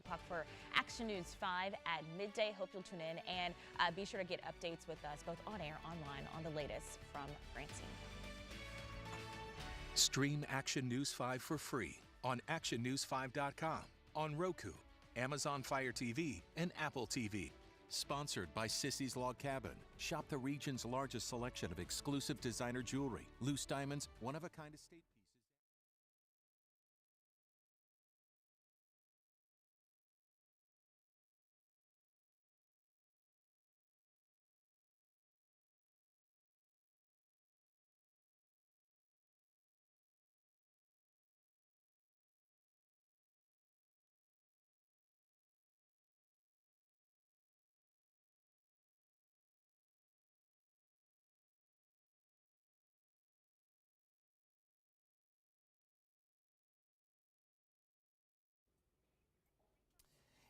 o'clock for Action News 5 at midday. Hope you'll tune in and be sure to get updates with us both on air, online, on the latest from Francine. Stream Action News 5 for free on actionnews5.com, on Roku, Amazon Fire TV, and Apple TV. Sponsored by Sissy's Log Cabin. Shop the region's largest selection of exclusive designer jewelry, loose diamonds, one-of-a-kind estate pieces.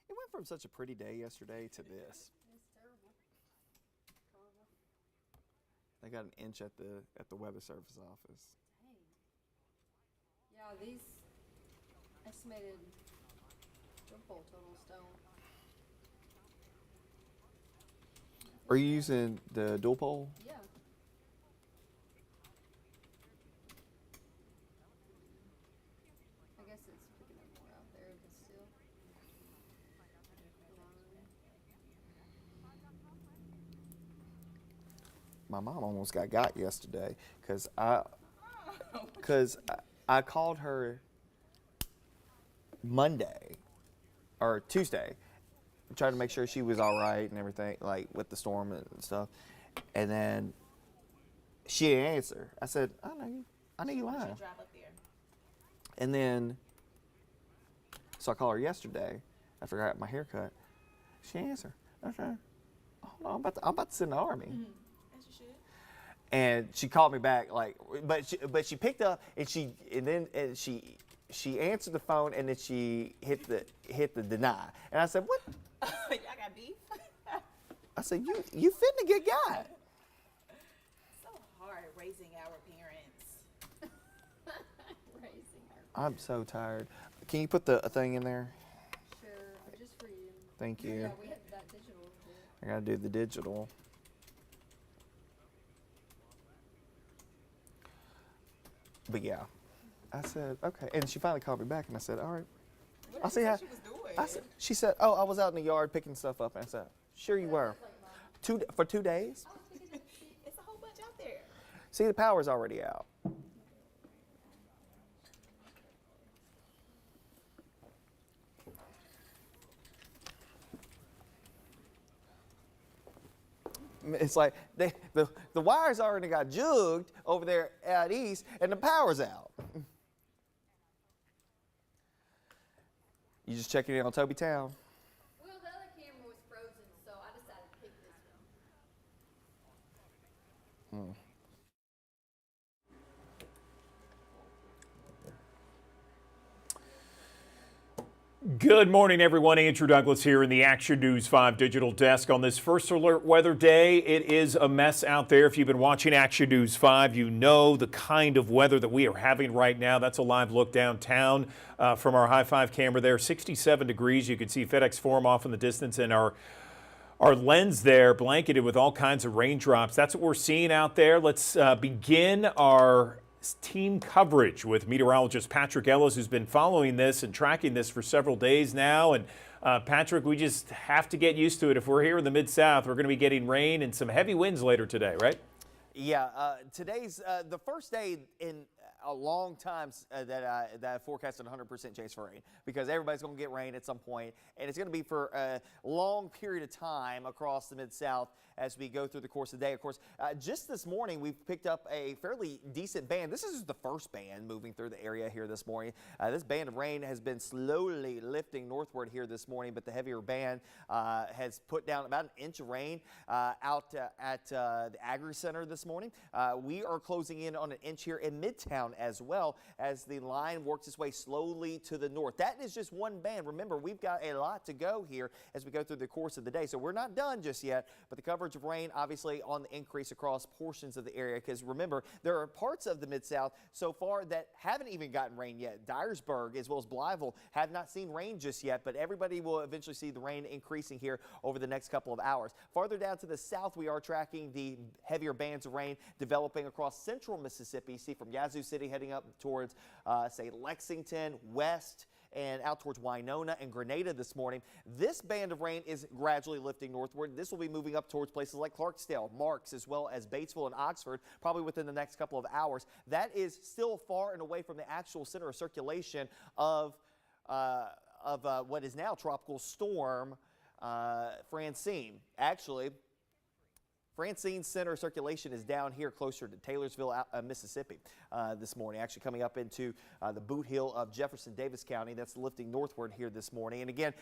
It went from such a pretty day yesterday to this. It's terrible. Horrible. They got an inch at the Weather Service office. Dang. Yeah, these estimated drip-hole totals don't. Are you using the dual pole? Yeah. I guess it's picking up more out there, but still. My mom almost got yesterday because I called her Monday or Tuesday, trying to make sure she was all right and everything, like with the storm and stuff. And then she didn't answer. I said, I know you lying. Drive up there. And then, so I called her yesterday after I got my haircut. She didn't answer. I said, hold on, I'm about to send the army. As you should. And she called me back, like, but she picked up and she answered the phone and then she hit the deny. And I said, what? Y'all got beef? I said, you finna get got. So hard raising our parents. Raising our. I'm so tired. Can you put the thing in there? Sure, just for you. Thank you. Yeah, we had that digital too. I gotta do the digital. But yeah, I said, okay. And she finally called me back and I said, all right. I'll see how. She was doing. She said, oh, I was out in the yard picking stuff up. And I said, sure you were. For 2 days? It's a whole bunch out there. See, the power's already out. It's like the wires already got jugged over there out east, and the power's out. You just checking in on Toby Town? Well, the other camera was frozen, so I decided to pick this one. Good morning, everyone. Andrew Douglas here in the Action News 5 digital desk on this first alert weather day. It is a mess out there. If you've been watching Action News 5, you know the kind of weather that we are having right now. That's a live look downtown from our High 5 camera there. 67 degrees. You can see FedEx Forum off in the distance and our lens there blanketed with all kinds of raindrops. That's what we're seeing out there. Let's begin our team coverage with meteorologist Patrick Ellis, who's been following this and tracking this for several days now. And Patrick, we just have to get used to it. If we're here in the Mid-South, we're going to be getting rain and some heavy winds later today, right? Yeah, today's the first day in a long time that I forecasted 100% chance for rain, because everybody's going to get rain at some point, and it's going to be for a long period of time across the Mid-South as we go through the course of the day. Of course, just this morning, we've picked up a fairly decent band. This is the first band moving through the area here this morning. This band of rain has been slowly lifting northward here this morning, but the heavier band has put down about an inch of rain out at the Agri Center this morning. We are closing in on an inch here in Midtown down as well as the line works its way slowly to the north. That is just one band. Remember, we've got a lot to go here as we go through the course of the day. So we're not done just yet, but the coverage of rain obviously on the increase across portions of the area, because remember, there are parts of the Mid-South so far that haven't even gotten rain yet. Dyersburg as well as Blytheville have not seen rain just yet, but everybody will eventually see the rain increasing here over the next couple of hours. Farther down to the south, we are tracking the heavier bands of rain developing across central Mississippi. See from Yazoo City heading up towards, say, Lexington, west, and out towards Winona and Grenada this morning. This band of rain is gradually lifting northward. This will be moving up towards places like Clarksdale, Marks, as well as Batesville and Oxford, probably within the next couple of hours. That is still far and away from the actual center of circulation of what is now Tropical Storm Francine. Actually, Francine's center circulation is down here closer to Taylorsville, Mississippi this morning, actually coming up into the boot heel of Jefferson Davis County. That's lifting northward here this morning. And again,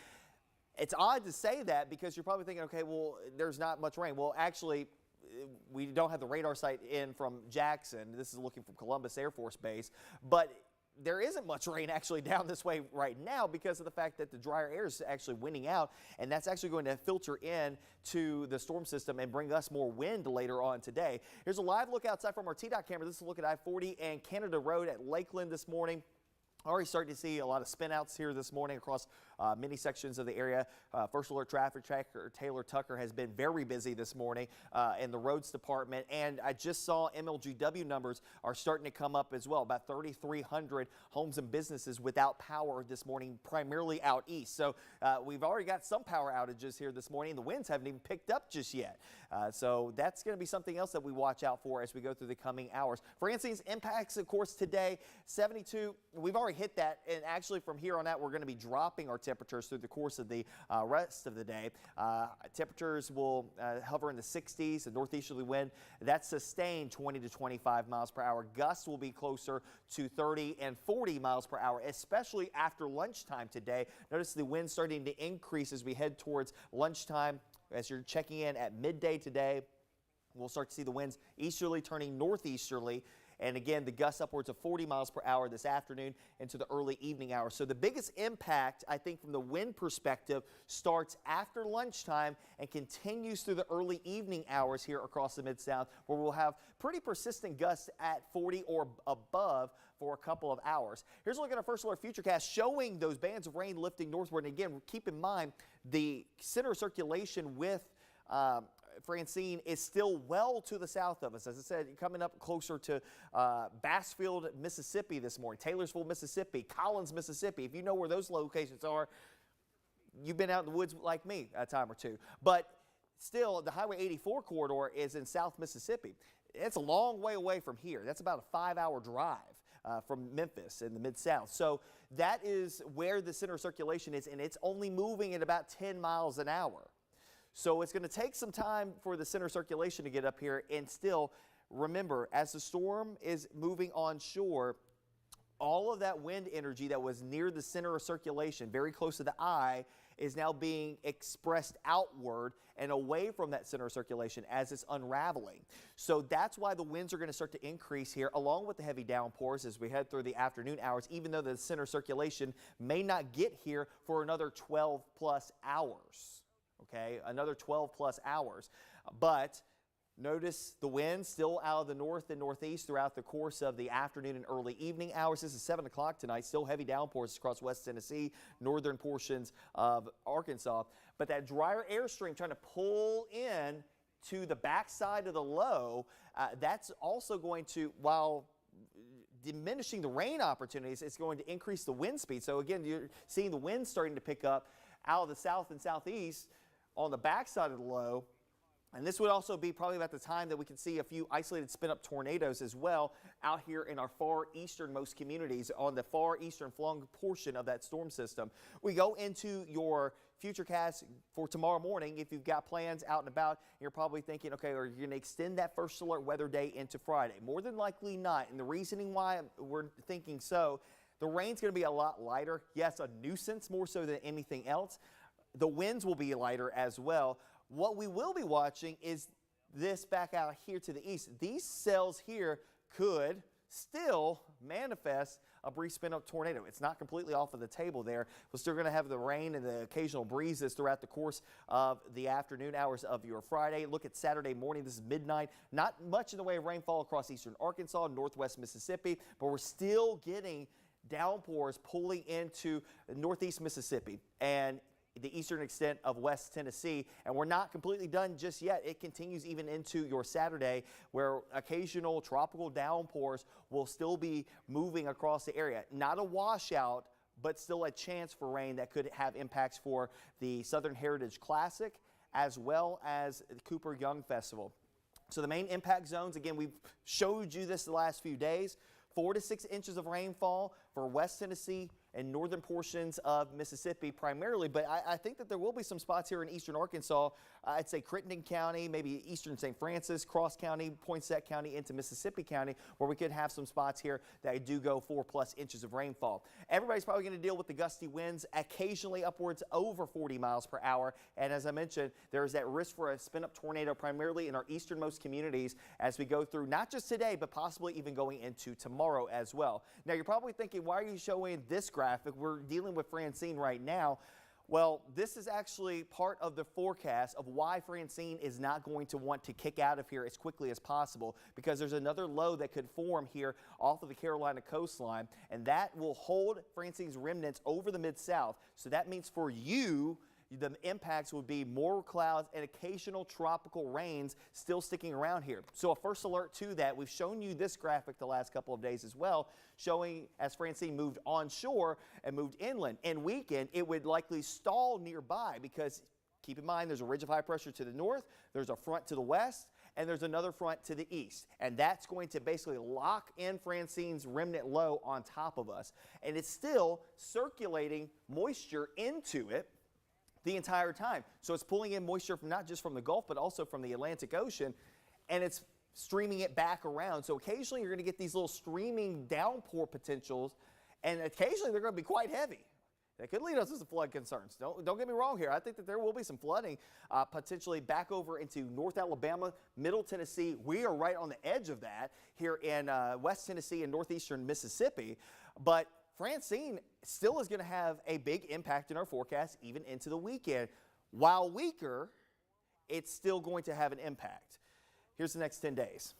it's odd to say that because you're probably thinking, okay, well, there's not much rain. Well, actually, we don't have the radar site in from Jackson. This is looking from Columbus Air Force Base, but there isn't much rain actually down this way right now because of the fact that the drier air is actually winning out, and that's actually going to filter in to the storm system and bring us more wind later on today. Here's a live look outside from our T-Dot camera. This is a look at I-40 and Canada Road at Lakeland this morning. Already starting to see a lot of spinouts here this morning across many sections of the area. First Alert Traffic Tracker Taylor Tucker has been very busy this morning in the roads department. And I just saw MLGW numbers are starting to come up as well. About 3,300 homes and businesses without power this morning, primarily out east. So we've already got some power outages here this morning. The winds haven't even picked up just yet. So that's going to be something else that we watch out for as we go through the coming hours. Francine's impacts, of course, today, 72. We've already hit that, and actually from here on out we're going to be dropping our temperatures through the course of the rest of the day. Temperatures will hover in the 60s, a northeasterly wind that's sustained 20 to 25 miles per hour. Gusts will be closer to 30 and 40 miles per hour, especially after lunchtime today. Notice the wind starting to increase as we head towards lunchtime. As you're checking in at midday today, we'll start to see the winds easterly turning northeasterly. And again, the gusts upwards of 40 miles per hour this afternoon into the early evening hours. So the biggest impact, I think, from the wind perspective starts after lunchtime and continues through the early evening hours here across the Mid-South, where we'll have pretty persistent gusts at 40 or above for a couple of hours. Here's a look at our First Alert Futurecast showing those bands of rain lifting northward. And again, keep in mind the center circulation with Francine is still well to the south of us. As I said, coming up closer to Bassfield, Mississippi this morning, Taylorsville, Mississippi, Collins, Mississippi. If you know where those locations are, you've been out in the woods like me a time or two. But still, the Highway 84 corridor is in South Mississippi. It's a long way away from here. That's about a 5-hour drive from Memphis in the Mid-South. So that is where the center circulation is, and it's only moving at about 10 miles an hour. So it's going to take some time for the center circulation to get up here, and still, remember, as the storm is moving onshore, all of that wind energy that was near the center of circulation, very close to the eye, is now being expressed outward and away from that center of circulation as it's unraveling. So that's why the winds are going to start to increase here, along with the heavy downpours as we head through the afternoon hours, even though the center circulation may not get here for another 12 plus hours. Okay, another 12 plus hours. But notice the wind still out of the north and northeast throughout the course of the afternoon and early evening hours. This is 7 o'clock tonight. Still heavy downpours across West Tennessee, northern portions of Arkansas. But that drier airstream trying to pull in to the backside of the low, that's also going to, while diminishing the rain opportunities, it's going to increase the wind speed. So again, you're seeing the wind starting to pick up out of the south and southeast on the backside of the low. And this would also be probably about the time that we can see a few isolated spin-up tornadoes as well out here in our far easternmost communities on the far eastern flung portion of that storm system. We go into your Futurecast for tomorrow morning. If you've got plans out and about, you're probably thinking, okay, are you going to extend that First Alert weather day into Friday? More than likely not. And the reasoning why we're thinking so, the rain's going to be a lot lighter. Yes, a nuisance more so than anything else. The winds will be lighter as well. What we will be watching is this back out here to the east. These cells here could still manifest a brief spin-up tornado. It's not completely off of the table there. We're still going to have the rain and the occasional breezes throughout the course of the afternoon hours of your Friday. Look at Saturday morning. This is midnight. Not much in the way of rainfall across eastern Arkansas, northwest Mississippi, but we're still getting downpours pulling into northeast Mississippi and the eastern extent of West Tennessee, and we're not completely done just yet. It continues even into your Saturday, where occasional tropical downpours will still be moving across the area. Not a washout, but still a chance for rain that could have impacts for the Southern Heritage Classic as well as the Cooper Young Festival. So the main impact zones, again, we've showed you this the last few days. 4 to 6 inches of rainfall for West Tennessee and northern portions of Mississippi primarily, but I think that there will be some spots here in eastern Arkansas. I'd say Crittenden County, maybe eastern St. Francis, Cross County, Poinsett County into Mississippi County, where we could have some spots here that do go 4+ inches of rainfall. Everybody's probably going to deal with the gusty winds, occasionally upwards over 40 miles per hour. And as I mentioned, there's that risk for a spin-up tornado primarily in our easternmost communities as we go through not just today, but possibly even going into tomorrow as well. Now, you're probably thinking, why are you showing this graphic? We're dealing with Francine right now. Well, this is actually part of the forecast of why Francine is not going to want to kick out of here as quickly as possible, because there's another low that could form here off of the Carolina coastline, and that will hold Francine's remnants over the Mid-South. So that means for you, the impacts would be more clouds and occasional tropical rains still sticking around here. So a first alert to that. We've shown you this graphic the last couple of days as well, showing as Francine moved onshore and moved inland. And weekend, it would likely stall nearby because keep in mind there's a ridge of high pressure to the north, there's a front to the west, and there's another front to the east. And that's going to basically lock in Francine's remnant low on top of us. And it's still circulating moisture into it the entire time. So it's pulling in moisture from not just from the Gulf, but also from the Atlantic Ocean, and it's streaming it back around. So occasionally you're going to get these little streaming downpour potentials, and occasionally they're going to be quite heavy. That could lead us to some flood concerns. Don't get me wrong here. I think that there will be some flooding potentially back over into North Alabama, Middle Tennessee. We are right on the edge of that here in West Tennessee and northeastern Mississippi. But Francine still is going to have a big impact in our forecast even into the weekend. While weaker, it's still going to have an impact. Here's the next 10 days.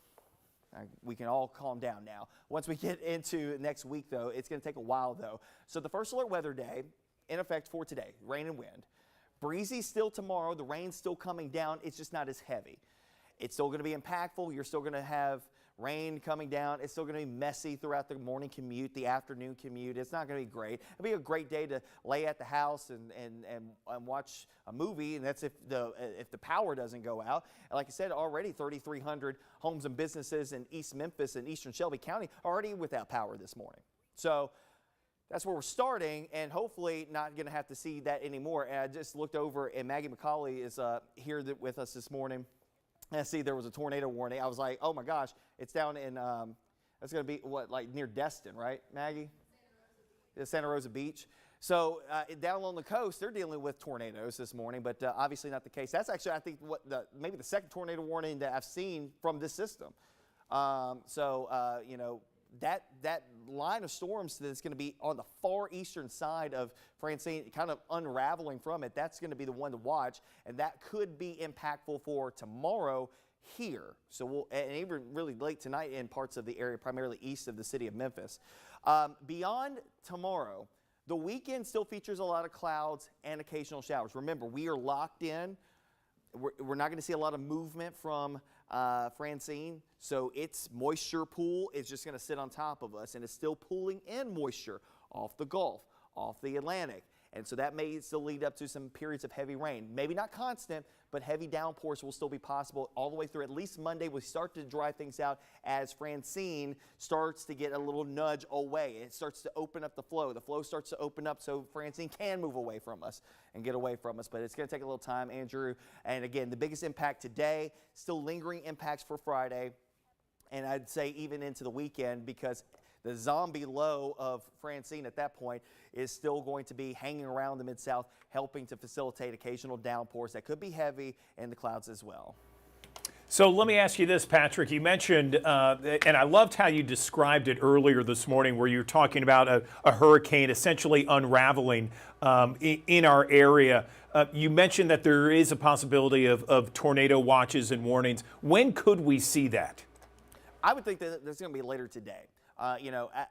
We can all calm down now. Once we get into next week, though, it's going to take a while, though. So the first alert weather day in effect for today, rain and wind. Breezy still tomorrow. The rain's still coming down. It's just not as heavy. It's still going to be impactful. You're still going to have rain coming down. It's still going to be messy throughout the morning commute, the afternoon commute. It's not going to be great. It'll be a great day to lay at the house and watch a movie, and that's if the power doesn't go out. And like I said, already 3,300 homes and businesses in East Memphis and eastern Shelby County are already without power this morning. So that's where we're starting, and hopefully not going to have to see that anymore. And I just looked over, and Maggie McCauley is here with us this morning. And I see there was a tornado warning. I was like, oh my gosh, it's down in, that's going to be what, like near Destin, right, Maggie? Santa Rosa Beach. So down along the coast, they're dealing with tornadoes this morning, but obviously not the case. That's actually, I think, maybe the second tornado warning that I've seen from this system. You know, that line of storms that's going to be on the far eastern side of Francine, kind of unraveling from it, that's going to be the one to watch, and that could be impactful for tomorrow here. So and even really late tonight in parts of the area, primarily east of the city of Memphis. Beyond tomorrow, the weekend still features a lot of clouds and occasional showers. Remember, we are locked in. We're not going to see a lot of movement from Francine, so its moisture pool is just going to sit on top of us, and it's still pulling in moisture off the Gulf, off the Atlantic. And so that may still lead up to some periods of heavy rain. Maybe not constant, but heavy downpours will still be possible all the way through at least Monday. We start to dry things out as Francine starts to get a little nudge away. It starts to open up the flow. The flow starts to open up so Francine can move away from us and get away from us. But it's going to take a little time, Andrew. And again, the biggest impact today, still lingering impacts for Friday. And I'd say even into the weekend, because the zombie low of Francine at that point is still going to be hanging around the Mid-South, helping to facilitate occasional downpours that could be heavy in the clouds as well. So let me ask you this, Patrick. You mentioned, and I loved how you described it earlier this morning, where you're talking about a hurricane essentially unraveling in our area. You mentioned that there is a possibility of tornado watches and warnings. When could we see that? I would think that that's going to be later today.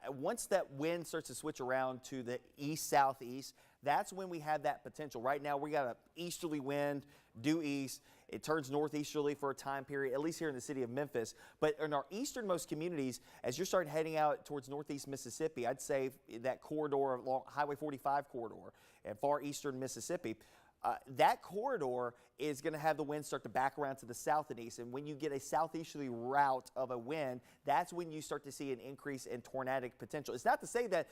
Once that wind starts to switch around to the east-southeast, that's when we have that potential. Right now, we got an easterly wind due east. It turns northeasterly for a time period, at least here in the city of Memphis. But in our easternmost communities, as you're starting heading out towards northeast Mississippi, I'd say that corridor along Highway 45 corridor and far eastern Mississippi, that corridor is going to have the wind start to back around to the south and east. And when you get a southeasterly route of a wind, that's when you start to see an increase in tornadic potential. It's not to say that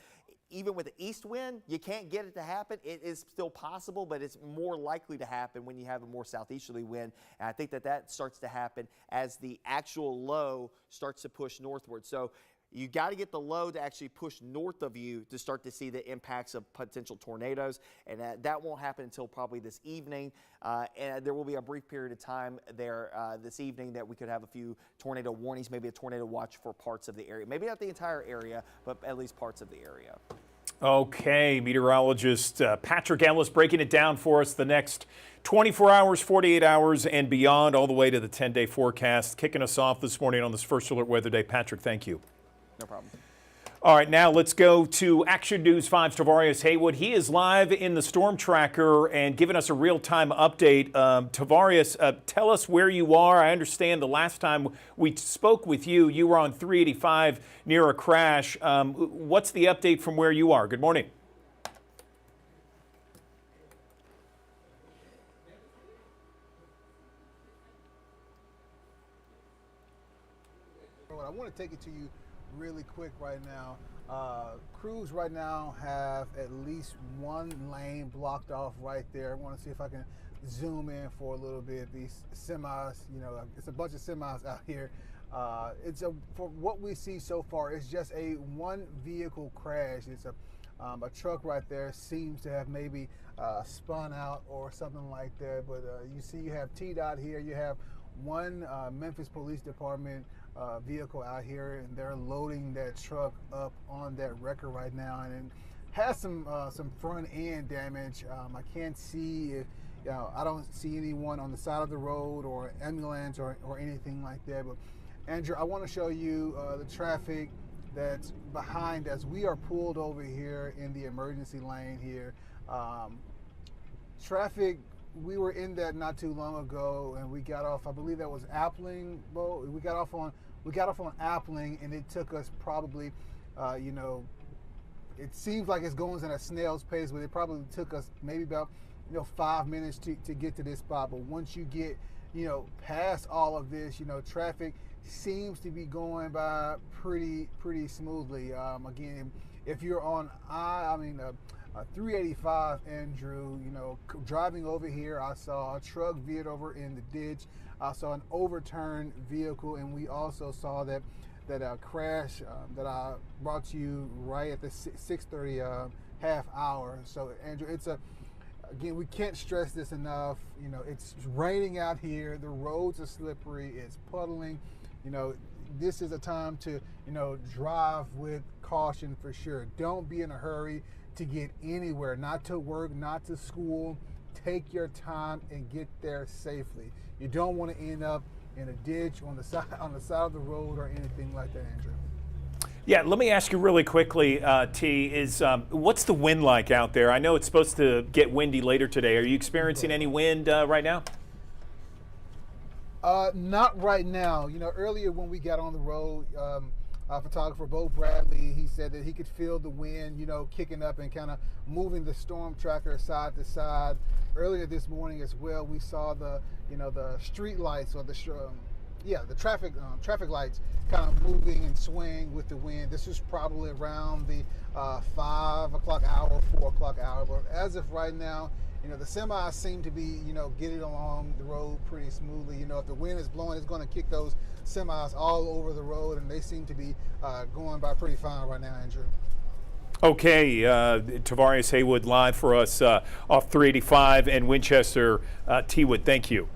even with the east wind, you can't get it to happen. It is still possible, but it's more likely to happen when you have a more southeasterly wind. And I think that starts to happen as the actual low starts to push northward. So you got to get the low to actually push north of you to start to see the impacts of potential tornadoes, and that won't happen until probably this evening. And there will be a brief period of time there this evening that we could have a few tornado warnings, maybe a tornado watch for parts of the area. Maybe not the entire area, but at least parts of the area. Okay, meteorologist Patrick Ellis breaking it down for us the next 24 hours, 48 hours, and beyond, all the way to the 10-day forecast. Kicking us off this morning on this First Alert Weather Day. Patrick, thank you. No problem. All right, now let's go to Action News 5's Tavarius Haywood. He is live in the storm tracker and giving us a real-time update. Tavarius, tell us where you are. I understand the last time we spoke with you, you were on 385 near a crash. What's the update from where you are? Good morning. I want to take it to you really quick right now. Crews right now have at least one lane blocked off right there. I want to see if I can zoom in for a little bit. These semis, it's a bunch of semis out here. For what we see so far, it's just a one vehicle crash. It's a truck right there seems to have maybe spun out or something like that. But you see, you have TDOT here. You have one Memphis Police Department vehicle out here, and they're loading that truck up on that wrecker right now, and it has some front end damage. I can't see if I don't see anyone on the side of the road or ambulance or anything like that. But Andrew, I want to show you the traffic that's behind us. We are pulled over here in the emergency lane here. Traffic. We were in that not too long ago, and we got off. I believe that was Appling. Well, we got off on Appling, and it took us probably, it seems like it's going at a snail's pace, but it probably took us maybe about 5 minutes to get to this spot. But once you get past all of this, traffic seems to be going by pretty smoothly. Again, if you're on 385, Andrew, driving over here, I saw a truck veered over in the ditch. I saw an overturned vehicle, and we also saw that crash that I brought to you right at the 6:30 half hour. So, Andrew, again, we can't stress this enough. It's raining out here. The roads are slippery. It's puddling. This is a time to, drive with caution for sure. Don't be in a hurry to get anywhere, not to work, not to school. Take your time and get there safely. You don't want to end up in a ditch on the side of the road or anything like that, Andrew. Yeah, let me ask you really quickly, T, what's the wind like out there? I know it's supposed to get windy later today. Are you experiencing any wind right now? Not right now. Earlier when we got on the road, our photographer Bo Bradley, he said that he could feel the wind, kicking up and kind of moving the storm tracker side to side. Earlier this morning as well, we saw the street lights or the traffic lights kind of moving and swaying with the wind. This is probably around the 5 o'clock hour, 4 o'clock hour. But as of right now, the semis seem to be, getting along the road pretty smoothly. If the wind is blowing, it's going to kick those semis all over the road, and they seem to be going by pretty fine right now, Andrew. Okay, Tavarius Haywood live for us off 385 and Winchester. T. Wood, thank you.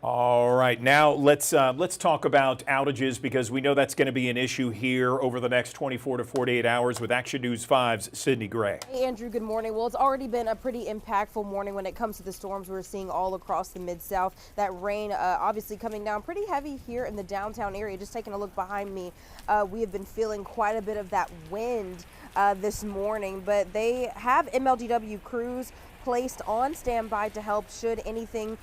All right, now let's talk about outages because we know that's going to be an issue here over the next 24 to 48 hours with Action News 5's Sydney Gray. Hey Andrew, good morning. Well, it's already been a pretty impactful morning when it comes to the storms we're seeing all across the Mid-South. That rain obviously coming down pretty heavy here in the downtown area. Just taking a look behind me, we have been feeling quite a bit of that wind this morning, but they have MLGW crews placed on standby to help should anything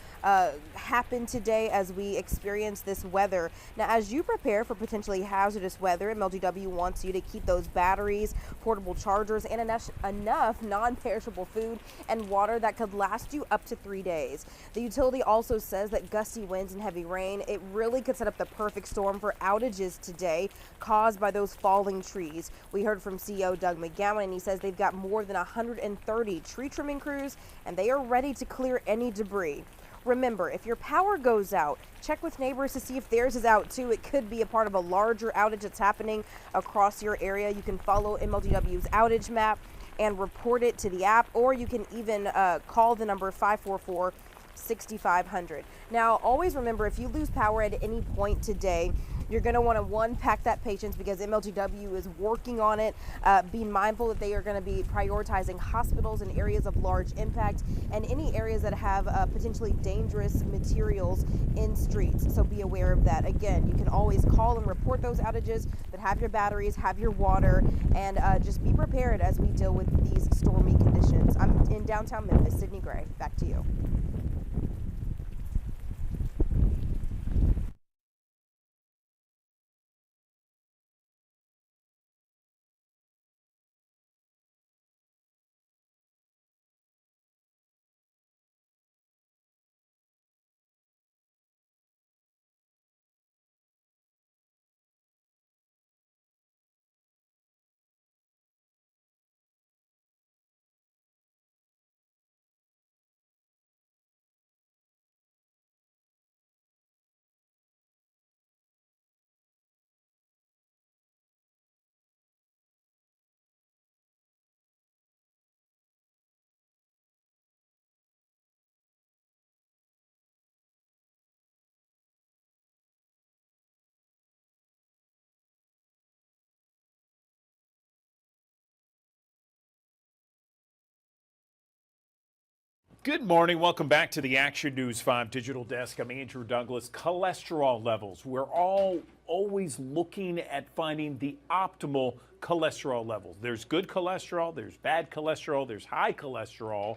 happen today as we experience this weather. Now, as you prepare for potentially hazardous weather, MLGW wants you to keep those batteries, portable chargers, and enough non-perishable food and water that could last you up to 3 days. The utility also says that gusty winds and heavy rain, it really could set up the perfect storm for outages today caused by those falling trees. We heard from CEO Doug McGowan, and he says they've got more than 130 tree trimming crews and they are ready to clear any debris. Remember, if your power goes out, check with neighbors to see if theirs is out too. It could be a part of a larger outage that's happening across your area. You can follow MLGW's outage map and report it to the app, or you can even call the number 544-6500. Now, always remember, if you lose power at any point today, you're going to want to, pack that patience because MLGW is working on it. Be mindful that they are going to be prioritizing hospitals and areas of large impact and any areas that have potentially dangerous materials in streets. So be aware of that. Again, you can always call and report those outages, but have your batteries, have your water, and just be prepared as we deal with these stormy conditions. I'm in downtown Memphis. Sydney Gray, back to you. Good morning. Welcome back to the Action News 5 Digital Desk. I'm Andrew Douglas. Cholesterol levels. We're always looking at finding the optimal cholesterol levels. There's good cholesterol, there's bad cholesterol, there's high cholesterol,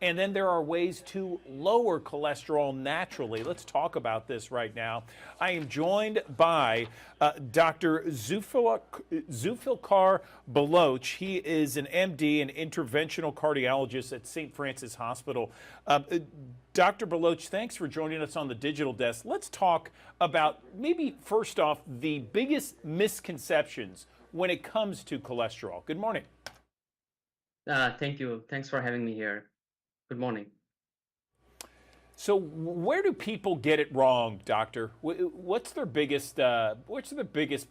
and then there are ways to lower cholesterol naturally. Let's talk about this right now. I am joined by Dr. Zulfikar Baloch. He is an MD and interventional cardiologist at St. Francis Hospital. Dr. Baloch, thanks for joining us on the digital desk. Let's talk about maybe first off the biggest misconceptions when it comes to cholesterol. Good morning. Thank you. Thanks for having me here. Good morning. So where do people get it wrong, doctor? What's their biggest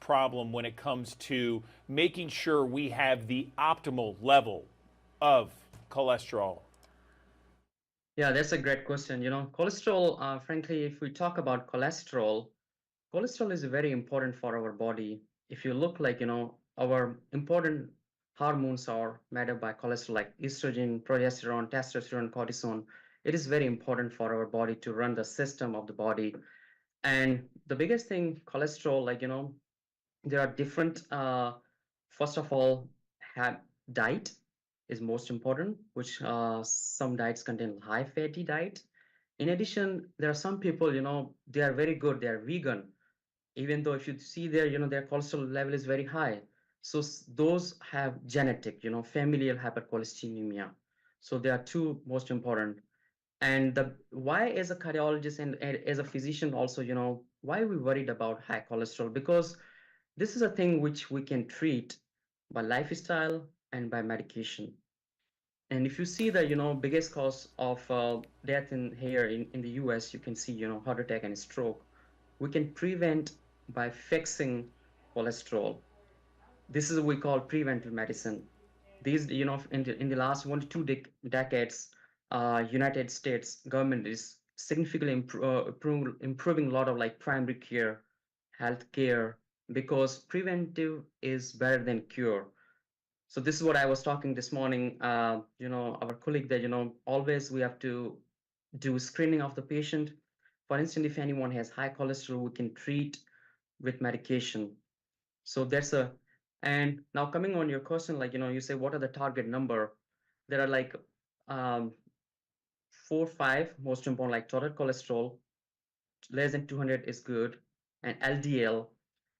problem when it comes to making sure we have the optimal level of cholesterol? Yeah, that's a great question. Cholesterol, frankly, if we talk about cholesterol, cholesterol is very important for our body. If you look like, our important hormones are made up by cholesterol, like estrogen, progesterone, testosterone, cortisol. It is very important for our body to run the system of the body. And the biggest thing, cholesterol, there are different, first of all, diet is most important, which some diets contain high fatty diet. In addition, there are some people, they are very good, they are vegan, even though if you see their cholesterol level is very high. So those have genetic, familial hypercholesterolemia. So they are two most important. And the why as a cardiologist and as a physician also, why we worried about high cholesterol? Because this is a thing which we can treat by lifestyle and by medication. And if you see the, biggest cause of death in here in the US, you can see, heart attack and stroke. We can prevent by fixing cholesterol. This is what we call preventive medicine. These, in the last 1 to 2 decades, United States government is significantly improving a lot of like primary care, health care, because preventive is better than cure. So this is what I was talking this morning. Our colleague that always we have to do screening of the patient. For instance, if anyone has high cholesterol, we can treat with medication. So that's a, and now coming on your question, like, you say, what are the target number? There are like 4, 5 most important, like total cholesterol, less than 200 is good, and LDL.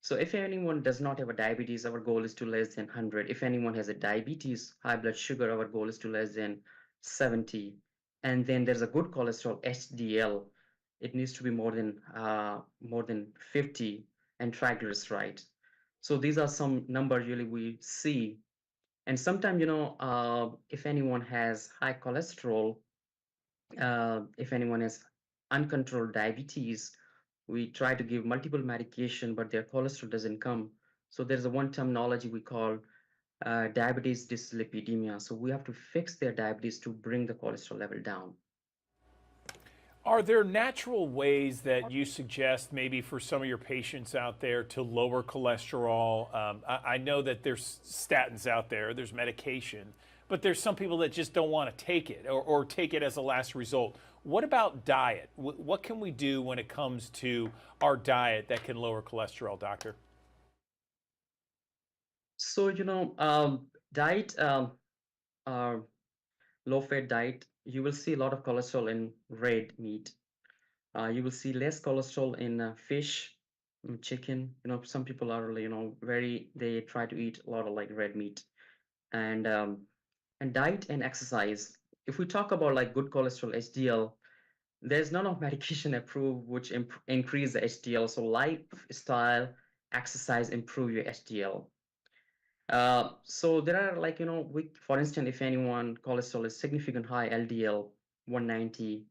So if anyone does not have a diabetes, our goal is to less than 100. If anyone has a diabetes, high blood sugar, our goal is to less than 70. And then there's a good cholesterol, HDL. It needs to be more than 50, and triglycerides. So these are some numbers really we see. And sometimes, if anyone has high cholesterol, if anyone has uncontrolled diabetes, we try to give multiple medication, but their cholesterol doesn't come. So there's a one terminology we call diabetes dyslipidemia. So we have to fix their diabetes to bring the cholesterol level down. Are there natural ways that you suggest maybe for some of your patients out there to lower cholesterol? I know that there's statins out there, there's medication, but there's some people that just don't want to take it or take it as a last result. What about diet? What can we do when it comes to our diet that can lower cholesterol, doctor? So, diet, uh, low fat diet, you will see a lot of cholesterol in red meat. You will see less cholesterol in fish, chicken. Some people are, they try to eat a lot of like red meat. And diet and exercise. If we talk about like good cholesterol, HDL, there's none of medication approved which increase the HDL. So lifestyle, exercise improve your HDL. So there are like, for instance, if anyone cholesterol is significant high, LDL 190,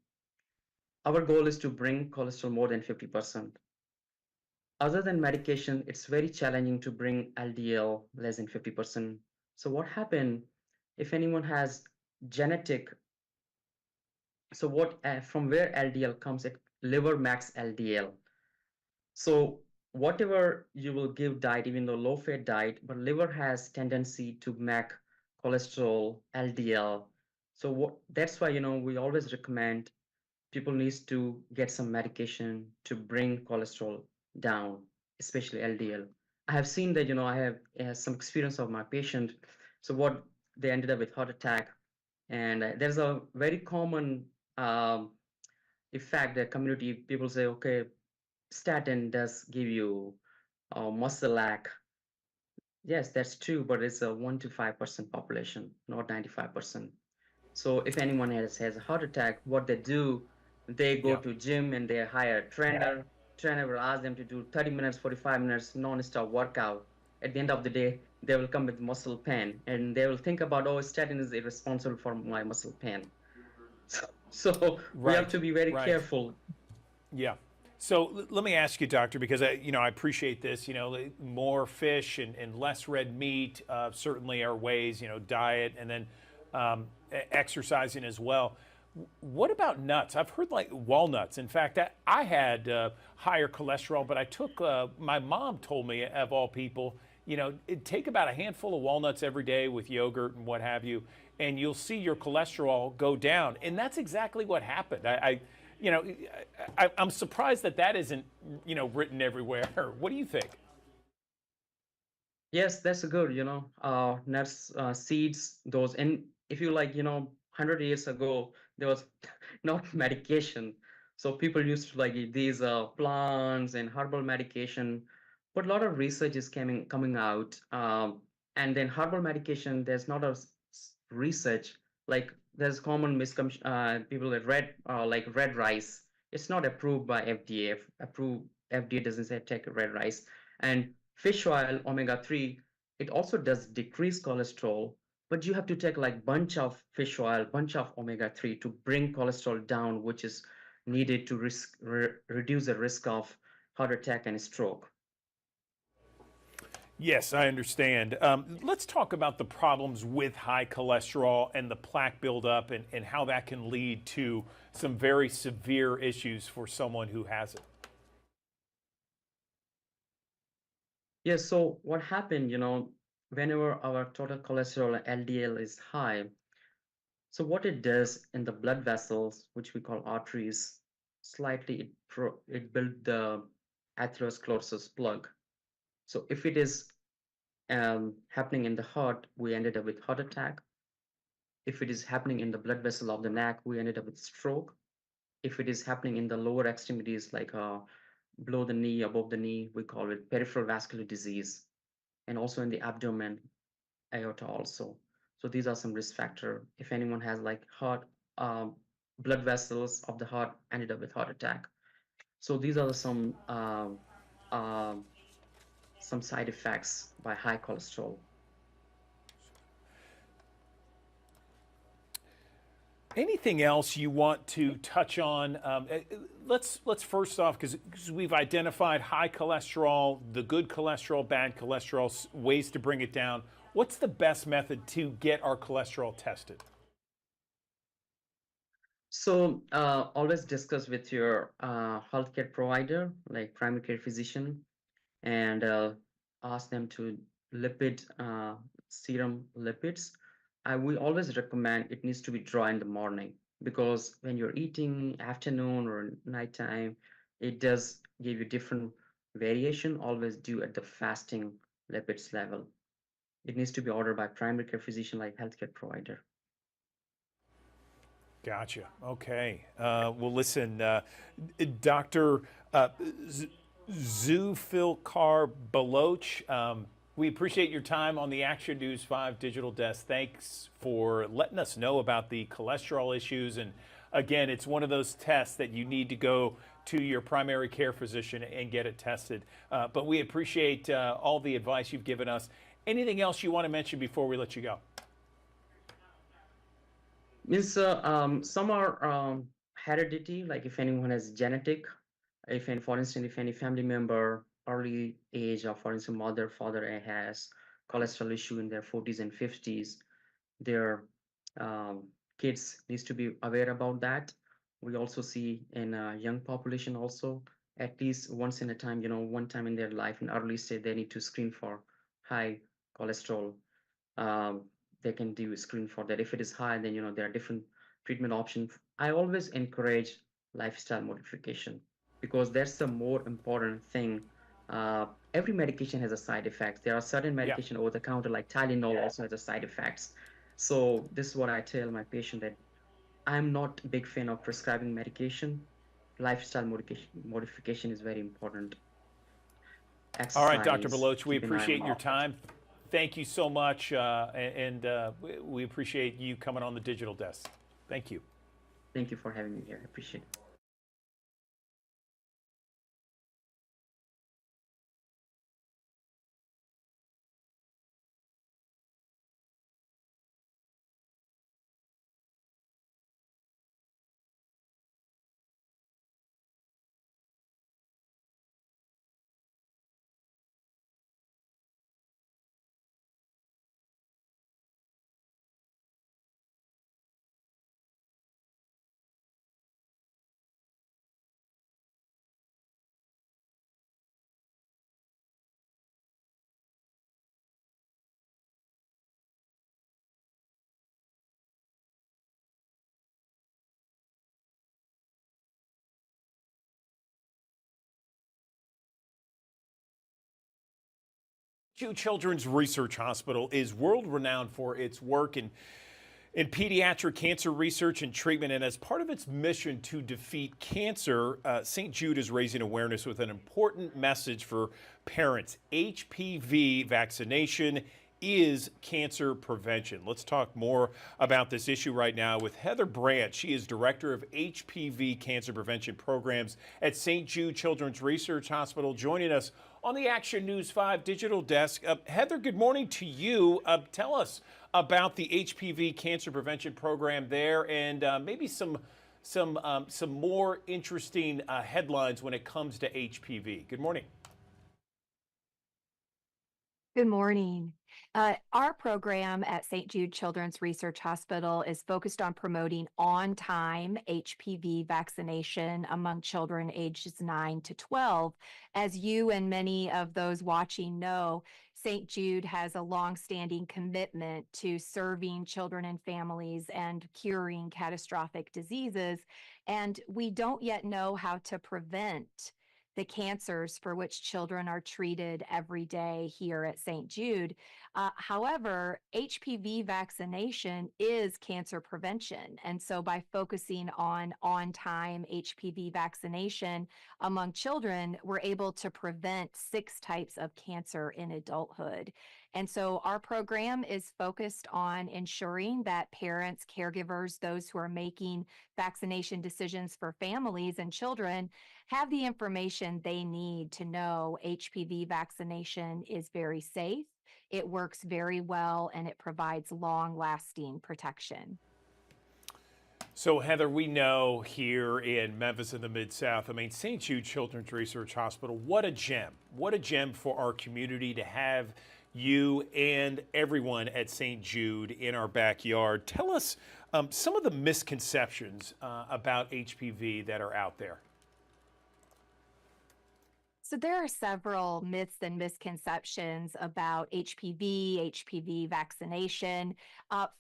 our goal is to bring cholesterol more than 50%. Other than medication, it's very challenging to bring LDL less than 50%. So what happened if anyone has genetic, so what from where LDL comes, it liver max LDL. So whatever you will give diet, even though low fat diet, but liver has tendency to make cholesterol, LDL. So that's why, we always recommend people needs to get some medication to bring cholesterol down, especially LDL. I have seen that, I have some experience of my patient. So what they ended up with heart attack. And there's a very common effect that community people say, okay, statin does give you muscle lack. Yes, that's true, but it's a 1 to 5% population, not 95%. So if anyone has a heart attack, what they do, they go to gym and they hire a trainer. Trainer will ask them to do 30 minutes, 45 minutes non-stop workout. At the end of the day, they will come with muscle pain and they will think about, oh, statin is irresponsible for my muscle pain. So we have to be very careful. Yeah. So let me ask you, doctor, because I appreciate this. More fish and less red meat certainly are ways. Diet and then exercising as well. What about nuts? I've heard like walnuts. In fact, I had higher cholesterol, but I took. My mom told me, of all people, take about a handful of walnuts every day with yogurt and what have you, and you'll see your cholesterol go down. And that's exactly what happened. I'm surprised that isn't, written everywhere. What do you think? Yes, that's good, nuts, seeds, those. And if you 100 years ago, there was not medication. So people used to like eat these plants and herbal medication. But a lot of research is coming out. And then herbal medication, there's not a research. Like there's common misconception, people that like red rice. It's not approved by FDA. FDA doesn't say take red rice. And fish oil, omega-3, it also does decrease cholesterol, but you have to take like bunch of fish oil, bunch of omega-3 to bring cholesterol down, which is needed to reduce the risk of heart attack and stroke. Yes, I understand. Let's talk about the problems with high cholesterol and the plaque buildup and how that can lead to some very severe issues for someone who has it. Yes, so what happened, whenever our total cholesterol LDL is high, so what it does in the blood vessels, which we call arteries, slightly it build the atherosclerosis plug. So if it is happening in the heart, we ended up with heart attack. If it is happening in the blood vessel of the neck, we ended up with stroke. If it is happening in the lower extremities, like below the knee, above the knee, we call it peripheral vascular disease. And also in the abdomen, aorta also. So these are some risk factor. If anyone has like heart, blood vessels of the heart ended up with heart attack. So these are some side effects by high cholesterol. Anything else you want to touch on? Let's first off, because we've identified high cholesterol, the good cholesterol, bad cholesterol, ways to bring it down. What's the best method to get our cholesterol tested? So always discuss with your healthcare provider, like primary care physician, and ask them to lipid serum lipids. We always recommend it needs to be dry in the morning because when you're eating afternoon or nighttime, it does give you different variation. Always do at the fasting lipids level. It needs to be ordered by primary care physician like healthcare provider. Gotcha. Okay. Well, listen, Dr. Zulfikar Baloch, we appreciate your time on the Action News 5 Digital Desk. Thanks for letting us know about the cholesterol issues. And again, it's one of those tests that you need to go to your primary care physician and get it tested. But we appreciate all the advice you've given us. Anything else you want to mention before we let you go? Means some are heredity, like if anyone has genetic, for instance, if any family member early age, or for instance, mother, father has cholesterol issue in their 40s and 50s, their um, kids needs to be aware about that. We also see in a young population also, at least once in a time, one time in their life in early stage, they need to screen for high cholesterol. um, they can do a screen for that. If it is high, then there are different treatment options. I always encourage lifestyle modification because that's the more important thing. Every medication has a side effect. There are certain Yeah. medication over the counter like Tylenol also has a side effects. So this is what I tell my patient, that I'm not a big fan of prescribing medication. Lifestyle modification is very important. All right, Dr. Exercise, Baloch, we keep an eye appreciate on your it. time. Thank you so much, and we appreciate you coming on the digital desk. Thank you. Thank you for having me here. I appreciate it. St. Jude Children's Research Hospital is world renowned for its work in pediatric cancer research and treatment. And as part of its mission to defeat cancer, St. Jude is raising awareness with an important message for parents. HPV vaccination is cancer prevention. Let's talk more about this issue right now with Heather Brandt. She is Director of HPV Cancer Prevention Programs at St. Jude Children's Research Hospital, joining us on the Action News 5 digital desk. Heather, good morning to you. Tell us about the HPV Cancer Prevention Program there, and maybe some more interesting headlines when it comes to HPV. Good morning. Good morning. Our program at St. Jude Children's Research Hospital is focused on promoting on time HPV vaccination among children ages 9 to 12. As you and many of those watching know, St. Jude has a longstanding commitment to serving children and families and curing catastrophic diseases. And we don't yet know how to prevent the cancers for which children are treated every day here at St. Jude. However, HPV vaccination is cancer prevention. And so by focusing on time HPV vaccination among children, we're able to prevent 6 types of cancer in adulthood. And so our program is focused on ensuring that parents, caregivers, those who are making vaccination decisions for families and children have the information they need to know HPV vaccination is very safe, it works very well, and it provides long-lasting protection. So, Heather, we know here in Memphis in the Mid-South, I mean, St. Jude Children's Research Hospital, what a gem. What a gem for our community to have you and everyone at St. Jude in our backyard. Tell us some of the misconceptions about HPV that are out there. So there are several myths and misconceptions about HPV vaccination.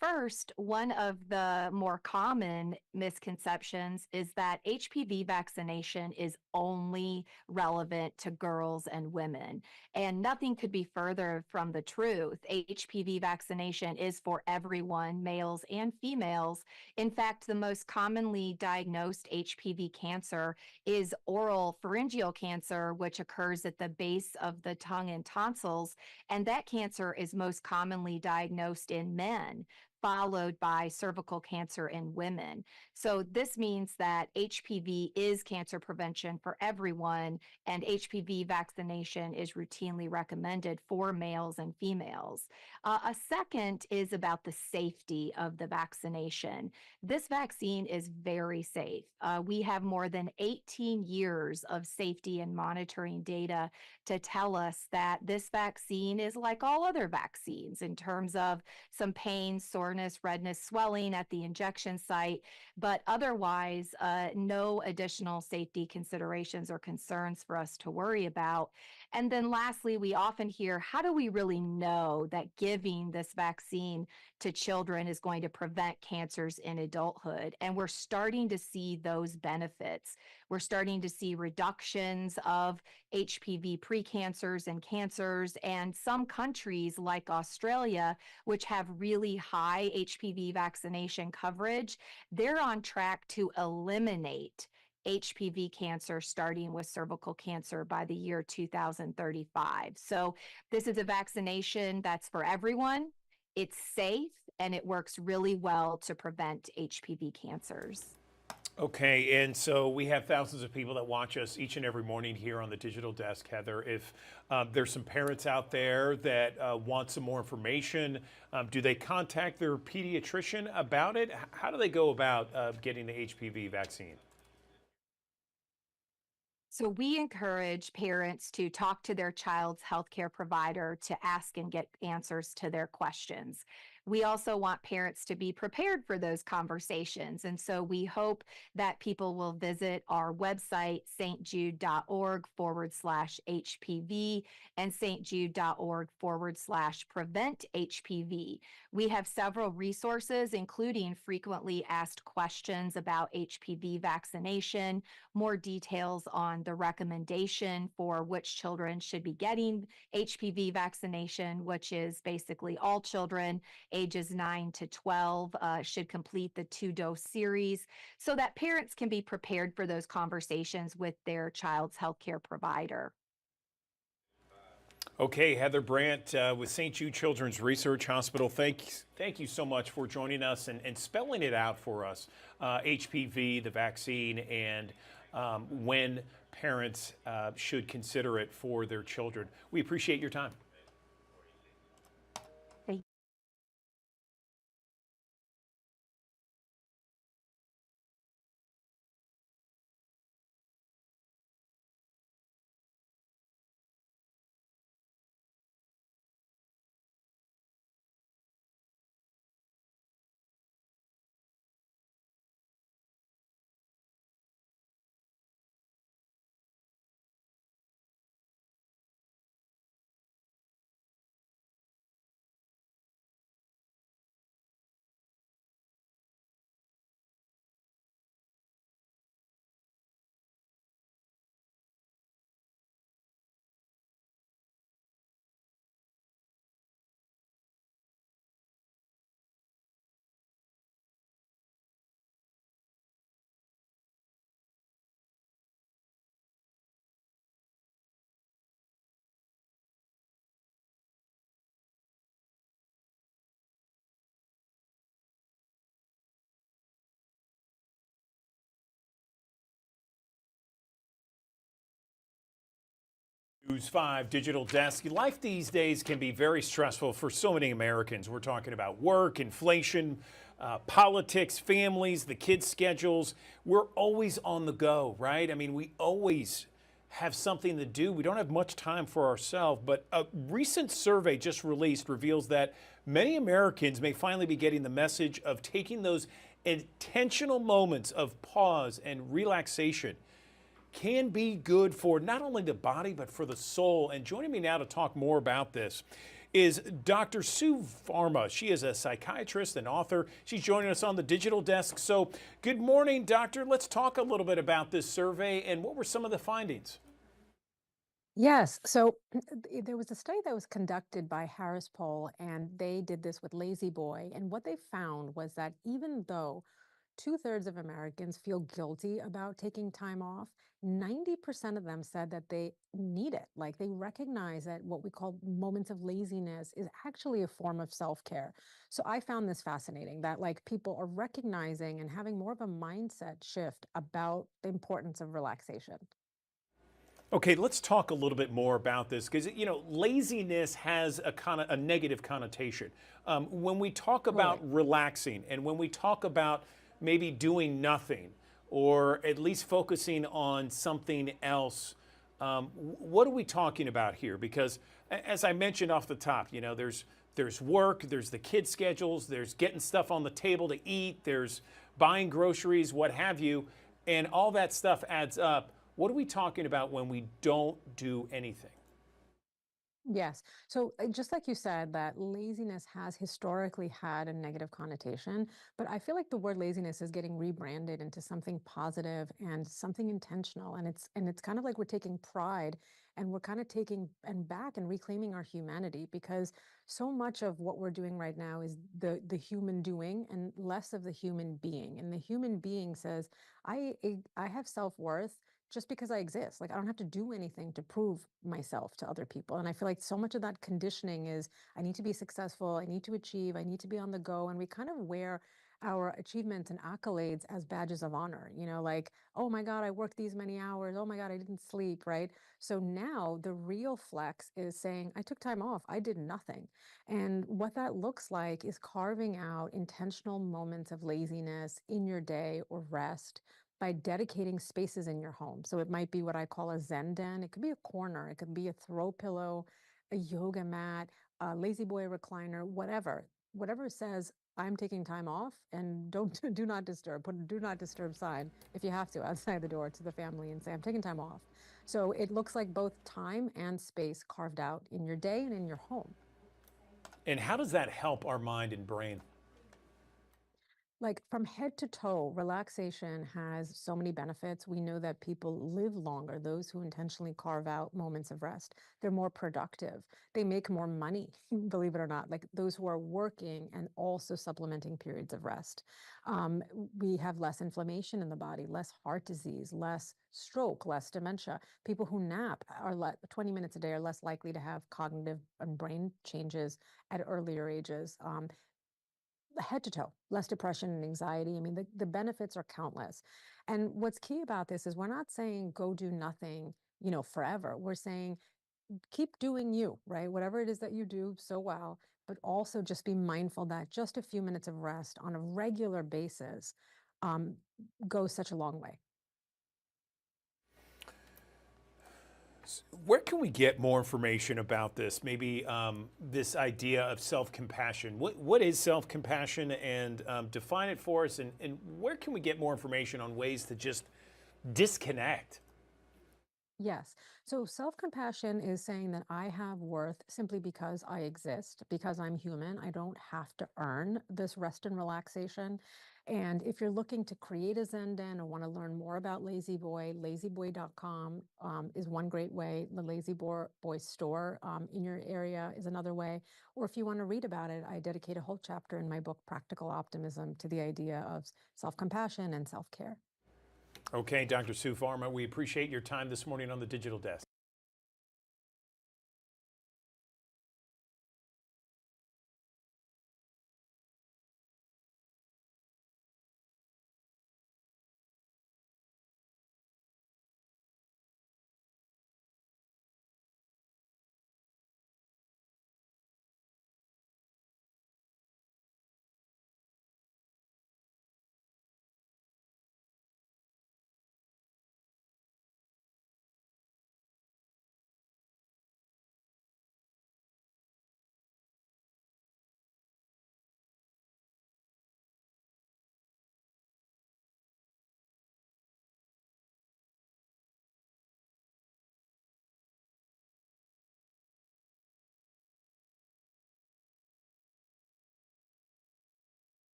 First, one of the more common misconceptions is that HPV vaccination is only relevant to girls and women. And nothing could be further from the truth. HPV vaccination is for everyone, males and females. In fact, the most commonly diagnosed HPV cancer is oral pharyngeal cancer, which occurs at the base of the tongue and tonsils. And that cancer is most commonly diagnosed in men, followed by cervical cancer in women. So this means that HPV is cancer prevention for everyone, and HPV vaccination is routinely recommended for males and females. A second is about the safety of the vaccination. This vaccine is very safe. We have more than 18 years of safety and monitoring data to tell us that this vaccine is like all other vaccines in terms of some pain, soreness, redness, swelling at the injection site, but otherwise, no additional safety considerations or concerns for us to worry about. And then lastly, we often hear, how do we really know that giving this vaccine to children is going to prevent cancers in adulthood? And we're starting to see those benefits. We're starting to see reductions of HPV precancers and cancers, and some countries like Australia, which have really high HPV vaccination coverage, they're on track to eliminate HPV cancer, starting with cervical cancer by the year 2035. So this is a vaccination that's for everyone. It's safe and it works really well to prevent HPV cancers. Okay, and so we have thousands of people that watch us each and every morning here on the digital desk, Heather. If there's some parents out there that want some more information, do they contact their pediatrician about it? How do they go about getting the HPV vaccine? So we encourage parents to talk to their child's healthcare provider to ask and get answers to their questions. We also want parents to be prepared for those conversations. And so we hope that people will visit our website, stjude.org/HPV and stjude.org/prevent HPV. We have several resources, including frequently asked questions about HPV vaccination, more details on the recommendation for which children should be getting HPV vaccination, which is basically all children ages 9 to 12 should complete the 2-dose series so that parents can be prepared for those conversations with their child's healthcare provider. Okay, Heather Brandt with St. Jude Children's Research Hospital. Thank you so much for joining us and spelling it out for us, HPV, the vaccine, and when parents should consider it for their children. We appreciate your time. News 5 Digital Desk. Life these days can be very stressful for so many Americans. We're talking about work, inflation, politics, families, the kids' schedules. We're always on the go, right? I mean, we always have something to do. We don't have much time for ourselves. But a recent survey just released reveals that many Americans may finally be getting the message of taking those intentional moments of pause and relaxation can be good for not only the body, but for the soul. And joining me now to talk more about this is Dr. Sue Varma. She is a psychiatrist and author. She's joining us on the digital desk. So good morning, doctor. Let's talk a little bit about this survey and what were some of the findings? Yes. So there was a study that was conducted by Harris Poll, and they did this with Lazy Boy. And what they found was that even though two-thirds of Americans feel guilty about taking time off, 90% of them said that they need it. Like they recognize that what we call moments of laziness is actually a form of self-care. So I found this fascinating that like people are recognizing and having more of a mindset shift about the importance of relaxation. Okay, let's talk a little bit more about this because you know laziness has a negative connotation. When we talk about relaxing and when we talk about maybe doing nothing or at least focusing on something else, what are we talking about here? Because as I mentioned off the top, you know, there's work, there's the kids' schedules, there's getting stuff on the table to eat, there's buying groceries, what have you, and all that stuff adds up. What are we talking about when we don't do anything? Yes. So just like you said, that laziness has historically had a negative connotation, but I feel like the word laziness is getting rebranded into something positive and something intentional. And it's kind of like we're taking pride and we're kind of taking and back and reclaiming our humanity because so much of what we're doing right now is the human doing and less of the human being. And the human being says, I have self-worth just because I exist. Like I don't have to do anything to prove myself to other people. And I feel like so much of that conditioning is I need to be successful, I need to achieve, I need to be on the go. And we kind of wear our achievements and accolades as badges of honor, you know, like, oh my God, I worked these many hours. Oh my God, I didn't sleep, right? So now the real flex is saying, I took time off, I did nothing. And what that looks like is carving out intentional moments of laziness in your day or rest by dedicating spaces in your home. So it might be what I call a Zen den. It could be a corner. It could be a throw pillow, a yoga mat, a lazy boy recliner, whatever. Whatever says I'm taking time off and don't do not disturb. Put a do not disturb sign if you have to outside the door to the family and say I'm taking time off. So it looks like both time and space carved out in your day and in your home. And how does that help our mind and brain? Like from head to toe, relaxation has so many benefits. We know that people live longer, those who intentionally carve out moments of rest. They're more productive. They make more money, believe it or not, like those who are working and also supplementing periods of rest. We have less inflammation in the body, less heart disease, less stroke, less dementia. People who nap are 20 minutes a day are less likely to have cognitive and brain changes at earlier ages. Head to toe, less depression and anxiety. I mean, the benefits are countless. And what's key about this is we're not saying go do nothing, you know, forever. We're saying keep doing you, right? Whatever it is that you do so well, but also just be mindful that just a few minutes of rest on a regular basis um, goes such a long way. Where can we get more information about this? Maybe this idea of self-compassion. What is self-compassion, and define it for us? And where can we get more information on ways to just disconnect? Yes. So self-compassion is saying that I have worth simply because I exist, because I'm human. I don't have to earn this rest and relaxation. And if you're looking to create a Zen den or want to learn more about Lazy Boy, lazyboy.com is one great way. The Boy store in your area is another way. Or if you want to read about it, I dedicate a whole chapter in my book, Practical Optimism, to the idea of self-compassion and self-care. Okay, Dr. Sue Varma, we appreciate your time this morning on the Digital Desk.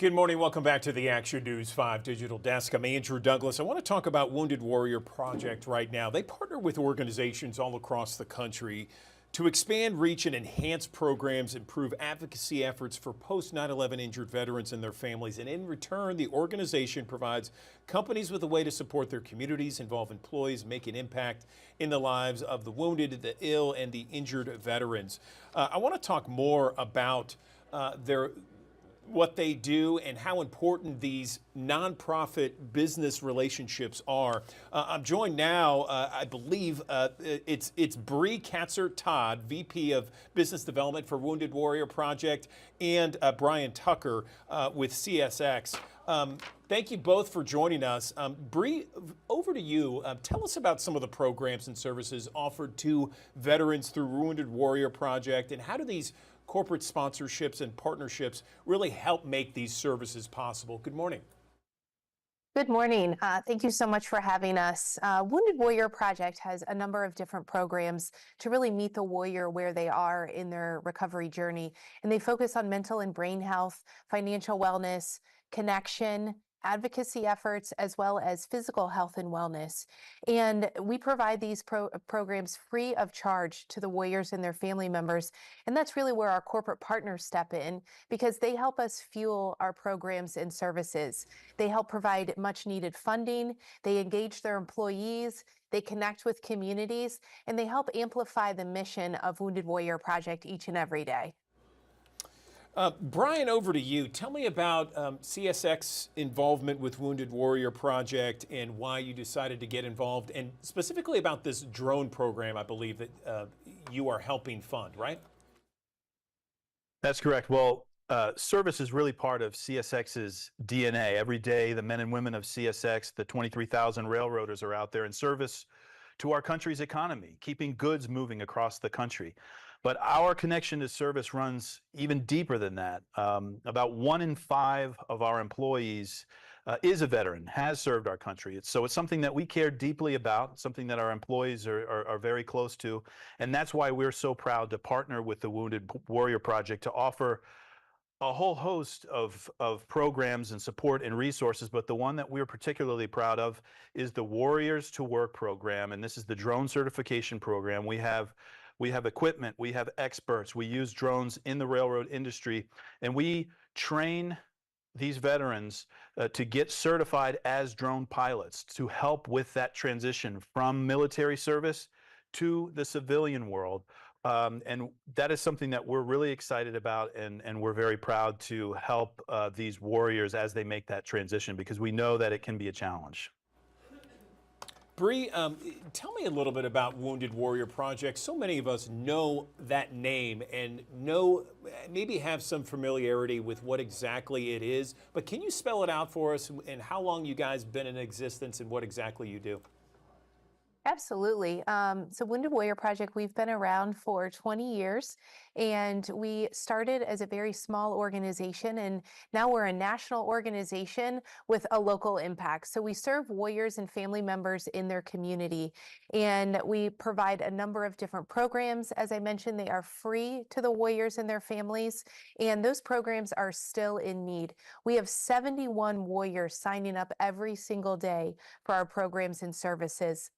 Good morning. Welcome back to the Action News 5 Digital Desk. I'm Andrew Douglas. I want to talk about Wounded Warrior Project right now. They partner with organizations all across the country to expand reach and enhance programs, improve advocacy efforts for post 9/11 injured veterans and their families. And in return, the organization provides companies with a way to support their communities, involve employees, make an impact in the lives of the wounded, the ill, and the injured veterans. I want to talk more about what they do and how important these nonprofit business relationships are. I'm joined now, I believe it's Bree Katzer-Todd, VP of Business Development for Wounded Warrior Project, and Brian Tucker with CSX. Thank you both for joining us. Bree, over to you. Tell us about some of the programs and services offered to veterans through Wounded Warrior Project, and how do these corporate sponsorships and partnerships really help make these services possible? Good morning. Good morning. Thank you so much for having us. Wounded Warrior Project has a number of different programs to really meet the warrior where they are in their recovery journey. And they focus on mental and brain health, financial wellness, connection, advocacy efforts, as well as physical health and wellness. And we provide these programs free of charge to the warriors and their family members. And that's really where our corporate partners step in, because they help us fuel our programs and services. They help provide much needed funding, they engage their employees, they connect with communities, and they help amplify the mission of Wounded Warrior Project each and every day. Brian, over to you. Tell me about CSX involvement with Wounded Warrior Project and why you decided to get involved, and specifically about this drone program, I believe, that you are helping fund, right? That's correct. Well, service is really part of CSX's DNA. Every day, the men and women of CSX, the 23,000 railroaders, are out there in service to our country's economy, keeping goods moving across the country. But our connection to service runs even deeper than that. About 1 in 5 of our employees is a veteran, has served our country. So it's something that we care deeply about, something that our employees are very close to. And that's why we're so proud to partner with the Wounded Warrior Project to offer a whole host of programs and support and resources, but the one that we're particularly proud of is the Warriors to Work program, and this is the drone certification program. We have equipment, we have experts, we use drones in the railroad industry, and we train these veterans to get certified as drone pilots to help with that transition from military service to the civilian world. And that is something that we're really excited about, and we're very proud to help these warriors as they make that transition, because we know that it can be a challenge. Bree, tell me a little bit about Wounded Warrior Project. So many of us know that name and maybe have some familiarity with what exactly it is, but can you spell it out for us, and how long you guys been in existence and what exactly you do? Absolutely. So Wounded Warrior Project, we've been around for 20 years, and we started as a very small organization, and now we're a national organization with a local impact. So we serve warriors and family members in their community, and we provide a number of different programs. As I mentioned, they are free to the warriors and their families, and those programs are still in need. We have 71 warriors signing up every single day for our programs and services.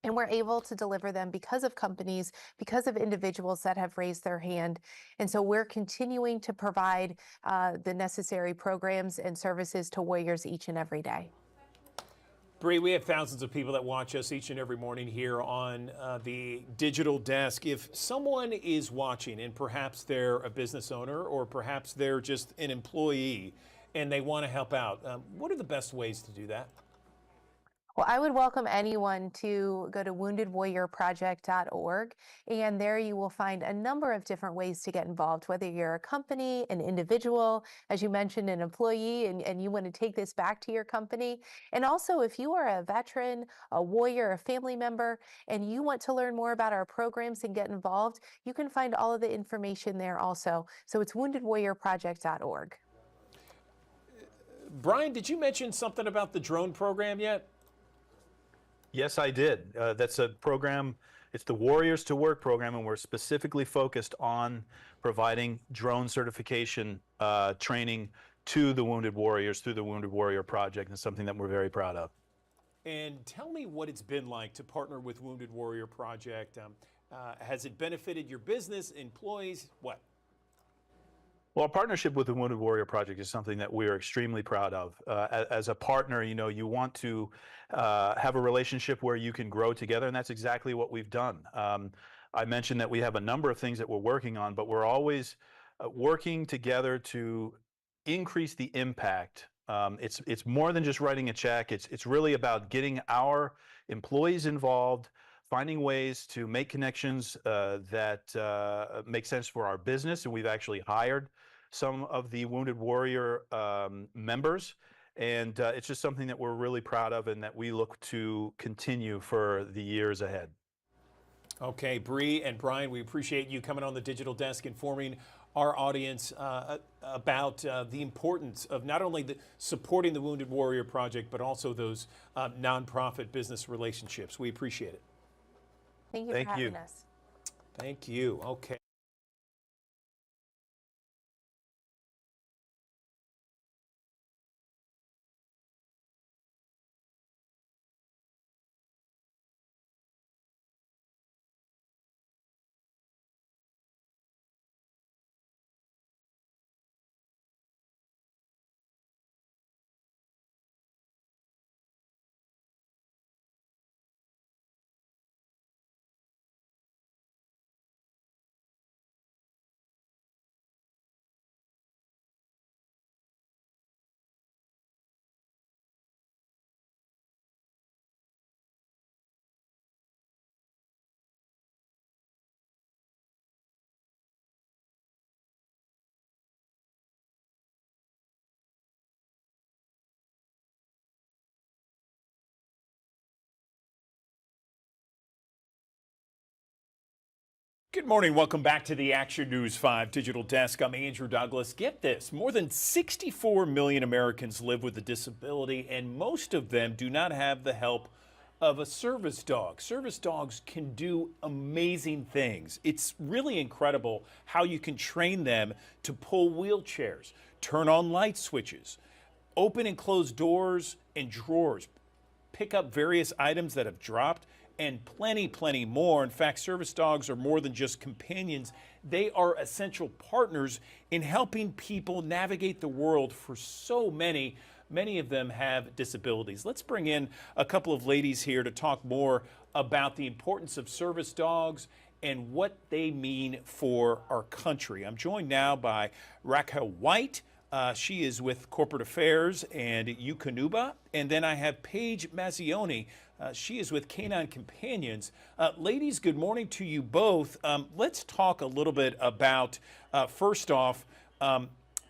And we're able to deliver them because of companies, because of individuals that have raised their hand. And so we're continuing to provide the necessary programs and services to warriors each and every day. Bree, we have thousands of people that watch us each and every morning here on the digital desk. If someone is watching and perhaps they're a business owner or perhaps they're just an employee and they want to help out, what are the best ways to do that? Well, I would welcome anyone to go to woundedwarriorproject.org, and there you will find a number of different ways to get involved, whether you're a company, an individual, as you mentioned, an employee, and you want to take this back to your company. And also, if you are a veteran, a warrior, a family member, and you want to learn more about our programs and get involved, you can find all of the information there also. So it's woundedwarriorproject.org. Brian, did you mention something about the drone program yet? Yes, I did. That's a program, it's the Warriors to Work program, and we're specifically focused on providing drone certification training to the Wounded Warriors through the Wounded Warrior Project, and something that we're very proud of. And tell me what it's been like to partner with Wounded Warrior Project. Has it benefited your business, employees? What? Well, our partnership with the Wounded Warrior Project is something that we are extremely proud of. As a partner, you want to have a relationship where you can grow together, and that's exactly what we've done. I mentioned that we have a number of things that we're working on, but we're always working together to increase the impact. It's more than just writing a check. It's really about getting our employees involved, finding ways to make connections that make sense for our business. And we've actually hired some of the Wounded Warrior members. And it's just something that we're really proud of and that we look to continue for the years ahead. Okay, Bree and Brian, we appreciate you coming on the Digital Desk, informing our audience about the importance of not only supporting the Wounded Warrior Project, but also those nonprofit business relationships. We appreciate it. Thank you for having us. Thank you. Okay. Good morning. Welcome back to the Action News 5 Digital Desk. I'm Andrew Douglas. Get this, more than 64 million Americans live with a disability, and most of them do not have the help of a service dog. Service dogs can do amazing things. It's really incredible how you can train them to pull wheelchairs, turn on light switches, open and close doors and drawers, pick up various items that have dropped, and plenty more. In fact, service dogs are more than just companions. They are essential partners in helping people navigate the world for so many. Many of them have disabilities. Let's bring in a couple of ladies here to talk more about the importance of service dogs and what they mean for our country. I'm joined now by Raquel White. She is with Corporate Affairs and Eukanuba. And then I have Paige Mazzioni. She is with Canine Companions. Ladies, good morning to you both. Let's talk a little bit about, first off,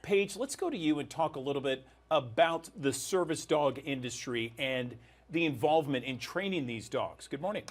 Paige, let's go to you and talk a little bit about the service dog industry and the involvement in training these dogs. Good morning.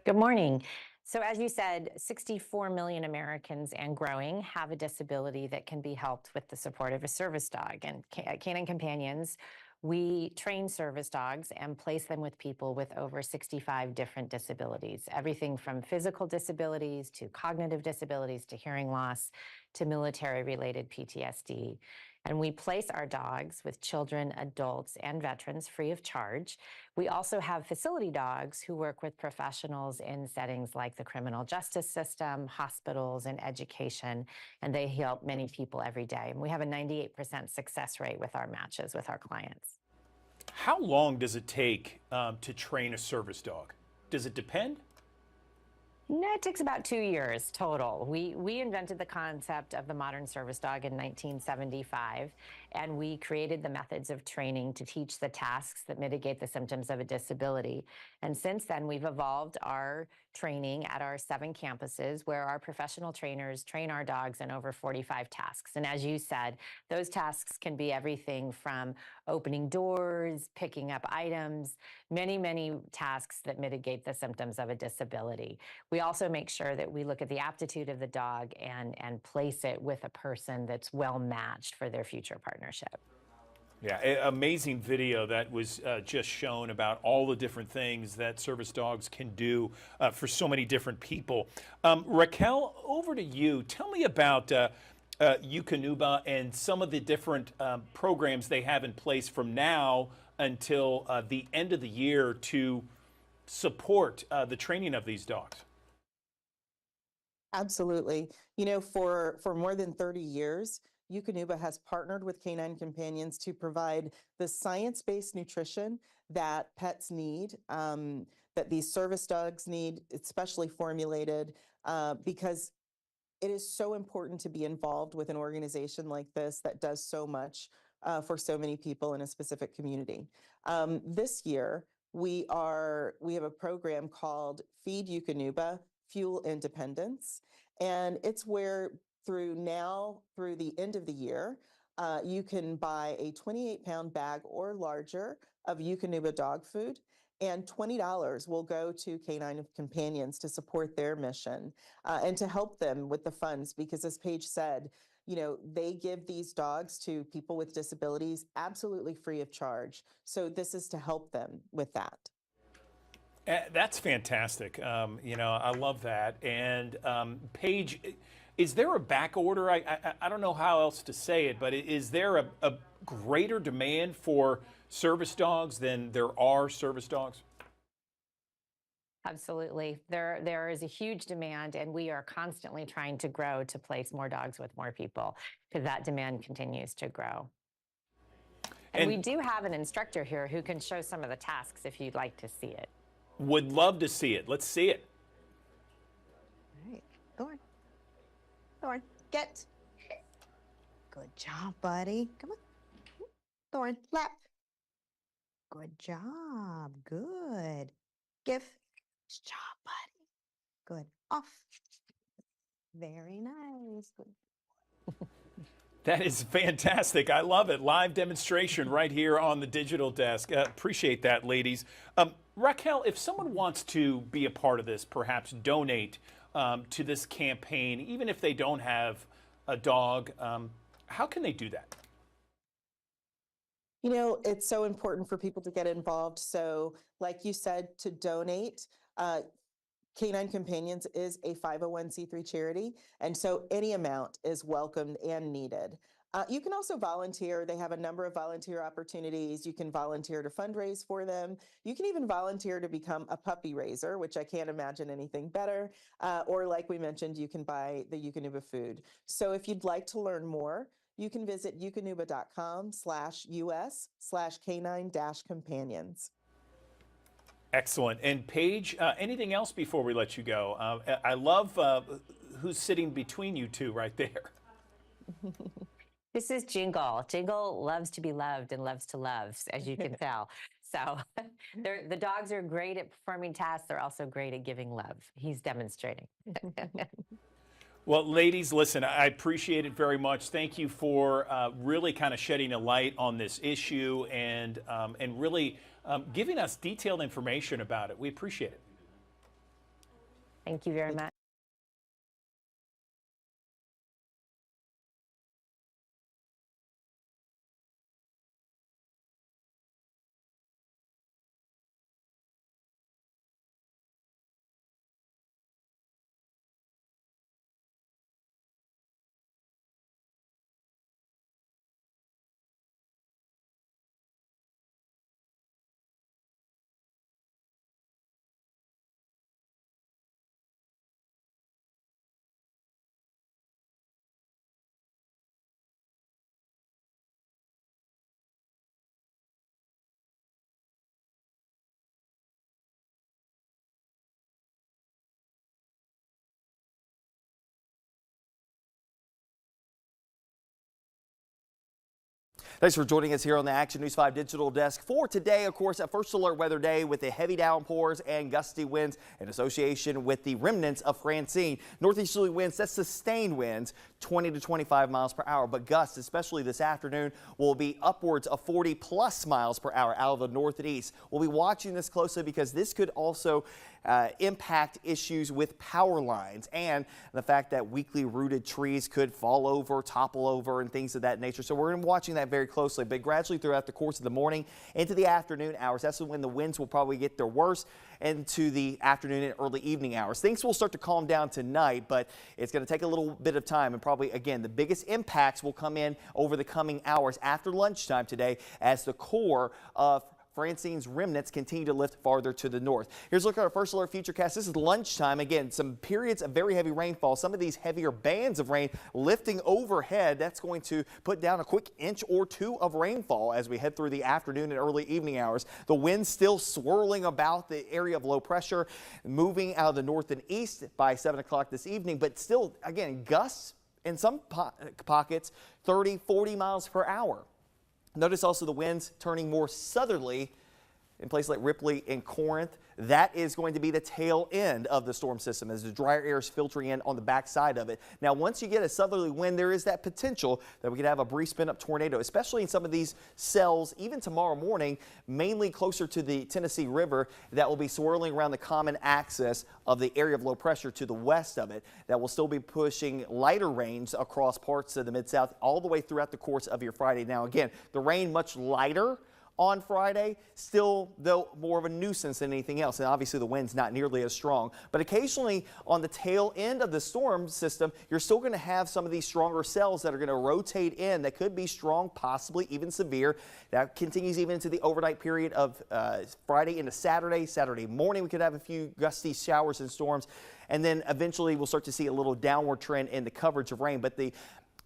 Good morning. So as you said, 64 million Americans and growing have a disability that can be helped with the support of a service dog. And Canine Companions, we train service dogs and place them with people with over 65 different disabilities, everything from physical disabilities to cognitive disabilities to hearing loss to military-related PTSD. And we place our dogs with children, adults, and veterans free of charge. We also have facility dogs who work with professionals in settings like the criminal justice system, hospitals, and education, and they help many people every day. And we have a 98% success rate with our matches with our clients. How long does it take to train a service dog? Does it depend? No, it takes about 2 years total. We invented the concept of the modern service dog in 1975, and we created the methods of training to teach the tasks that mitigate the symptoms of a disability. And since then, we've evolved our training at our 7 campuses where our professional trainers train our dogs in over 45 tasks. And as you said, those tasks can be everything from opening doors, picking up items, many tasks that mitigate the symptoms of a disability. We also make sure that we look at the aptitude of the dog and place it with a person that's well matched for their future partnership. Yeah, amazing video that was just shown about all the different things that service dogs can do for so many different people. Raquel, over to you. Tell me about Eukanuba and some of the different programs they have in place from now until the end of the year to support the training of these dogs? Absolutely. For more than 30 years, Eukanuba has partnered with Canine Companions to provide the science-based nutrition that pets need, that these service dogs need, especially formulated, because it is so important to be involved with an organization like this that does so much for so many people in a specific community. This year, we have a program called Feed Eukanuba, Fuel Independence, and it's where through the end of the year, you can buy a 28-pound bag or larger of Eukanuba dog food, and $20 will go to Canine Companions to support their mission and to help them with the funds, because as Paige said, they give these dogs to people with disabilities absolutely free of charge. So this is to help them with that. That's fantastic. I love that. And Paige, is there a back order? I don't know how else to say it, but is there a greater demand for service dogs than there are service dogs? Absolutely. There is a huge demand, and we are constantly trying to grow to place more dogs with more people because that demand continues to grow. And we do have an instructor here who can show some of the tasks if you'd like to see it. Would love to see it. Let's see it. All right, Thorn. Thorn, get. Good job, buddy. Come on. Thorn, lap. Good job. Good. Give. Good job, buddy. Good. Off. Very nice. Good. That is fantastic. I love it. Live demonstration right here on the digital desk. Appreciate that, ladies. Raquel, if someone wants to be a part of this, perhaps donate to this campaign, even if they don't have a dog, how can they do that? It's so important for people to get involved. So like you said, to donate, Canine Companions is a 501c3 charity, and so any amount is welcomed and needed. You can also volunteer. They have a number of volunteer opportunities. You can volunteer to fundraise for them. You can even volunteer to become a puppy raiser, which I can't imagine anything better. Or like we mentioned, you can buy the Eukanuba food. So if you'd like to learn more, you can visit eukanuba.com/us/canine-companions. Excellent. And Paige, anything else before we let you go? I love who's sitting between you two right there. This is Jingle. Jingle loves to be loved and loves to love, as you can tell. So the dogs are great at performing tasks. They're also great at giving love. He's demonstrating. Well, ladies, listen, I appreciate it very much. Thank you for really kind of shedding a light on this issue and really giving us detailed information about it. We appreciate it. Thank you very much. Thanks for joining us here on the Action News 5 Digital Desk. For today, of course, a first alert weather day with the heavy downpours and gusty winds in association with the remnants of Francine. Northeasterly winds, that's sustained winds, 20 to 25 miles per hour. But gusts, especially this afternoon, will be upwards of 40 plus miles per hour out of the north and east. We'll be watching this closely because this could also impact issues with power lines and the fact that weakly rooted trees could fall over, topple over, and things of that nature. So we're going to be watching that very closely. But gradually throughout the course of the morning into the afternoon hours, that's when the winds will probably get their worst, into the afternoon and early evening hours. Things will start to calm down tonight, but it's going to take a little bit of time, and probably, again, the biggest impacts will come in over the coming hours after lunchtime today as the core of Francine's remnants continue to lift farther to the north. Here's a look at our first alert futurecast. This is lunchtime. Again, some periods of very heavy rainfall. Some of these heavier bands of rain lifting overhead. That's going to put down a quick inch or two of rainfall as we head through the afternoon and early evening hours. The wind still swirling about the area of low pressure, moving out of the north and east by 7 o'clock this evening, but still, again, gusts in some pockets 30, 40 miles per hour. Notice also the winds turning more southerly in places like Ripley and Corinth. That is going to be the tail end of the storm system as the drier air is filtering in on the backside of it. Now, once you get a southerly wind, there is that potential that we could have a brief spin-up tornado, especially in some of these cells, even tomorrow morning, mainly closer to the Tennessee River, that will be swirling around the common axis of the area of low pressure to the west of it. That will still be pushing lighter rains across parts of the Mid-South all the way throughout the course of your Friday. Now, again, the rain much lighter on Friday, still though more of a nuisance than anything else, and obviously the wind's not nearly as strong. But occasionally on the tail end of the storm system, you're still going to have some of these stronger cells that are going to rotate in that could be strong, possibly even severe. That continues even into the overnight period of Friday into Saturday. Saturday morning we could have a few gusty showers and storms, and then eventually we'll start to see a little downward trend in the coverage of rain. But the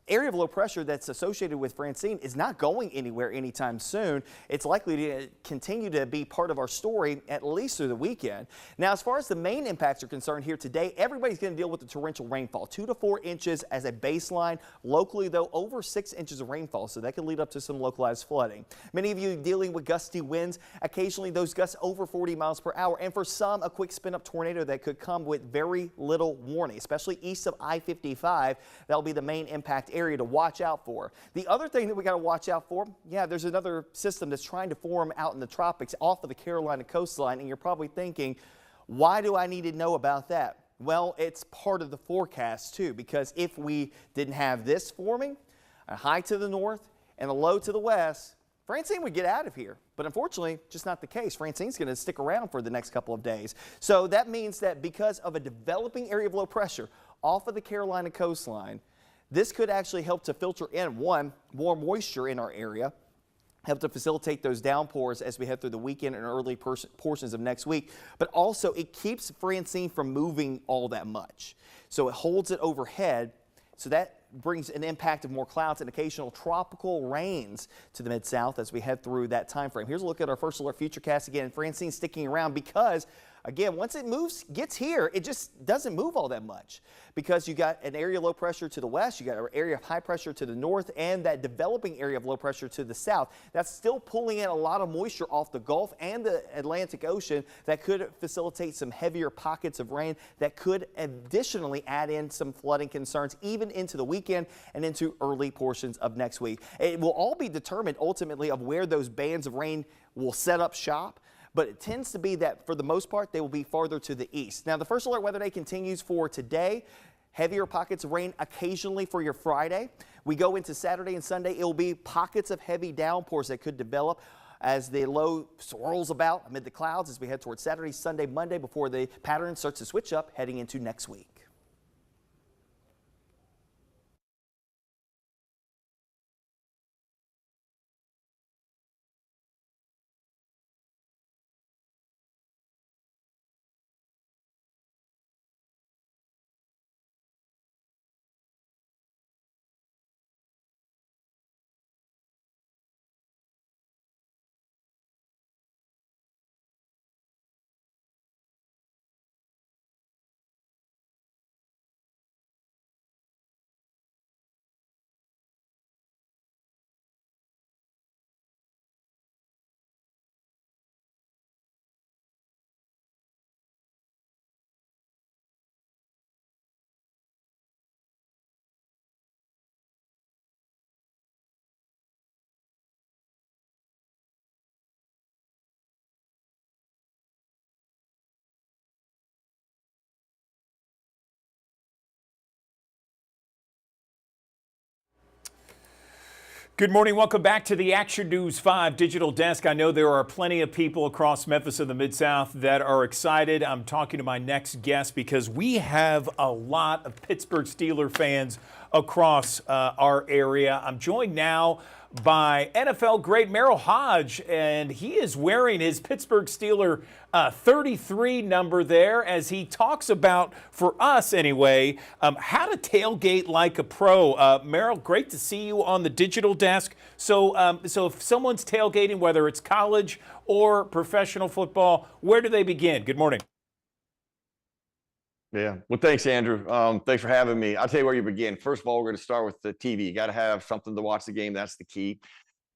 area of low pressure that's associated with Francine is not going anywhere anytime soon. It's likely to continue to be part of our story at least through the weekend. Now, as far as the main impacts are concerned here today, everybody's going to deal with the torrential rainfall, 2 to 4 inches as a baseline. Locally, though, over 6 inches of rainfall, so that could lead up to some localized flooding. Many of you dealing with gusty winds, occasionally those gusts over 40 miles per hour, and for some, a quick spin-up tornado that could come with very little warning, especially east of I-55. That'll be the main impact area to watch out for. The other thing that we got to watch out for, there's another system that's trying to form out in the tropics off of the Carolina coastline, and you're probably thinking, why do I need to know about that? Well, it's part of the forecast too, because if we didn't have this forming, a high to the north and a low to the west, Francine would get out of here. But unfortunately, just not the case. Francine's going to stick around for the next couple of days. So that means that because of a developing area of low pressure off of the Carolina coastline, this could actually help to filter in, one, more moisture in our area, help to facilitate those downpours as we head through the weekend and early portions of next week. But also, it keeps Francine from moving all that much. So it holds it overhead, so that brings an impact of more clouds and occasional tropical rains to the Mid-South as we head through that time frame. Here's a look at our first alert futurecast again. Francine sticking around because, again, once it gets here, it just doesn't move all that much because you got an area of low pressure to the west, you got an area of high pressure to the north, and that developing area of low pressure to the south. That's still pulling in a lot of moisture off the Gulf and the Atlantic Ocean that could facilitate some heavier pockets of rain that could additionally add in some flooding concerns even into the weekend and into early portions of next week. It will all be determined ultimately of where those bands of rain will set up shop. But it tends to be that for the most part, they will be farther to the east. Now, the first alert weather day continues for today. Heavier pockets of rain occasionally for your Friday. We go into Saturday and Sunday. It will be pockets of heavy downpours that could develop as the low swirls about amid the clouds as we head towards Saturday, Sunday, Monday before the pattern starts to switch up heading into next week. Good morning. Welcome back to the Action News 5 Digital Desk. I know there are plenty of people across Memphis and the Mid-South that are excited. I'm talking to my next guest because we have a lot of Pittsburgh Steelers fans across our area. I'm joined now by NFL great Merrill Hodge, and he is wearing his Pittsburgh Steeler 33 number there as he talks about, for us anyway, how to tailgate like a pro. Merrill, great to see you on the digital desk. So if someone's tailgating, whether it's college or professional football, where do they begin? Good morning. Yeah. Well, thanks, Andrew. Thanks for having me. I'll tell you where you begin. First of all, we're going to start with the TV. You got to have something to watch the game. That's the key.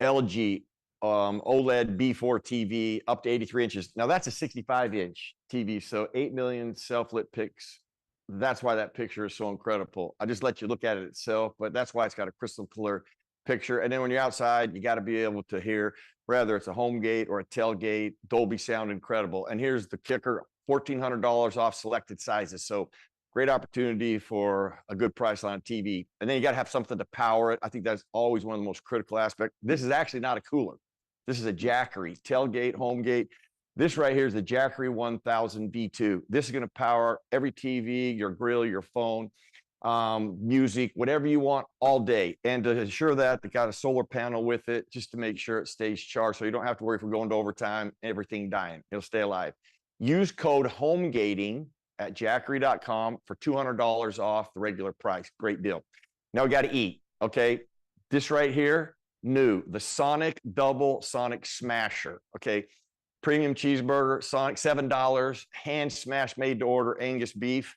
LG OLED B4 TV up to 83 inches. Now that's a 65-inch TV, so 8 million self-lit pics. That's why that picture is so incredible. I just let you look at it itself, but that's why it's got a crystal clear picture. And then when you're outside, you got to be able to hear, whether it's a home gate or a tailgate, Dolby sound incredible. And here's the kicker. $1,400 off selected sizes. So great opportunity for a good price on a TV. And then you got to have something to power it. I think that's always one of the most critical aspects. This is actually not a cooler. This is a Jackery, tailgate, home gate. This right here is the Jackery 1000 V2. This is going to power every TV, your grill, your phone, music, whatever you want all day. And to ensure that, they got a solar panel with it just to make sure it stays charged. So you don't have to worry if we're going to overtime, everything dying. It'll stay alive. Use code HOMEGATING at jackery.com for $200 off the regular price. Great deal. Now we got to eat, okay? This right here, new, the Sonic Double Sonic Smasher, okay? Premium cheeseburger, Sonic, $7, hand smash made to order Angus beef.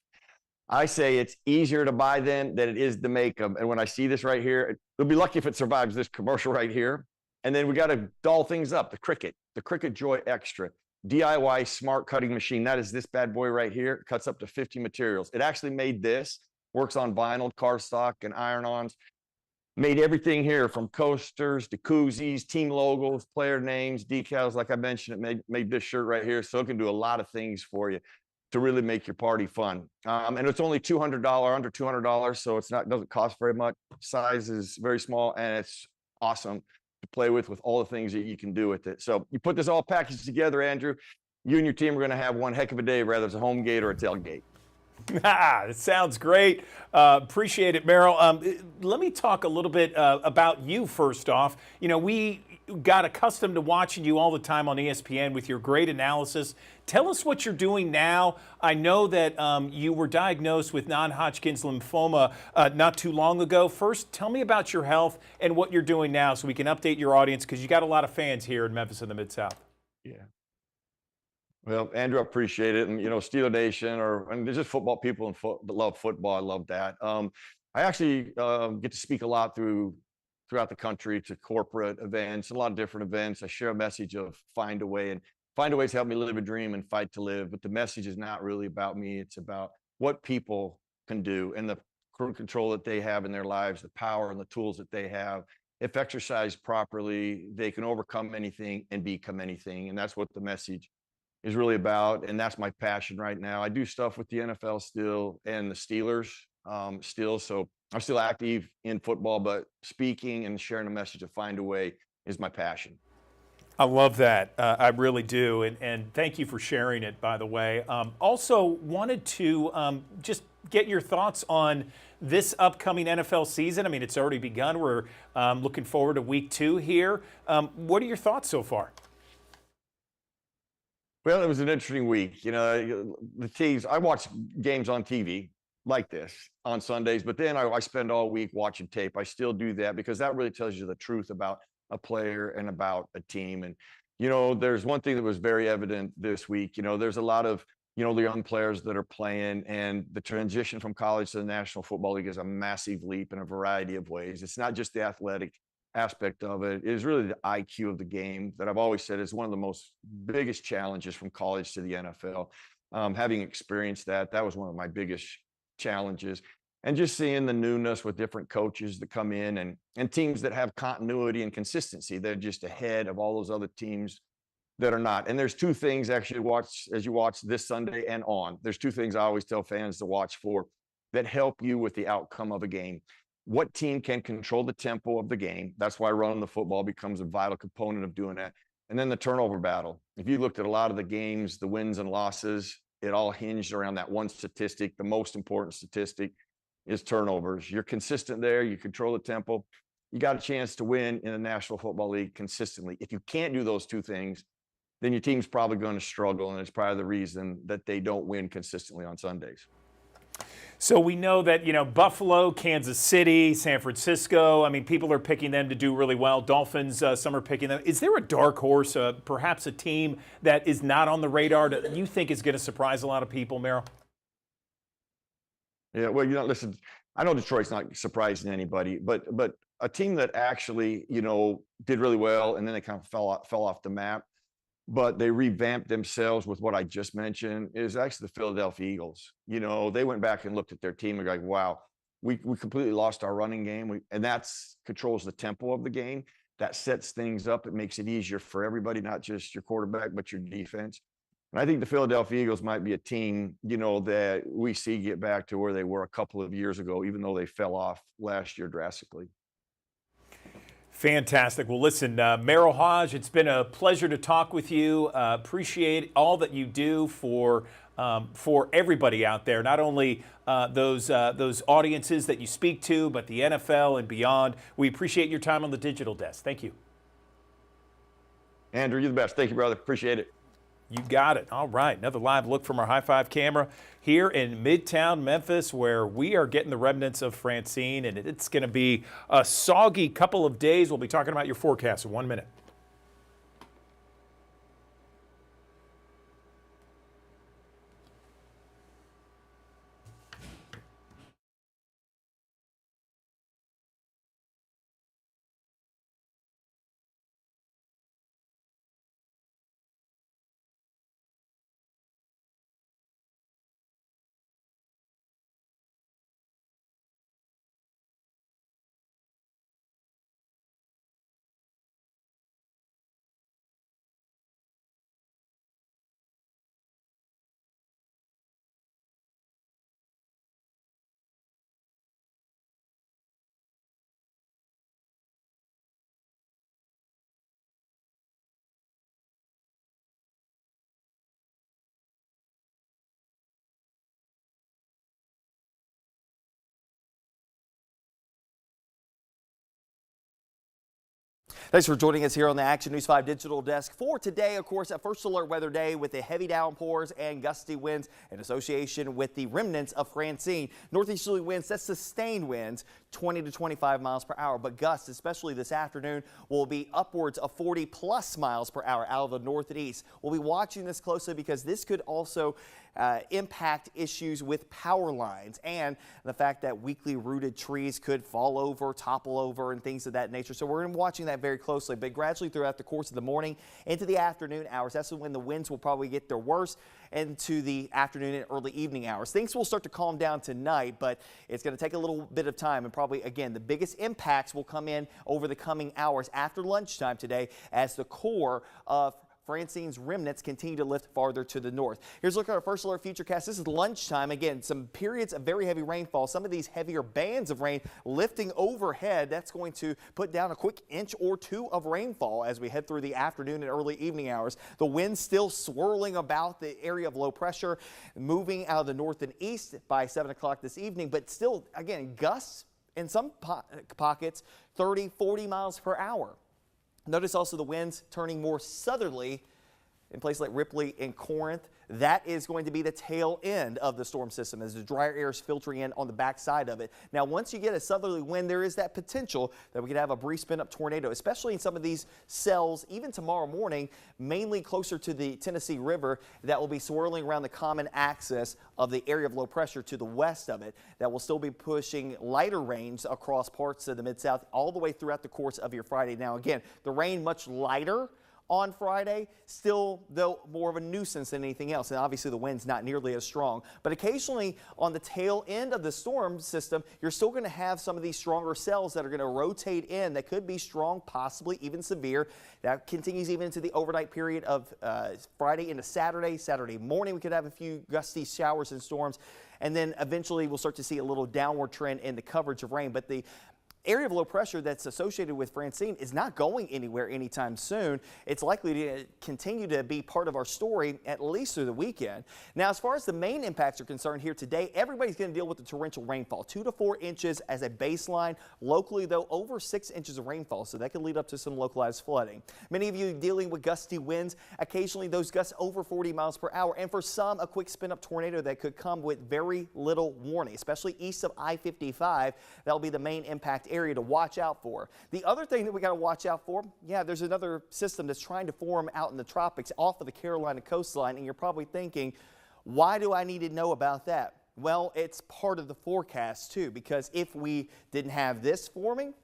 I say it's easier to buy them than it is to make them. And when I see this right here, you'll be lucky if it survives this commercial right here. And then we got to doll things up, the Cricut Joy Extra. DIY smart cutting machine. That is this bad boy right here. It cuts up to 50 materials. It actually made this, works on vinyl, cardstock, and iron-ons. Made everything here from coasters to koozies, team logos, player names, decals. Like I mentioned, it made this shirt right here. So it can do a lot of things for you to really make your party fun. And it's only $200, under $200. So it's not, doesn't cost very much. Size is very small and it's awesome to play with all the things that you can do with it. So you put this all packaged together, Andrew, you and your team are going to have one heck of a day, whether it's a home gate or a tailgate. It sounds great. Appreciate it, Merrill. Let me talk a little bit about you first off. You know, we got accustomed to watching you all the time on ESPN with your great analysis. Tell us what you're doing now. I know that you were diagnosed with non-Hodgkin's lymphoma not too long ago. First, tell me about your health and what you're doing now so we can update your audience because you got a lot of fans here in Memphis and the Mid-South. Yeah. Well, Andrew, I appreciate it. And, you know, Steeler Nation and there's just football people that love football. I love that. I actually get to speak a lot throughout the country to corporate events, a lot of different events. I share a message of find a way, and find a way to help me live a dream and fight to live. But the message is not really about me. It's about what people can do and the control that they have in their lives, the power and the tools that they have. If exercised properly, they can overcome anything and become anything. And that's what the message is really about. And that's my passion right now. I do stuff with the NFL still and the Steelers still. So I'm still active in football, but speaking and sharing a message to find a way is my passion. I love that. I really do. And thank you for sharing it, by the way. Also wanted to just get your thoughts on this upcoming NFL season. I mean, it's already begun. We're looking forward to week 2 here. What are your thoughts so far? Well, it was an interesting week. You know, the teams, I watch games on TV like this on Sundays, but then I spend all week watching tape. I still do that because that really tells you the truth about a player and about a team. And, you know, there's one thing that was very evident this week. You know, there's a lot of, you know, the young players that are playing, and the transition from college to the National Football League is a massive leap in a variety of ways. It's not just the athletic aspect of it. It is really the IQ of the game that I've always said is one of the most biggest challenges from college to the NFL. Having experienced that was one of my biggest challenges. And just seeing the newness with different coaches that come in and teams that have continuity and consistency. They're just ahead of all those other teams that are not. And there's two things actually as you watch this Sunday and on. There's two things I always tell fans to watch for that help you with the outcome of a game. what team can control the tempo of the game. That's why running the football becomes a vital component of doing that. And then the turnover battle. If you looked at a lot of the games, the wins and losses, it all hinged around that one statistic. The most important statistic is turnovers. You're consistent there. You control the tempo. You got a chance to win in the National Football League consistently. If you can't do those two things, then your team's probably going to struggle, and it's probably the reason that they don't win consistently on Sundays. So we know that, Buffalo, Kansas City, San Francisco, I mean, people are picking them to do really well. Dolphins, some are picking them. Is there a dark horse, perhaps a team that is not on the radar that you think is going to surprise a lot of people, Merrill? Yeah, well, listen, I know Detroit's not surprising anybody, but a team that actually, did really well and then they kind of fell off the map, but they revamped themselves with what I just mentioned is actually the Philadelphia Eagles. They went back and looked at their team and like, wow, we completely lost our running game. And that's controls the tempo of the game. That sets things up. It makes it easier for everybody, not just your quarterback, but your defense. And I think the Philadelphia Eagles might be a team, that we see get back to where they were a couple of years ago, even though they fell off last year drastically. Fantastic. Well, listen, Merrill Hodge, it's been a pleasure to talk with you. Appreciate all that you do for everybody out there, not only those audiences that you speak to, but the NFL and beyond. We appreciate your time on the digital desk. Thank you. Andrew, you're the best. Thank you, brother. Appreciate it. You got it. All right. Another live look from our High Five camera here in Midtown Memphis, where we are getting the remnants of Francine, and it's going to be a soggy couple of days. We'll be talking about your forecast in 1 minute. Thanks for joining us here on the Action News 5 Digital Desk. For today, of course, a first alert weather day with the heavy downpours and gusty winds in association with the remnants of Francine. Northeasterly winds, that's sustained winds, 20 to 25 miles per hour. But gusts, especially this afternoon, will be upwards of 40 plus miles per hour out of the north and east. We'll be watching this closely because this could also impact issues with power lines and the fact that weakly rooted trees could fall over, topple over, and things of that nature. So we're going to be watching that very closely. But gradually throughout the course of the morning into the afternoon hours, that's when the winds will probably get their worst, into the afternoon and early evening hours. Things will start to calm down tonight, but it's going to take a little bit of time, and probably, again, the biggest impacts will come in over the coming hours after lunchtime today as the core of Francine's remnants continue to lift farther to the north. Here's a look at our first alert futurecast. This is lunchtime. Again, some periods of very heavy rainfall. Some of these heavier bands of rain lifting overhead. That's going to put down a quick inch or two of rainfall as we head through the afternoon and early evening hours. The wind still swirling about the area of low pressure, moving out of the north and east by 7 o'clock this evening, but still, again, gusts in some pockets 30, 40 miles per hour. Notice also the winds turning more southerly in places like Ripley and Corinth. That is going to be the tail end of the storm system as the drier air is filtering in on the backside of it. Now, once you get a southerly wind, there is that potential that we could have a brief spin-up tornado, especially in some of these cells, even tomorrow morning, mainly closer to the Tennessee River, that will be swirling around the common axis of the area of low pressure to the west of it. That will still be pushing lighter rains across parts of the Mid-South all the way throughout the course of your Friday. Now, again, the rain much lighter on Friday, still though more of a nuisance than anything else, and obviously the wind's not nearly as strong. But occasionally on the tail end of the storm system, you're still going to have some of these stronger cells that are going to rotate in that could be strong, possibly even severe. That continues even into the overnight period of Friday into Saturday. Saturday morning we could have a few gusty showers and storms. and then eventually we'll start to see a little downward trend in the coverage of rain. But the area of low pressure that's associated with Francine is not going anywhere anytime soon. It's likely to continue to be part of our story at least through the weekend. Now, as far as the main impacts are concerned here today, everybody's going to deal with the torrential rainfall, 2 to 4 inches as a baseline. Locally, though, over 6 inches of rainfall, so that could lead up to some localized flooding. Many of you dealing with gusty winds, occasionally those gusts over 40 miles per hour, and for some, a quick spin-up tornado that could come with very little warning, especially east of I-55. That'll be the main impact area to watch out for. The other thing that we got to watch out for, there's another system that's trying to form out in the tropics off of the Carolina coastline, and you're probably thinking, why do I need to know about that? Well, it's part of the forecast too, because if we didn't have this forming,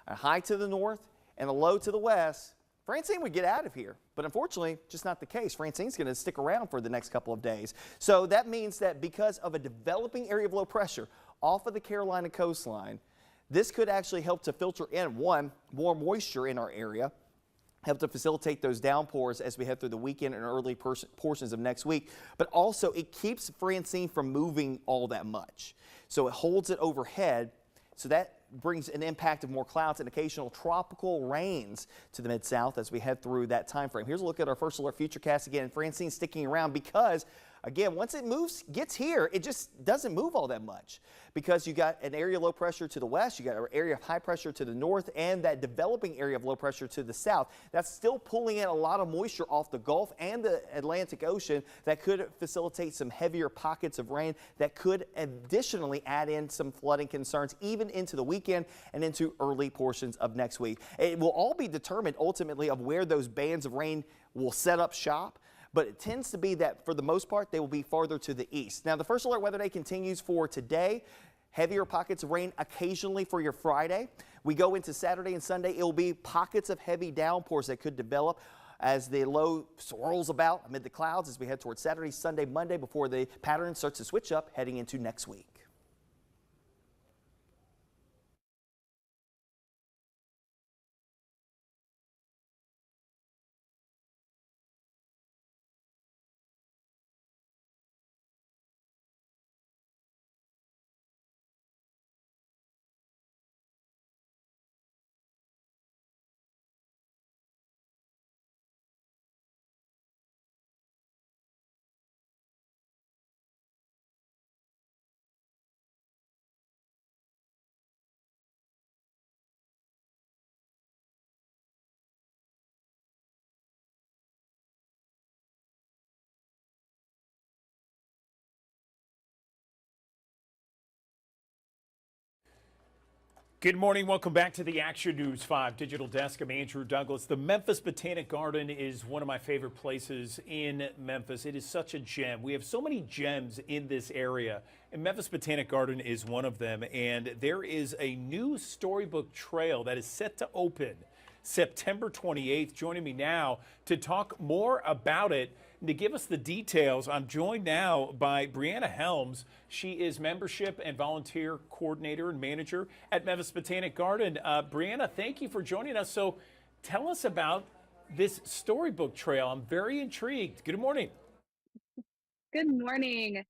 a high to the north and a low to the west, Francine would get out of here. But unfortunately, just not the case. Francine's going to stick around for the next couple of days. So that means that because of a developing area of low pressure off of the Carolina coastline, this could actually help to filter in, one, more moisture in our area, help to facilitate those downpours as we head through the weekend and early portions of next week. But also, it keeps Francine from moving all that much. So it holds it overhead, so that brings an impact of more clouds and occasional tropical rains to the Mid-South as we head through that time frame. Here's a look at our first alert futurecast again. Francine sticking around because, again, once it gets here, it just doesn't move all that much because you got an area of low pressure to the west, you got an area of high pressure to the north, and that developing area of low pressure to the south. That's still pulling in a lot of moisture off the Gulf and the Atlantic Ocean that could facilitate some heavier pockets of rain that could additionally add in some flooding concerns even into the weekend and into early portions of next week. It will all be determined ultimately of where those bands of rain will set up shop. But it tends to be that for the most part, they will be farther to the east. Now, the first alert weather day continues for today. Heavier pockets of rain occasionally for your Friday. We go into Saturday and Sunday. It will be pockets of heavy downpours that could develop as the low swirls about amid the clouds as we head towards Saturday, Sunday, Monday before the pattern starts to switch up heading into next week. Good morning. Welcome back to the Action News 5 Digital Desk. I'm Andrew Douglas. The Memphis Botanic Garden is one of my favorite places in Memphis. It is such a gem. We have so many gems in this area, and Memphis Botanic Garden is one of them. And there is a new storybook trail that is set to open September 28th. Joining me now to talk more about it and to give us the details, I'm joined now by Brianna Helms. She is membership and volunteer coordinator and manager at Memphis Botanic Garden. Brianna, thank you for joining us. So tell us about this storybook trail. I'm very intrigued. Good morning. Good morning.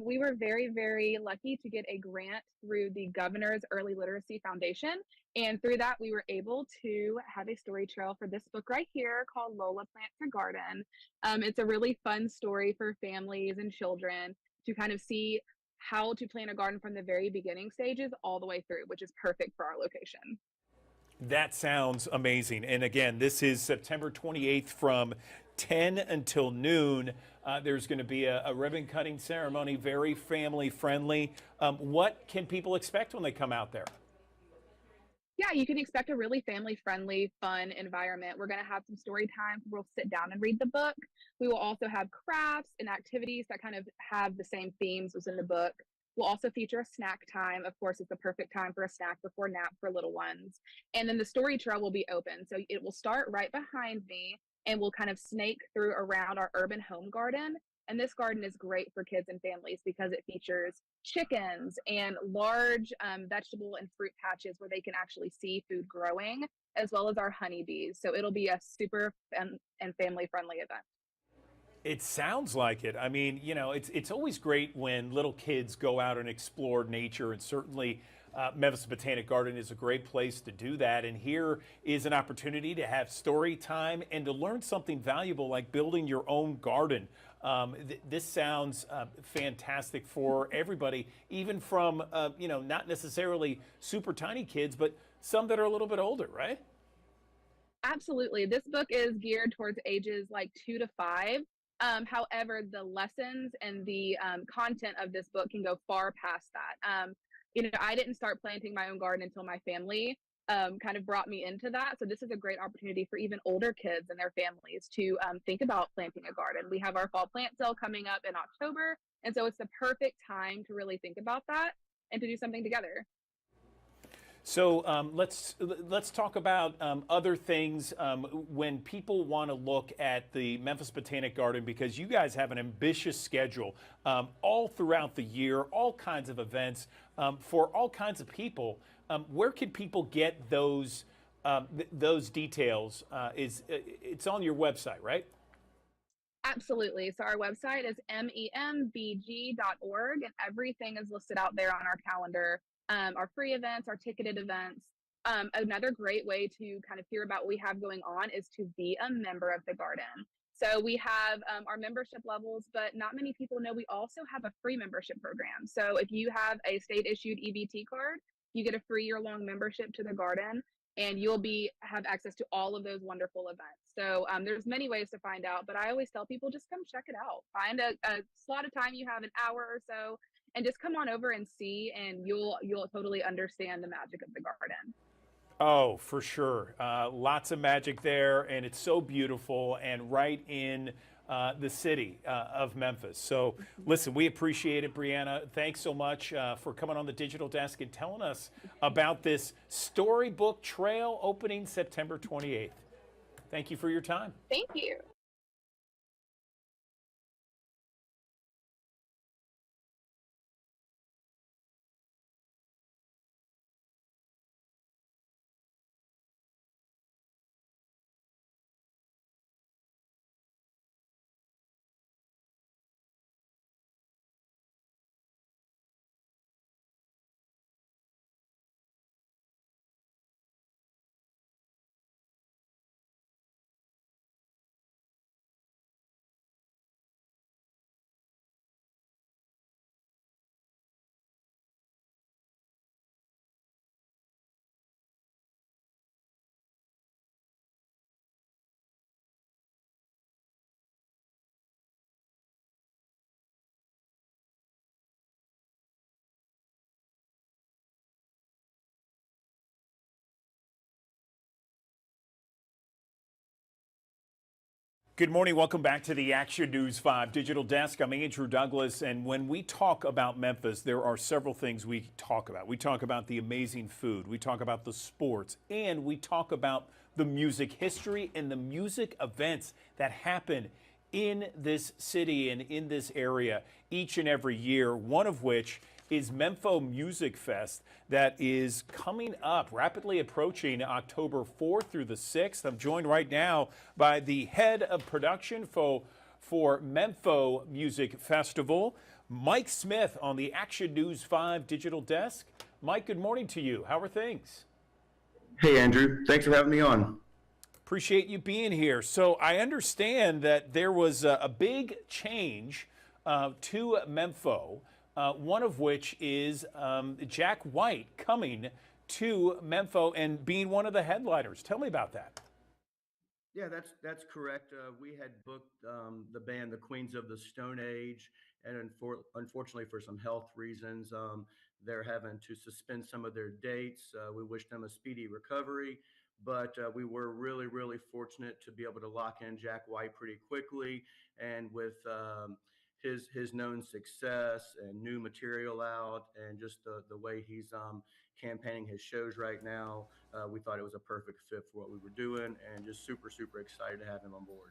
We were very, very lucky to get a grant through the Governor's Early Literacy Foundation. And through that, we were able to have a story trail for this book right here called Lola Plants a Garden. It's a really fun story for families and children to kind of see how to plant a garden from the very beginning stages all the way through, which is perfect for our location. That sounds amazing. And again, this is September 28th from 10 until noon. There's going to be a ribbon cutting ceremony, very family friendly. What can people expect when they come out there? Yeah, you can expect a really family-friendly, fun environment. We're going to have some story time. We'll sit down and read the book. We will also have crafts and activities that kind of have the same themes as in the book. We'll also feature a snack time. Of course, it's a perfect time for a snack before nap for little ones. And then the story trail will be open. So it will start right behind me and we'll kind of snake through around our urban home garden. And this garden is great for kids and families because it features chickens and large vegetable and fruit patches where they can actually see food growing, as well as our honeybees. So it'll be a super fun and family-friendly event. It sounds like it. I mean, you know, it's always great when little kids go out and explore nature, and certainly Memphis Botanic Garden is a great place to do that. And here is an opportunity to have story time and to learn something valuable like building your own garden. This sounds fantastic for everybody, even from, you know, not necessarily super tiny kids, but some that are a little bit older, right? Absolutely. This book is geared towards ages like 2 to 5. However, the lessons and the content of this book can go far past that. You know, I didn't start planting my own garden until my family kind of brought me into that. So this is a great opportunity for even older kids and their families to think about planting a garden. We have our fall plant sale coming up in October. And so it's the perfect time to really think about that and to do something together. So let's talk about other things when people want to look at the Memphis Botanic Garden, because you guys have an ambitious schedule all throughout the year, all kinds of events for all kinds of people. Where can people get those details? It's on your website, right? Absolutely. So our website is membg.org, and everything is listed out there on our calendar. Our free events, our ticketed events. Another great way to kind of hear about what we have going on is to be a member of the garden. So we have our membership levels, but not many people know we also have a free membership program. So if you have a state issued EBT card, you get a free year-long membership to the garden, and you'll have access to all of those wonderful events. So there's many ways to find out, but I always tell people just come check it out. Find a slot of time, you have an hour or so, and just come on over and see, and you'll totally understand the magic of the garden. Oh, for sure. Lots of magic there, and it's so beautiful and right in the city of Memphis. So listen, we appreciate it, Brianna. Thanks so much for coming on the digital desk and telling us about this storybook trail opening September 28th. Thank you for your time. Thank you. Good morning. Welcome back to the Action News 5 Digital Desk. I'm Andrew Douglas, and when we talk about Memphis, there are several things we talk about. We talk about the amazing food, we talk about the sports, and we talk about the music history and the music events that happen in this city and in this area each and every year, one of which is Mempho Music Fest that is coming up, rapidly approaching October 4th through the 6th. I'm joined right now by the head of production for Mempho Music Festival, Mike Smith, on the Action News 5 digital desk. Mike, good morning to you. How are things? Hey, Andrew. Thanks for having me on. Appreciate you being here. So I understand that there was a big change to Mempho. One of which is Jack White coming to Mempho and being one of the headliners. Tell me about that. Yeah, that's correct. We had booked the band, the Queens of the Stone Age, and unfortunately for some health reasons, they're having to suspend some of their dates. We wish them a speedy recovery, but we were really, really fortunate to be able to lock in Jack White pretty quickly, and with his known success and new material out, and just the way he's campaigning his shows right now, we thought it was a perfect fit for what we were doing, and just super, super excited to have him on board.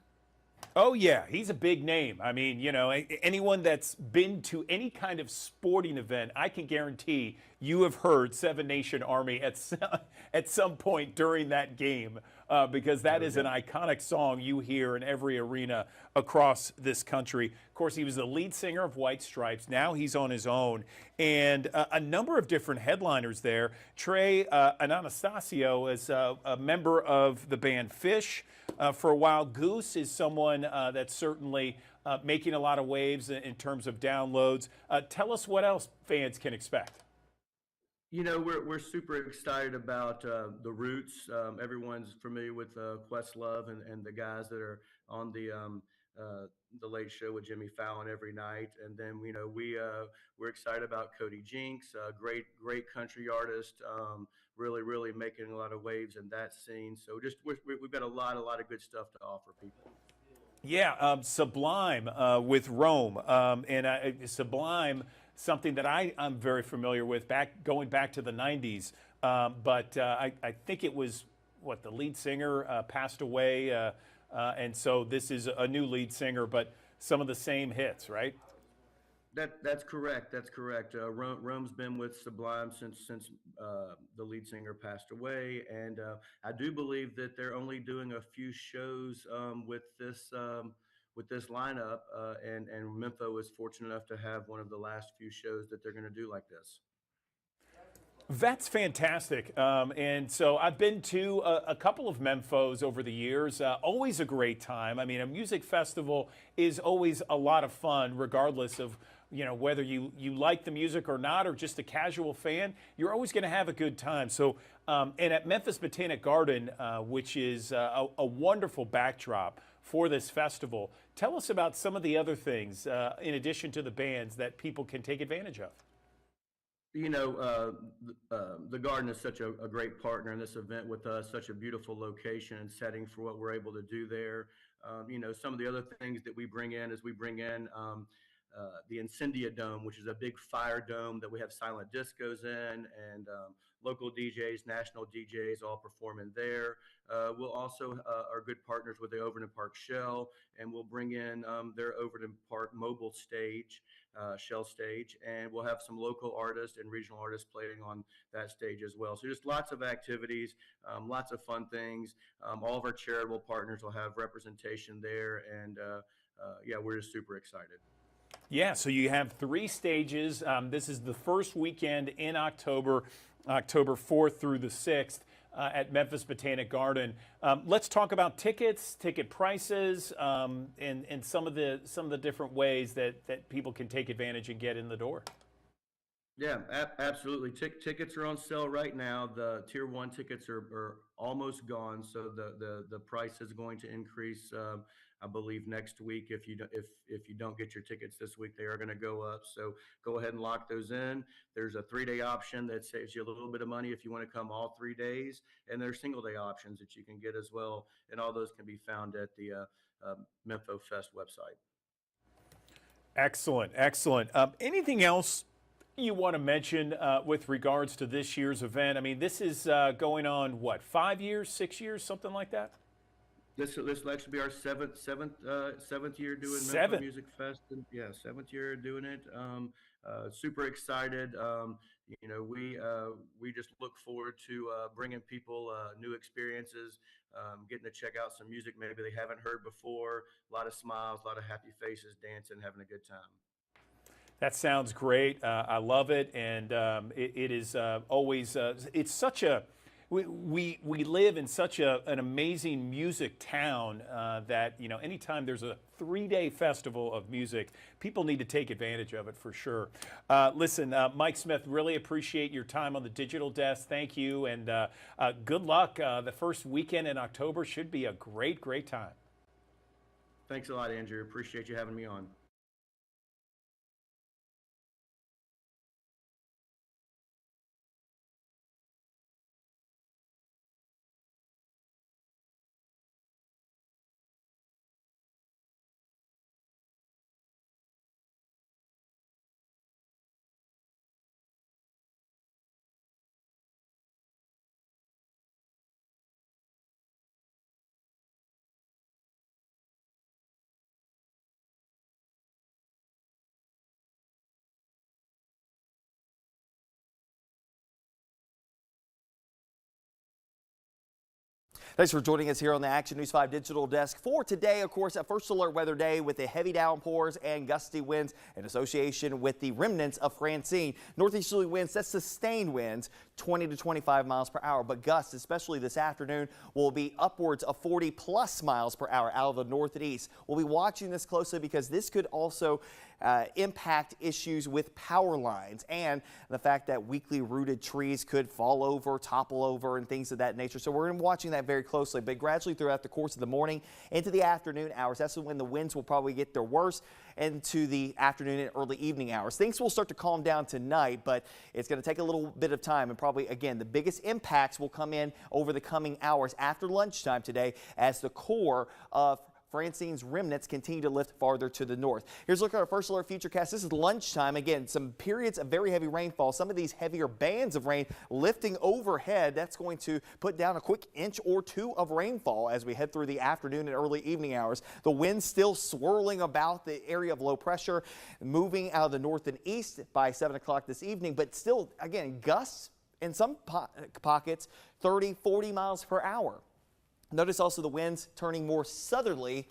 Oh, yeah, he's a big name. I mean, you know, anyone that's been to any kind of sporting event, I can guarantee you have heard Seven Nation Army at some point during that game, because that is an iconic song you hear in every arena across this country. Of course, he was the lead singer of White Stripes. Now he's on his own. And a number of different headliners there. Trey Anastasio is a member of the band Fish for a while. Goose is someone that's certainly making a lot of waves in terms of downloads. Tell us what else fans can expect. You know, we're super excited about the Roots. Everyone's familiar with Questlove and the guys that are on the Late Show with Jimmy Fallon every night. And then we're excited about Cody Jinks, great country artist, really making a lot of waves in that scene. So we've got a lot of good stuff to offer people. Yeah, Sublime with Rome, and Sublime, something that I'm very familiar with, going back to the 90s. But I think it was, the lead singer passed away, and so this is a new lead singer, but some of the same hits, right? That's correct. That's correct. Rome's been with Sublime since the lead singer passed away, and I do believe that they're only doing a few shows with this lineup, and Mempho is fortunate enough to have one of the last few shows that they're going to do like this. That's fantastic. And so I've been to a couple of Memphos over the years. Always a great time. I mean, a music festival is always a lot of fun, regardless of whether you like the music or not, or just a casual fan. You're always going to have a good time. So, and at Memphis Botanic Garden, which is a wonderful backdrop for this festival, tell us about some of the other things, in addition to the bands, that people can take advantage of. The garden is such a great partner in this event with us, such a beautiful location and setting for what we're able to do there. Some of the other things that we bring in is we bring in the Incendia Dome, which is a big fire dome that we have silent discos in, and local DJs, national DJs all perform in there. We'll also are good partners with the Overton Park Shell, and we'll bring in their Overton Park mobile stage, Shell stage, and we'll have some local artists and regional artists playing on that stage as well. So just lots of activities, lots of fun things. All of our charitable partners will have representation there, and yeah, we're just super excited. Yeah, so you have 3 stages. This is the first weekend in October, October 4th through the 6th at Memphis Botanic Garden. Let's talk about tickets, ticket prices, and some of the different ways that people can take advantage and get in the door. Yeah, absolutely. Tickets are on sale right now. The Tier 1 tickets are almost gone, so the price is going to increase. I believe next week. If you don't get your tickets this week, they are going to go up. So go ahead and lock those in. There's a 3-day option that saves you a little bit of money if you want to come all 3 days, and there's single-day options that you can get as well. And all those can be found at the Mempho Fest website. Excellent, excellent. Anything else you want to mention with regards to this year's event? I mean, this is going on, what, 5 years, 6 years, something like that? This will actually be our seventh year doing Mempho Music Fest. And yeah, 7th year doing it. Super excited. We just look forward to bringing people new experiences, getting to check out some music maybe they haven't heard before. A lot of smiles, a lot of happy faces, dancing, having a good time. That sounds great. I love it, and it is always. It's such a. We live in such an amazing music town that anytime there's a 3-day festival of music, people need to take advantage of it for sure. Listen, Mike Smith, really appreciate your time on the digital desk. Thank you, and good luck. The first weekend in October should be a great time. Thanks a lot, Andrew. Appreciate you having me on. Thanks for joining us here on the Action News 5 Digital Desk for today. Of course, a first alert weather day with the heavy downpours and gusty winds in association with the remnants of Francine. Northeasterly winds, that's sustained winds, 20 to 25 miles per hour, but gusts, especially this afternoon, will be upwards of 40 plus miles per hour out of the north and east. We'll be watching this closely because this could also impact issues with power lines and the fact that weakly rooted trees could fall over, topple over, and things of that nature. So we're watching that very closely, but gradually throughout the course of the morning into the afternoon hours, that's when the winds will probably get their worst, into the afternoon and early evening hours. Things will start to calm down tonight, but it's going to take a little bit of time, and probably, again, the biggest impacts will come in over the coming hours after lunchtime today as the core of Francine's remnants continue to lift farther to the north. Here's a look at our first alert futurecast. This is lunchtime. Again, some periods of very heavy rainfall. Some of these heavier bands of rain lifting overhead. That's going to put down a quick inch or two of rainfall as we head through the afternoon and early evening hours. The wind still swirling about the area of low pressure, moving out of the north and east by 7 o'clock this evening, but still, again, gusts in some pockets 30, 40 miles per hour. Notice also the winds turning more southerly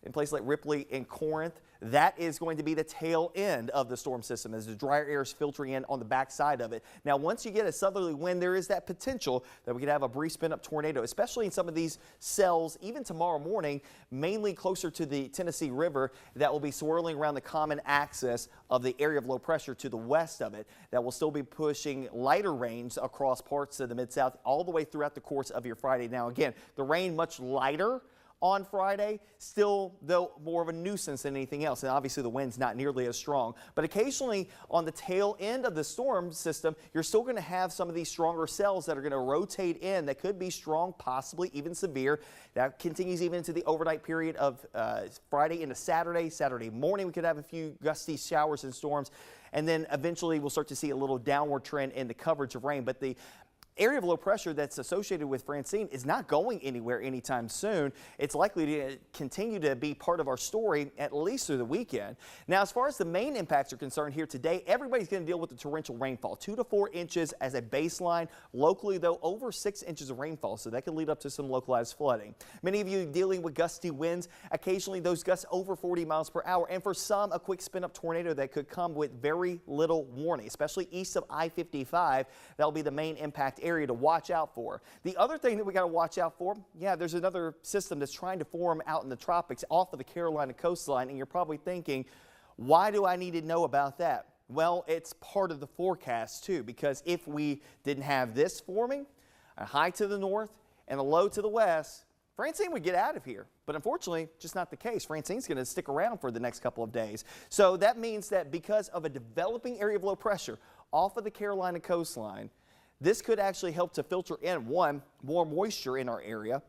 in places like Ripley and Corinth. That is going to be the tail end of the storm system as the drier air is filtering in on the backside of it. Now, once you get a southerly wind, there is that potential that we could have a breeze spin up tornado, especially in some of these cells, even tomorrow morning, mainly closer to the Tennessee River, that will be swirling around the common axis of the area of low pressure to the west of it. That will still be pushing lighter rains across parts of the Mid-South all the way throughout the course of your Friday. Now, again, the rain much lighter on Friday, still though more of a nuisance than anything else, and obviously the wind's not nearly as strong, but occasionally on the tail end of the storm system, you're still going to have some of these stronger cells that are going to rotate in that could be strong, possibly even severe. That continues even into the overnight period of Friday into Saturday. Saturday morning we could have a few gusty showers and storms, and then eventually we'll start to see a little downward trend in the coverage of rain. But the area of low pressure that's associated with Francine is not going anywhere anytime soon. It's likely to continue to be part of our story at least through the weekend. Now, as far as the main impacts are concerned here today, everybody's going to deal with the torrential rainfall, 2 to 4 inches as a baseline. Locally, though, over 6 inches of rainfall, so that could lead up to some localized flooding. Many of you dealing with gusty winds, occasionally those gusts over 40 miles per hour, and for some, a quick spin-up tornado that could come with very little warning, especially east of I-55. That'll be the main impact area to watch out for. The other thing that we got to watch out for, yeah, there's another system that's trying to form out in the tropics off of the Carolina coastline, and you're probably thinking, why do I need to know about that? Well, it's part of the forecast too, because if we didn't have this forming, a high to the north and a low to the west, Francine would get out of here. But unfortunately, just not the case. Francine's going to stick around for the next couple of days. So that means that because of a developing area of low pressure off of the Carolina coastline, this could actually help to filter in, one, more moisture in our area,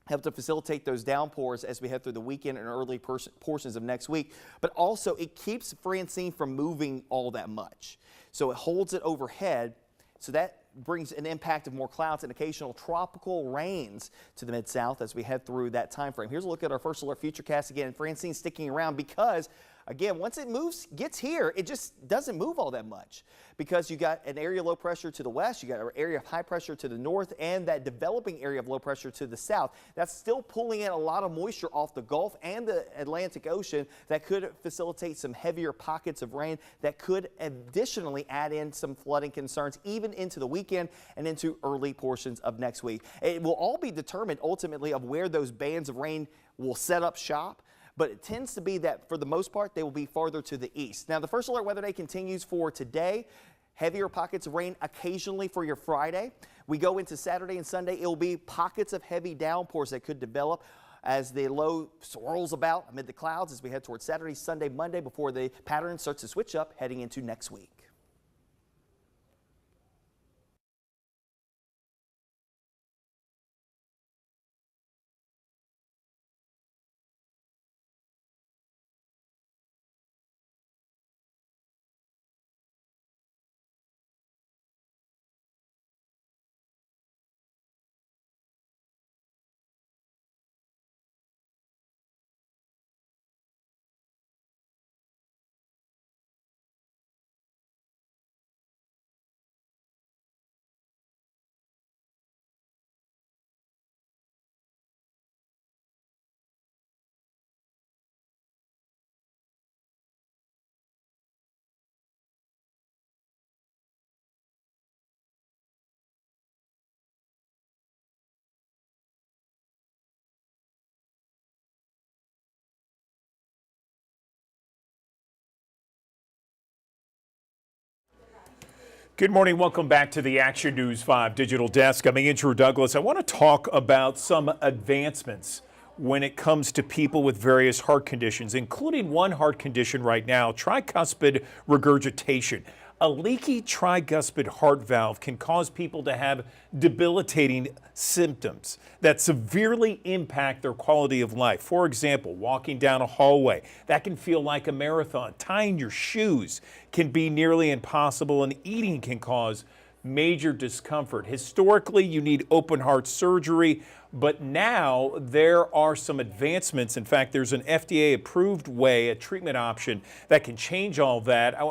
help to facilitate those downpours as we head through the weekend and early portions of next week. But also, it keeps Francine from moving all that much. So it holds it overhead, so that brings an impact of more clouds and occasional tropical rains to the Mid-South as we head through that time frame. Here's a look at our first alert futurecast again. Francine sticking around because, again, once it gets here, it just doesn't move all that much because you got an area of low pressure to the west, you got an area of high pressure to the north, and that developing area of low pressure to the south. That's still pulling in a lot of moisture off the Gulf and the Atlantic Ocean that could facilitate some heavier pockets of rain that could additionally add in some flooding concerns even into the weekend and into early portions of next week. It will all be determined ultimately of where those bands of rain will set up shop, but it tends to be that for the most part they will be farther to the east. Now, the first alert weather day continues for today. Heavier pockets of rain occasionally for your Friday. We go into Saturday and Sunday. It will be pockets of heavy downpours that could develop as the low swirls about amid the clouds as we head towards Saturday, Sunday, Monday before the pattern starts to switch up heading into next week. Good morning. Welcome back to the Action News 5 Digital Desk. I'm Andrew Douglas. I want to talk about some advancements when it comes to people with various heart conditions, including one heart condition right now, tricuspid regurgitation. A leaky tricuspid heart valve can cause people to have debilitating symptoms that severely impact their quality of life. For example, walking down a hallway, that can feel like a marathon. Tying your shoes can be nearly impossible, and eating can cause major discomfort. Historically, you need open heart surgery, but now there are some advancements. In fact, there's an FDA-approved way, a treatment option that can change all that. I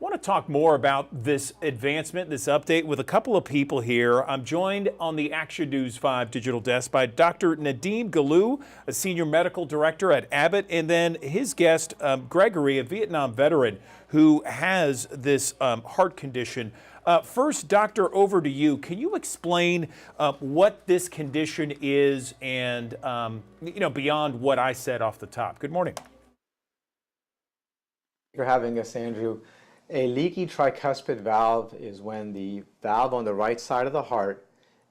want to talk more about this advancement, this update, with a couple of people here. I'm joined on the Action News 5 Digital Desk by Dr. Nadim Galou, a senior medical director at Abbott, and then his guest, Gregory, a Vietnam veteran who has this heart condition. First, doctor, over to you. Can you explain what this condition is and, beyond what I said off the top? Good morning. Thank you for having us, Andrew. A leaky tricuspid valve is when the valve on the right side of the heart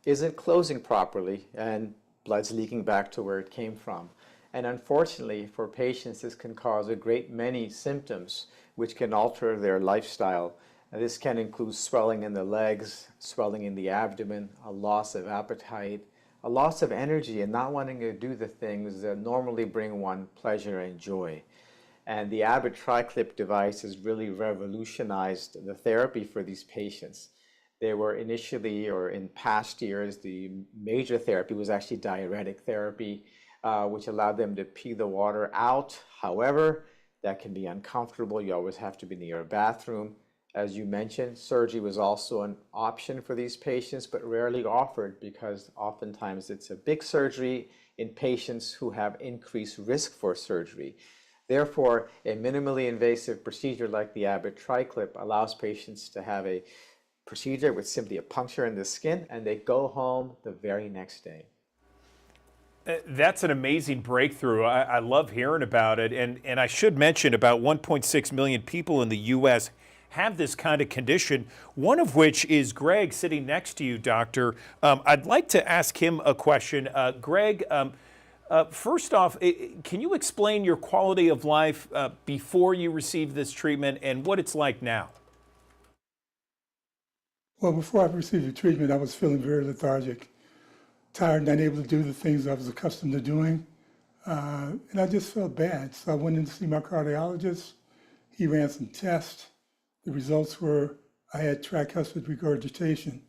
isn't closing properly and blood's leaking back to where it came from. And unfortunately, for patients, this can cause a great many symptoms which can alter their lifestyle. This can include swelling in the legs, swelling in the abdomen, a loss of appetite, a loss of energy, and not wanting to do the things that normally bring one pleasure and joy. And the Abbott TriClip device has really revolutionized the therapy for these patients. They were initially, or in past years, the major therapy was actually diuretic therapy, which allowed them to pee the water out. However, that can be uncomfortable. You always have to be near a bathroom. As you mentioned, surgery was also an option for these patients, but rarely offered because oftentimes it's a big surgery in patients who have increased risk for surgery. Therefore, a minimally invasive procedure like the Abbott TriClip allows patients to have a procedure with simply a puncture in the skin, and they go home the very next day. That's an amazing breakthrough. I love hearing about it. And I should mention about 1.6 million people in the U.S. have this kind of condition, one of which is Greg sitting next to you, doctor. I'd like to ask him a question. Greg, first off, can you explain your quality of life before you received this treatment and what it's like now? Well, before I received the treatment, I was feeling very lethargic, tired, and unable to do the things I was accustomed to doing. And I just felt bad. So I went in to see my cardiologist. He ran some tests. The results were I had tricuspid regurgitation.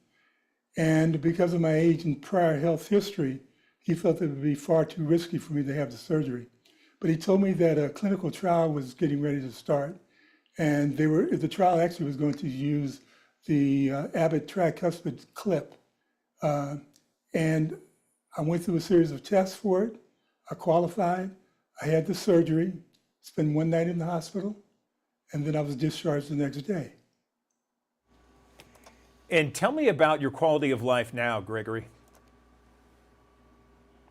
And because of my age and prior health history, he felt it would be far too risky for me to have the surgery. But he told me that a clinical trial was getting ready to start. And the trial actually was going to use the Abbott tricuspid clip. And I went through a series of tests for it. I qualified. I had the surgery, spent one night in the hospital, and then I was discharged the next day. And tell me about your quality of life now, Gregory.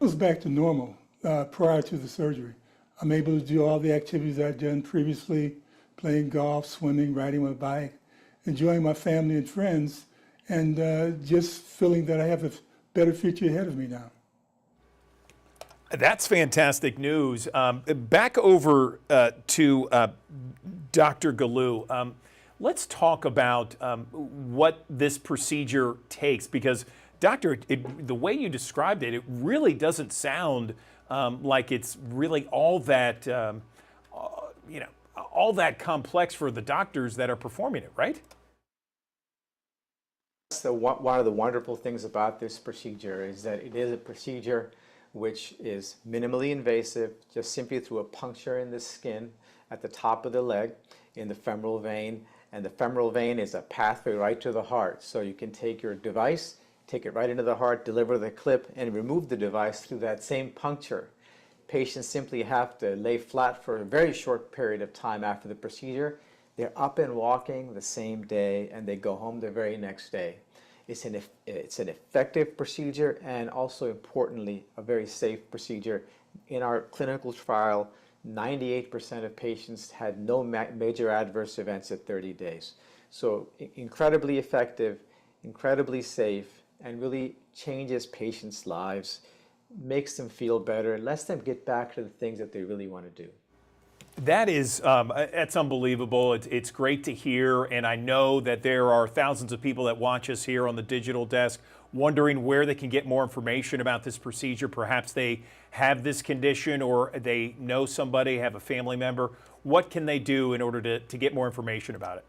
It was back to normal prior to the surgery. I'm able to do all the activities I'd done previously, playing golf, swimming, riding my bike, enjoying my family and friends, and just feeling that I have a better future ahead of me now. That's fantastic news. Back over to Dr. Galou. Let's talk about what this procedure takes, because doctor, the way you described it, it really doesn't sound like it's really all that, all that complex for the doctors that are performing it, right? So one of the wonderful things about this procedure is that it is a procedure which is minimally invasive, just simply through a puncture in the skin at the top of the leg in the femoral vein. And the femoral vein is a pathway right to the heart. So you can take your device, take it right into the heart, deliver the clip, and remove the device through that same puncture. Patients simply have to lay flat for a very short period of time after the procedure. They're up and walking the same day, and they go home the very next day. It's an effective procedure, and also importantly, a very safe procedure. In our clinical trial, 98% of patients had no major adverse events at 30 days. So incredibly effective, incredibly safe, and really changes patients' lives, makes them feel better, and lets them get back to the things that they really want to do. That's unbelievable. It's great to hear, and I know that there are thousands of people that watch us here on the digital desk wondering where they can get more information about this procedure. Perhaps they have this condition or they know somebody, have a family member. What can they do in order to get more information about it?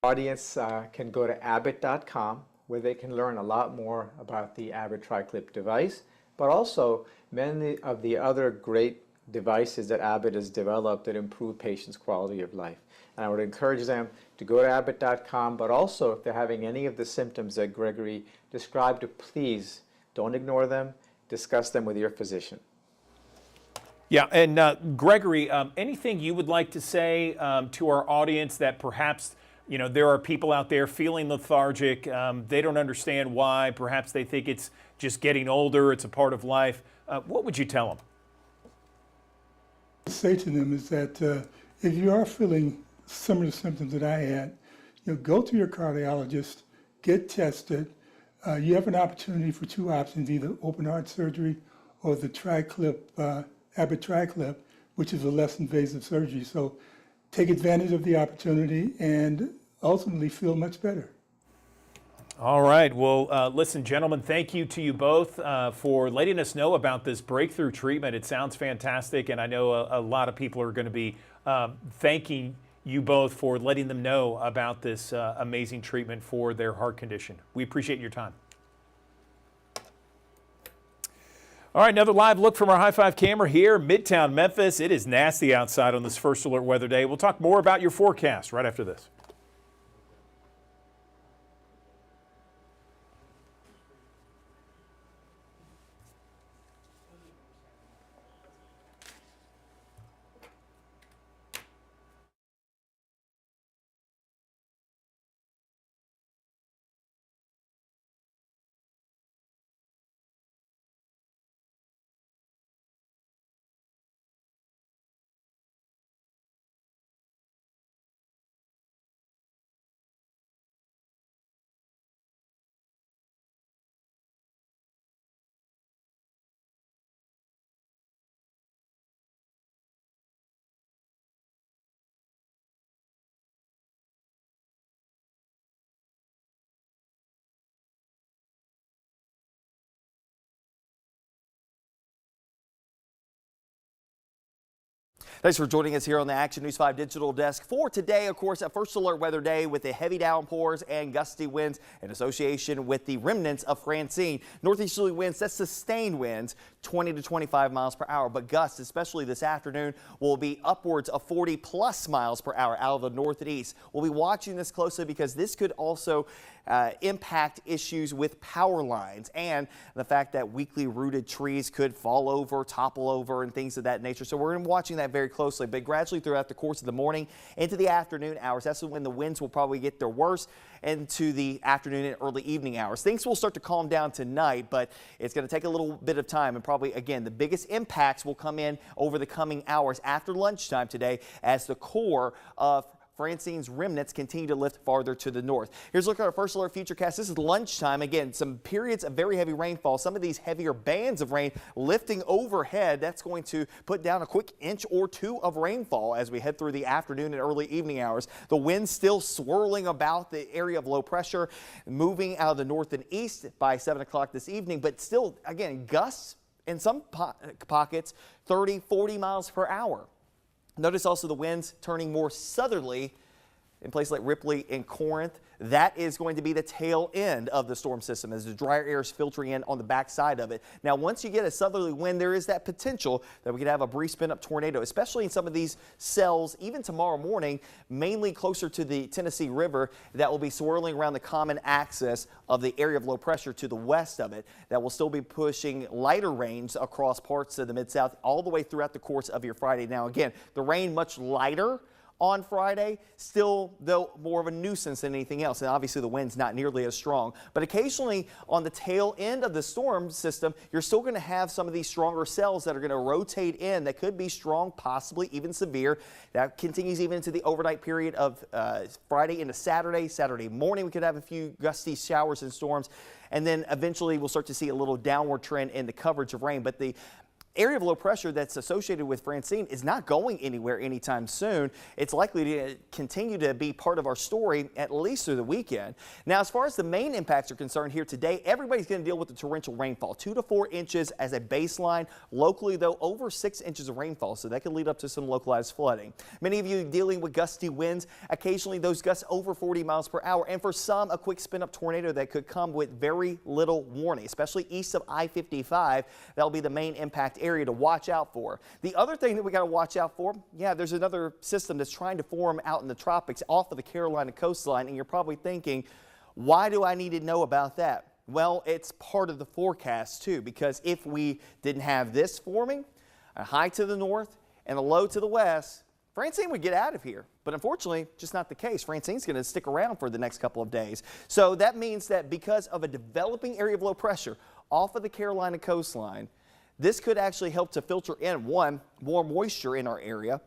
Audience can go to Abbott.com, where they can learn a lot more about the Abbott TriClip device, but also many of the other great devices that Abbott has developed that improve patients' quality of life. And I would encourage them to go to Abbott.com, but also if they're having any of the symptoms that Gregory described, please don't ignore them, discuss them with your physician. Yeah, and Gregory, anything you would like to say to our audience that perhaps, you know, there are people out there feeling lethargic, they don't understand why, perhaps they think it's just getting older, it's a part of life. What would you tell them? Say to them is that if you are feeling some of the symptoms that I had, go to your cardiologist, get tested. You have an opportunity for two options, either open heart surgery or the TriClip, Abbott TriClip, which is a less invasive surgery. So take advantage of the opportunity and ultimately feel much better. All right. Well, listen, gentlemen, thank you to you both for letting us know about this breakthrough treatment. It sounds fantastic, and I know a lot of people are going to be thanking you both for letting them know about this amazing treatment for their heart condition. We appreciate your time. All right, another live look from our High Five camera here, Midtown Memphis. It is nasty outside on this first alert weather day. We'll talk more about your forecast right after this. Thanks for joining us here on the Action News 5 Digital Desk. For today, of course, a first alert weather day with the heavy downpours and gusty winds in association with the remnants of Francine. Northeasterly winds, that's sustained winds, 20 to 25 miles per hour. But gusts, especially this afternoon, will be upwards of 40 plus miles per hour out of the north and east. We'll be watching this closely because this could also impact issues with power lines and the fact that weakly rooted trees could fall over, topple over, and things of that nature. So we're going to be watching that very closely. But gradually throughout the course of the morning into the afternoon hours, that's when the winds will probably get their worst, into the afternoon and early evening hours. Things will start to calm down tonight, but it's going to take a little bit of time, and probably, again, the biggest impacts will come in over the coming hours after lunchtime today as the core of Francine's remnants continue to lift farther to the north. Here's a look at our first alert futurecast. This is lunchtime. Again, some periods of very heavy rainfall. Some of these heavier bands of rain lifting overhead. That's going to put down a quick inch or two of rainfall as we head through the afternoon and early evening hours. The wind still swirling about the area of low pressure, moving out of the north and east by 7 o'clock this evening, but still, again, gusts in some pockets 30, 40 miles per hour. Notice also the winds turning more southerly in places like Ripley and Corinth. That is going to be the tail end of the storm system as the drier air is filtering in on the backside of it. Now, once you get a southerly wind, there is that potential that we could have a brief spin-up tornado, especially in some of these cells, even tomorrow morning, mainly closer to the Tennessee River, that will be swirling around the common axis of the area of low pressure to the west of it. That will still be pushing lighter rains across parts of the Mid-South all the way throughout the course of your Friday. Now, again, the rain much lighter on Friday. Still, though, more of a nuisance than anything else. And obviously the wind's not nearly as strong. But occasionally on the tail end of the storm system, you're still going to have some of these stronger cells that are going to rotate in that could be strong, possibly even severe. That continues even into the overnight period of Friday into Saturday. Saturday morning, we could have a few gusty showers and storms. And then eventually we'll start to see a little downward trend in the coverage of rain. But the area of low pressure that's associated with Francine is not going anywhere anytime soon. It's likely to continue to be part of our story at least through the weekend. Now, as far as the main impacts are concerned here today, everybody's going to deal with the torrential rainfall, 2 to 4 inches as a baseline. Locally, though, over 6 inches of rainfall, so that could lead up to some localized flooding. Many of you dealing with gusty winds, occasionally those gusts over 40 miles per hour, and for some, a quick spin-up tornado that could come with very little warning, especially east of I-55. That'll be the main impact area to watch out for. The other thing that we got to watch out for, there's another system that's trying to form out in the tropics off of the Carolina coastline, and you're probably thinking, why do I need to know about that? Well, it's part of the forecast too, because if we didn't have this forming, a high to the north and a low to the west, Francine would get out of here. But unfortunately, just not the case. Francine's going to stick around for the next couple of days. So that means that because of a developing area of low pressure off of the Carolina coastline, this could actually help to filter in, one, more moisture in our area,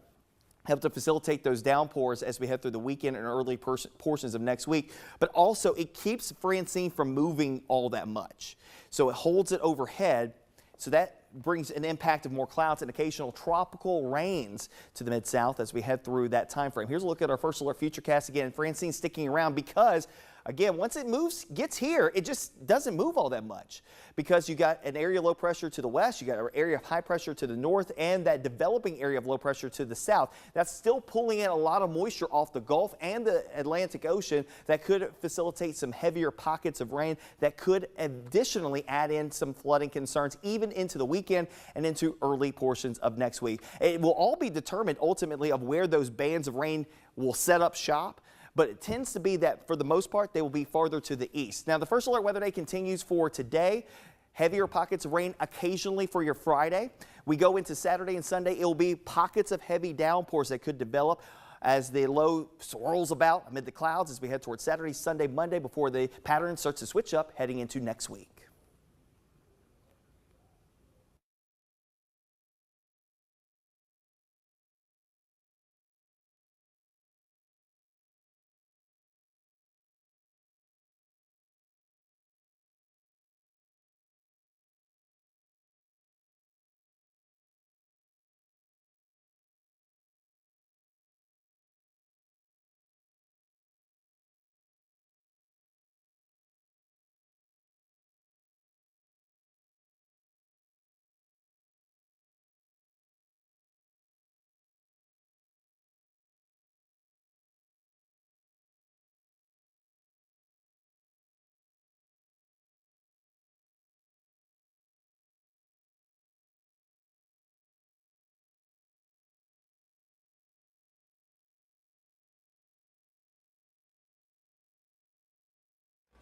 help to facilitate those downpours as we head through the weekend and early portions of next week. But also, it keeps Francine from moving all that much. So it holds it overhead. So that brings an impact of more clouds and occasional tropical rains to the Mid-South as we head through that time frame. Here's a look at our first alert futurecast again. Francine sticking around because, again, once it gets here, it just doesn't move all that much because you got an area of low pressure to the west, you got an area of high pressure to the north, and that developing area of low pressure to the south. That's still pulling in a lot of moisture off the Gulf and the Atlantic Ocean that could facilitate some heavier pockets of rain that could additionally add in some flooding concerns even into the weekend and into early portions of next week. It will all be determined ultimately of where those bands of rain will set up shop. But it tends to be that for the most part, they will be farther to the east. Now, the first alert weather day continues for today. Heavier pockets of rain occasionally for your Friday. We go into Saturday and Sunday. It will be pockets of heavy downpours that could develop as the low swirls about amid the clouds as we head towards Saturday, Sunday, Monday before the pattern starts to switch up heading into next week.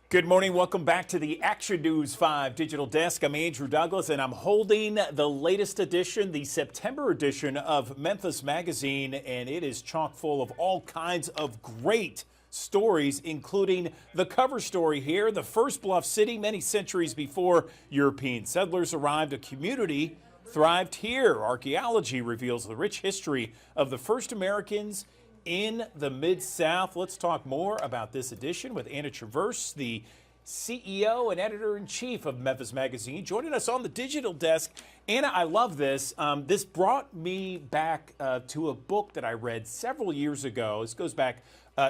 Good morning. Welcome back to the Action News 5 Digital Desk. I'm Andrew Douglas, and I'm holding the latest edition, the September edition of Memphis Magazine, and it is chock full of all kinds of great stories, including the cover story here. The first bluff city many centuries before European settlers arrived, a community thrived here. Archaeology reveals the rich history of the first Americans in the Mid-South. Let's talk more about this edition with Anna Traverse, the CEO and editor-in-chief of Memphis Magazine, joining us on the digital desk. Anna, I love this. This brought me back to a book that I read several years ago. This goes back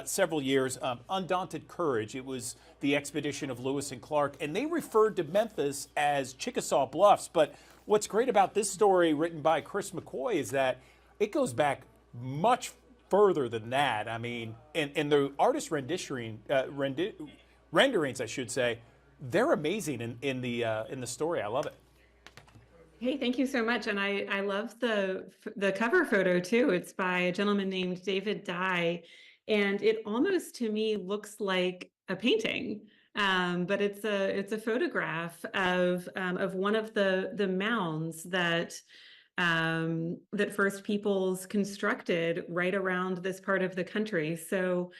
several years, Undaunted Courage. It was the expedition of Lewis and Clark, and they referred to Memphis as Chickasaw Bluffs. But what's great about this story written by Chris McCoy is that it goes back much further than that. I mean, and the artist renderings, I should say, they're amazing in the story. I love it. Hey, thank you so much. And I love the cover photo too. It's by a gentleman named David Dye, and it almost to me looks like a painting. But it's a photograph of one of the mounds that that First Peoples constructed right around this part of the country. So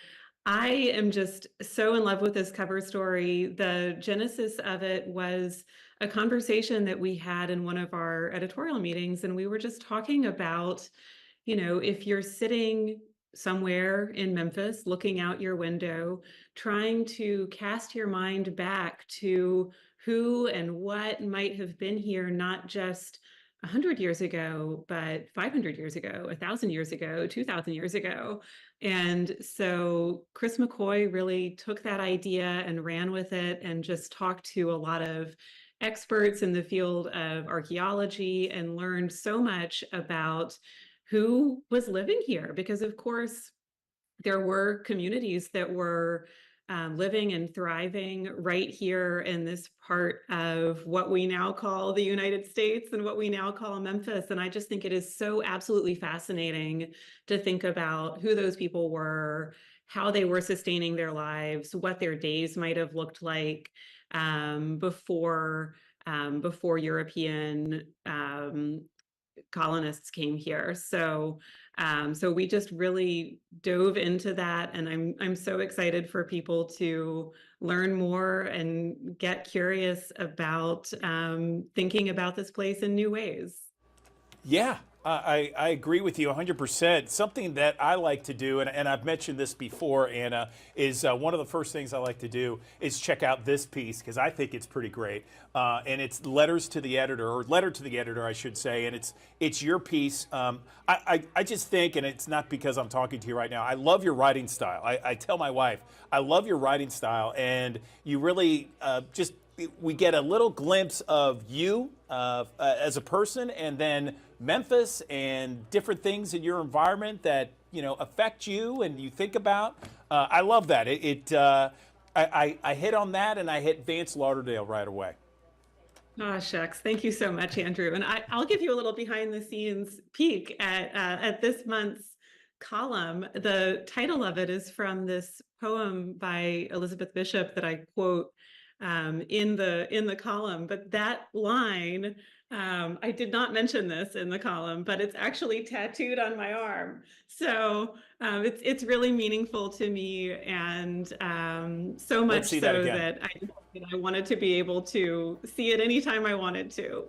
I am just so in love with this cover story. The genesis of it was a conversation that we had in one of our editorial meetings, and we were just talking about, if you're sitting somewhere in Memphis, looking out your window, trying to cast your mind back to who and what might have been here, not just 100 years ago, but 500 years ago, 1,000 years ago, 2,000 years ago. And so Chris McCoy really took that idea and ran with it and just talked to a lot of experts in the field of archaeology and learned so much about who was living here, because of course there were communities that were living and thriving right here in this part of what we now call the United States and what we now call Memphis. And I just think it is so absolutely fascinating to think about who those people were, how they were sustaining their lives, what their days might have looked like before European colonists came here. So we just really dove into that, and I'm so excited for people to learn more and get curious about thinking about this place in new ways. Yeah, I agree with you 100%. Something that I like to do, and I've mentioned this before, Anna, is one of the first things I like to do is check out this piece because I think it's pretty great. And it's letter to the editor, I should say, and it's your piece. I just think, and it's not because I'm talking to you right now, I love your writing style. I tell my wife, I love your writing style, and you really we get a little glimpse of you as a person, and then Memphis and different things in your environment that affect you and you think about. I love that. I hit on that, and I hit Vance Lauderdale right away. Oh, shucks. Thank you so much, Andrew. And I'll give you a little behind the scenes peek at this month's column. The title of it is from this poem by Elizabeth Bishop that I quote in the column. But that line, I did not mention this in the column, but it's actually tattooed on my arm. So it's really meaningful to me, and so much so that I wanted to be able to see it anytime I wanted to.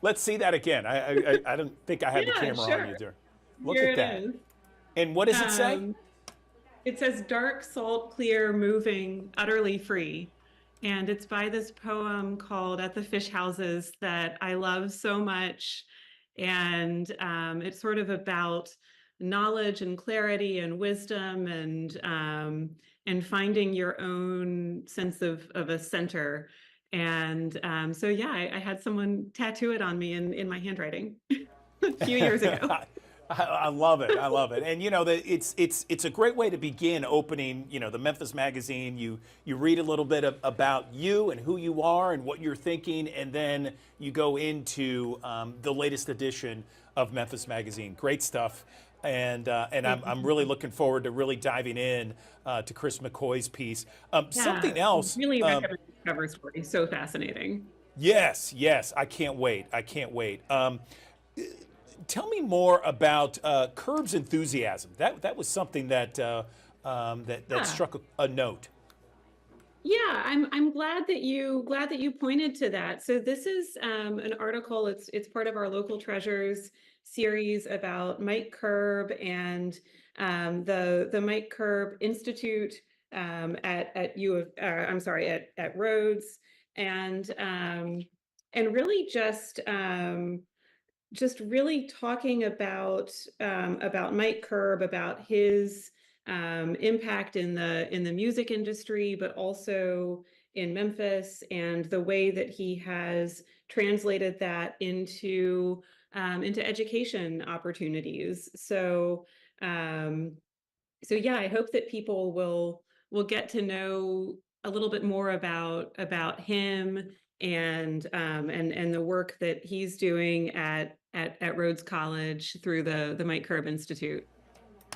Let's see that again. I don't think I had the camera on you there. Look at that. And what does it say? It says, dark, salt, clear, moving, utterly free. And it's by this poem called At the Fish Houses that I love so much. And it's sort of about knowledge and clarity and wisdom and finding your own sense of a center. And so, yeah, I had someone tattoo it on me in my handwriting a few years ago. I love it. I love it. And it's a great way to begin opening, the Memphis Magazine. You read a little bit about you and who you are and what you're thinking, and then you go into the latest edition of Memphis Magazine. Great stuff. And I'm really looking forward to really diving in to Chris McCoy's piece. Something else. Really recommend the cover story. So fascinating. Yes. I can't wait. Tell me more about Curb's enthusiasm. That was something that struck a note. Yeah, I'm glad that you pointed to that. So this is an article. It's part of our Local Treasures series about Mike Curb and the Mike Curb Institute at Rhodes, and really just really talking about Mike Curb, about his impact in the music industry, but also in Memphis, and the way that he has translated that into education opportunities. So yeah, I hope that people will get to know a little bit more about him and the work that he's doing at Rhodes College through the Mike Curb Institute.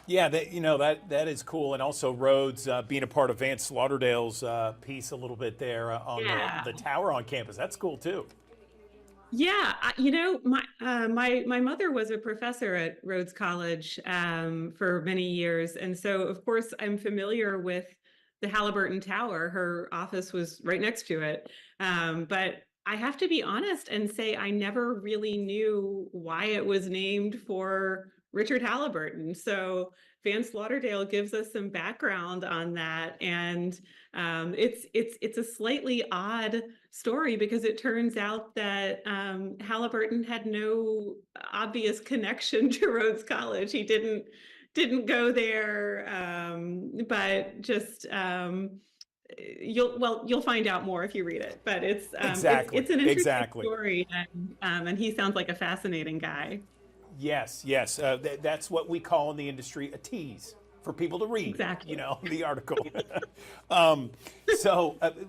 Yeah, that is cool, and also Rhodes being a part of Vance Lauderdale's piece a little bit there on the tower on campus. That's cool too. Yeah, my mother was a professor at Rhodes College for many years, and so of course I'm familiar with the Halliburton Tower. Her office was right next to it, but I have to be honest and say I never really knew why it was named for Richard Halliburton. So Vance Lauderdale gives us some background on that, and it's a slightly odd story because it turns out that Halliburton had no obvious connection to Rhodes College. He didn't go there, but just you'll find out more if you read it. But Exactly. it's an interesting Exactly. story, and he sounds like a fascinating guy. Yes, yes. That's what we call in the industry a tease for people to read. Exactly. You know, the article.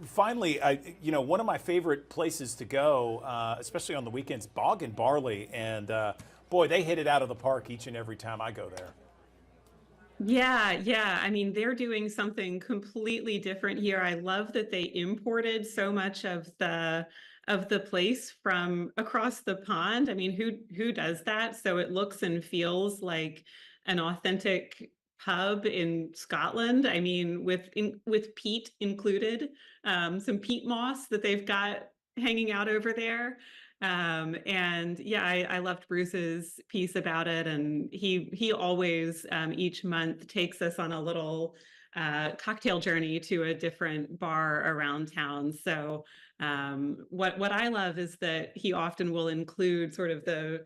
Finally, one of my favorite places to go, especially on the weekends, Bog and Barley, and boy, they hit it out of the park each and every time I go there. Yeah, yeah. I mean, they're doing something completely different here. I love that they imported so much of the place from across the pond. I mean, who does that? So it looks and feels like an authentic pub in Scotland. I mean, with peat included, some peat moss that they've got hanging out over there. And yeah, I loved Bruce's piece about it, and he always each month takes us on a little cocktail journey to a different bar around town. So what I love is that he often will include sort of the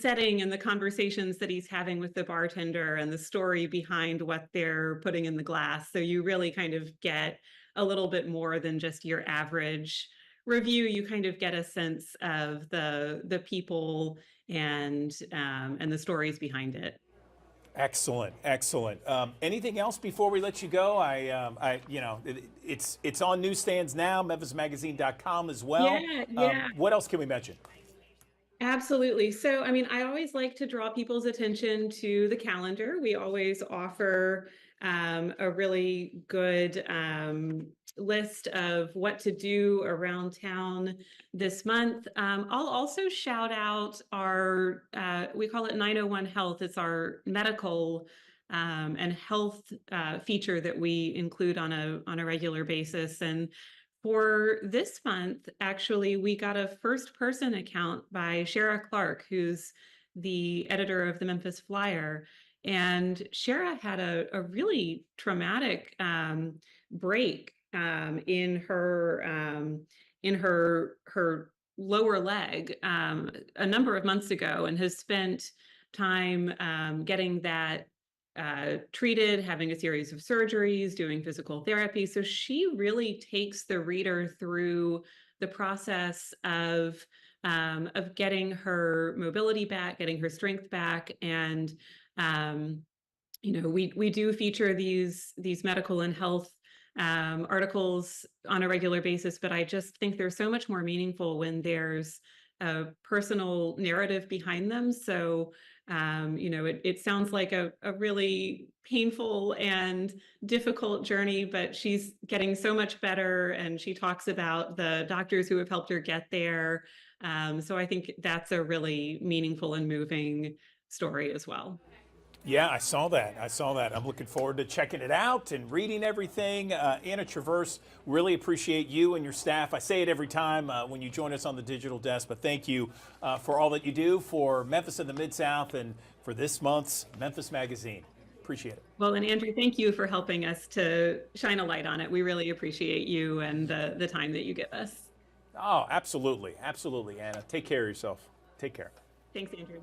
setting and the conversations that he's having with the bartender and the story behind what they're putting in the glass. So you really kind of get a little bit more than just your average review. You kind of get a sense of the people and the stories behind it. Excellent, excellent. Anything else before we let you go? It's on newsstands now, memphismagazine.com as well. Yeah, yeah. What else can we mention? Absolutely. So, I mean, I always like to draw people's attention to the calendar. We always offer a really good list of what to do around town this month. I'll also shout out our, we call it 901 Health. It's our medical and health feature that we include on a regular basis. And for this month, actually, we got a first person account by Shara Clark, who's the editor of the Memphis Flyer. And Shara had a really traumatic break in her lower leg a number of months ago, and has spent time getting that treated, having a series of surgeries, doing physical therapy. So she really takes the reader through the process of getting her mobility back, getting her strength back, and we do feature these medical and health articles on a regular basis, but I just think they're so much more meaningful when there's a personal narrative behind them. So it sounds like a really painful and difficult journey, but she's getting so much better, and she talks about the doctors who have helped her get there. So I think that's a really meaningful and moving story as well. Yeah, I saw that. I saw that. I'm looking forward to checking it out and reading everything. Anna Traverse, really appreciate you and your staff. I say it every time when you join us on the digital desk, but thank you for all that you do for Memphis and the Mid-South and for this month's Memphis Magazine. Appreciate it. Well, and Andrew, thank you for helping us to shine a light on it. We really appreciate you and the time that you give us. Oh, absolutely. Absolutely, Anna. Take care of yourself. Take care. Thanks, Andrew.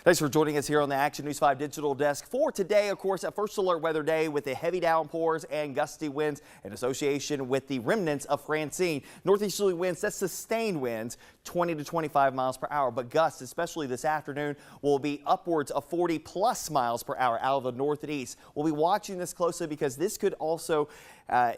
Thanks for joining us here on the Action News 5 Digital Desk. For today, of course, a first alert weather day with the heavy downpours and gusty winds in association with the remnants of Francine. Northeasterly winds, that's sustained winds, 20 to 25 miles per hour. But gusts, especially this afternoon, will be upwards of 40 plus miles per hour out of the north and east. We'll be watching this closely because this could also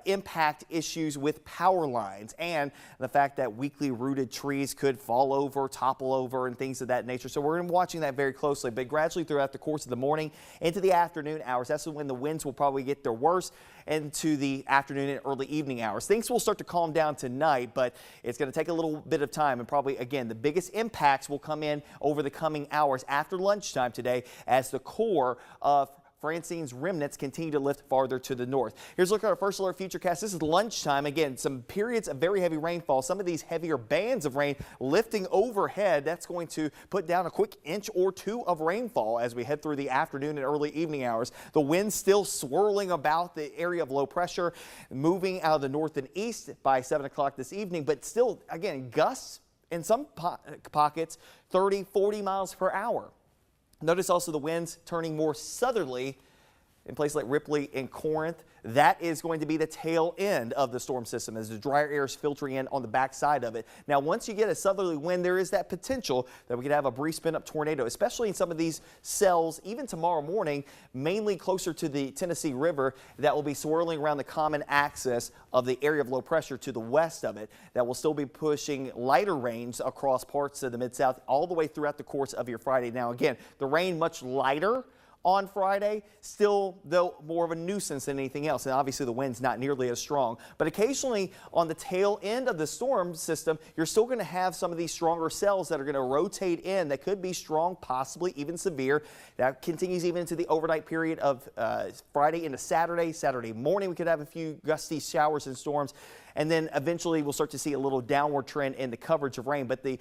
impact issues with power lines and the fact that weakly rooted trees could fall over, topple over, and things of that nature. So we're watching that very closely. But gradually throughout the course of the morning into the afternoon hours, that's when the winds will probably get their worst, into the afternoon and early evening hours. Things will start to calm down tonight, but it's going to take a little bit of time, and probably, again, the biggest impacts will come in over the coming hours after lunchtime today as the core of Francine's remnants continue to lift farther to the north. Here's a look at our first alert futurecast. This is lunchtime. Again, some periods of very heavy rainfall. Some of these heavier bands of rain lifting overhead. That's going to put down a quick inch or two of rainfall as we head through the afternoon and early evening hours. The wind still swirling about the area of low pressure, moving out of the north and east by 7 o'clock this evening, but still, again, gusts in some pockets 30, 40 miles per hour. Notice also the winds turning more southerly in places like Ripley and Corinth. That is going to be the tail end of the storm system as the drier air is filtering in on the backside of it. Now, once you get a southerly wind, there is that potential that we could have a brief spin-up tornado, especially in some of these cells, even tomorrow morning, mainly closer to the Tennessee River, that will be swirling around the common axis of the area of low pressure to the west of it. That will still be pushing lighter rains across parts of the Mid-South all the way throughout the course of your Friday. Now, again, the rain much lighter on Friday, still though more of a nuisance than anything else, and obviously the wind's not nearly as strong. But occasionally on the tail end of the storm system, you're still going to have some of these stronger cells that are going to rotate in that could be strong, possibly even severe. That continues even into the overnight period of Friday into Saturday. Saturday morning we could have a few gusty showers and storms, and then eventually we'll start to see a little downward trend in the coverage of rain. But the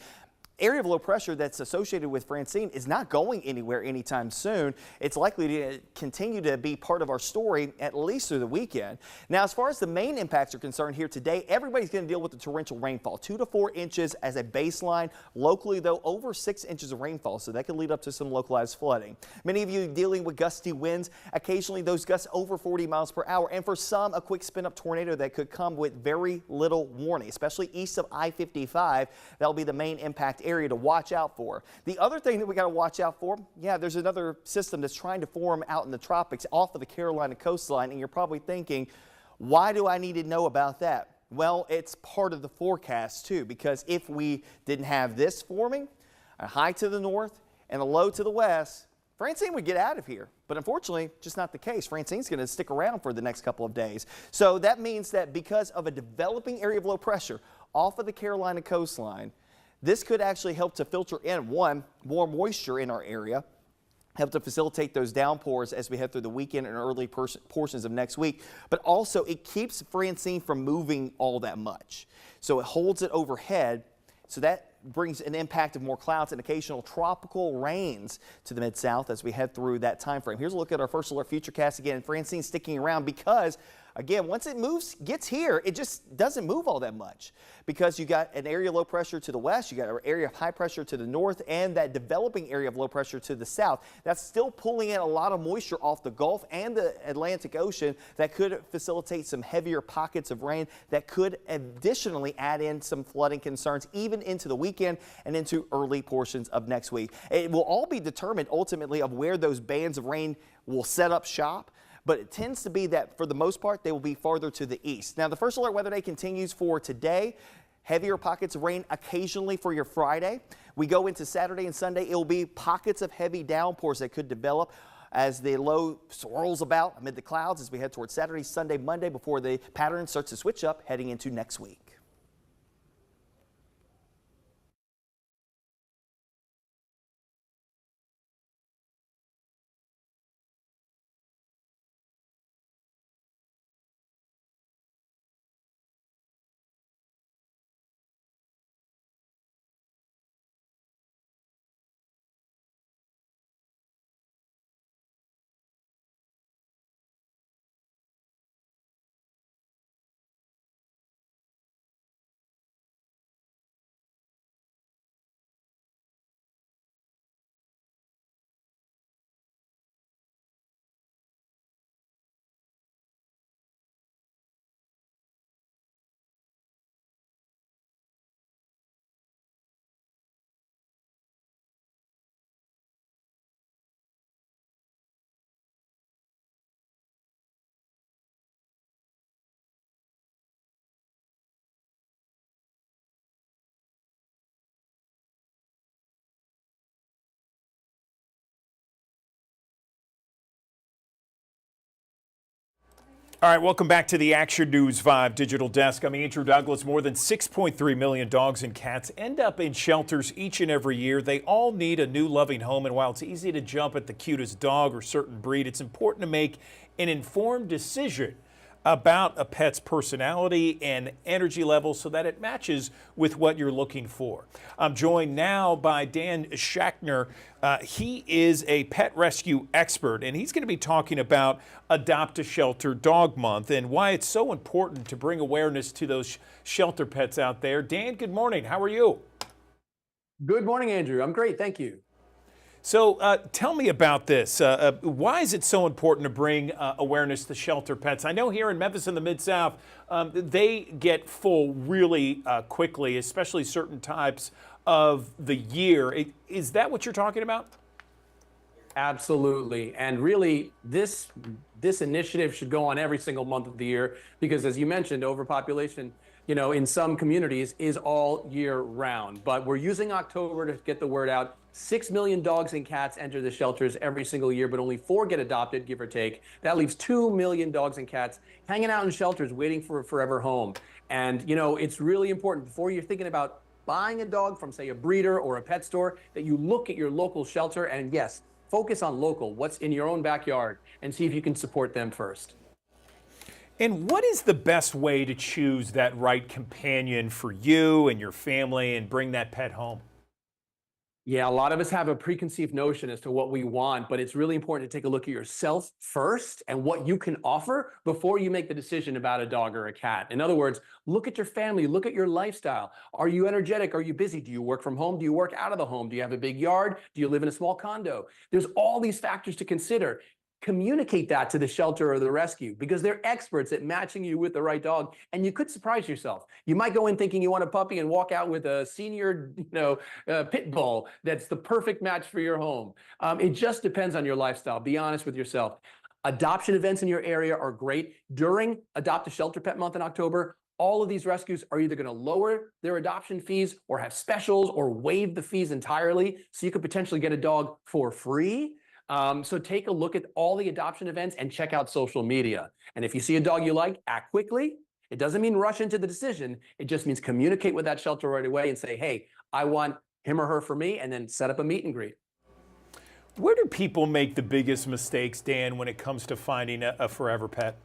area of low pressure that's associated with Francine is not going anywhere anytime soon. It's likely to continue to be part of our story at least through the weekend. Now, as far as the main impacts are concerned here today, everybody's going to deal with the torrential rainfall, 2 to 4 inches as a baseline. Locally, though, over 6 inches of rainfall, so that could lead up to some localized flooding. Many of you dealing with gusty winds, occasionally those gusts over 40 miles per hour, and for some, a quick spin-up tornado that could come with very little warning, especially east of I-55. That'll be the main impact area to watch out for. The other thing that we got to watch out for, there's another system that's trying to form out in the tropics off of the Carolina coastline, and you're probably thinking, why do I need to know about that? Well, it's part of the forecast too, because if we didn't have this forming, a high to the north and a low to the west, Francine would get out of here. But unfortunately, just not the case. Francine's going to stick around for the next couple of days. So that means that because of a developing area of low pressure off of the Carolina coastline, this could actually help to filter in, one, more moisture in our area, help to facilitate those downpours as we head through the weekend and early portions of next week. But also, it keeps Francine from moving all that much. So it holds it overhead, so that brings an impact of more clouds and occasional tropical rains to the Mid-South as we head through that time frame. Here's a look at our first alert futurecast again. Francine sticking around because, again, once it gets here, it just doesn't move all that much because you got an area of low pressure to the west, you got an area of high pressure to the north, and that developing area of low pressure to the south. That's still pulling in a lot of moisture off the Gulf and the Atlantic Ocean that could facilitate some heavier pockets of rain that could additionally add in some flooding concerns even into the weekend and into early portions of next week. It will all be determined ultimately of where those bands of rain will set up shop. But it tends to be that for the most part, they will be farther to the east. Now, the first alert weather day continues for today. Heavier pockets of rain occasionally for your Friday. We go into Saturday and Sunday. It will be pockets of heavy downpours that could develop as the low swirls about amid the clouds as we head towards Saturday, Sunday, Monday before the pattern starts to switch up heading into next week. All right, welcome back to the Action News 5 Digital Desk. I'm Andrew Douglas. More than 6.3 million dogs and cats end up in shelters each and every year. They all need a new loving home, and while it's easy to jump at the cutest dog or certain breed, it's important to make an informed decision about a pet's personality and energy level so that it matches with what you're looking for. I'm joined now by Dan Schachner. He is a pet rescue expert, and he's going to be talking about Adopt a Shelter Dog Month and why it's so important to bring awareness to those shelter pets out there. Dan, good morning. How are you? Good morning, Andrew. I'm great. Thank you. So tell me about this. Why is it so important to bring awareness to shelter pets? I know here in Memphis in the Mid-South, they get full really quickly, especially certain types of the year. Is that what you're talking about? Absolutely. And really, this initiative should go on every single month of the year because, as you mentioned, overpopulation, in some communities is all year round. But we're using October to get the word out. 6 million dogs and cats enter the shelters every single year, but only 4 get adopted, give or take. That leaves 2 million dogs and cats hanging out in shelters waiting for a forever home. And, it's really important before you're thinking about buying a dog from, say, a breeder or a pet store, that you look at your local shelter and, yes, focus on local, what's in your own backyard, and see if you can support them first. And what is the best way to choose that right companion for you and your family and bring that pet home? Yeah, a lot of us have a preconceived notion as to what we want, but it's really important to take a look at yourself first and what you can offer before you make the decision about a dog or a cat. In other words, look at your family, look at your lifestyle. Are you energetic? Are you busy? Do you work from home? Do you work out of the home? Do you have a big yard? Do you live in a small condo? There's all these factors to consider. Communicate that to the shelter or the rescue because they're experts at matching you with the right dog, and you could surprise yourself. You might go in thinking you want a puppy and walk out with a senior, pit bull that's the perfect match for your home. It just depends on your lifestyle. Be honest with yourself. Adoption events in your area are great. During Adopt a Shelter Pet Month in October, all of these rescues are either going to lower their adoption fees or have specials or waive the fees entirely, so you could potentially get a dog for free. So take a look at all the adoption events and check out social media. And if you see a dog you like, act quickly. It doesn't mean rush into the decision. It just means communicate with that shelter right away and say, hey, I want him or her for me, and then set up a meet and greet. Where do people make the biggest mistakes, Dan, when it comes to finding a forever pet?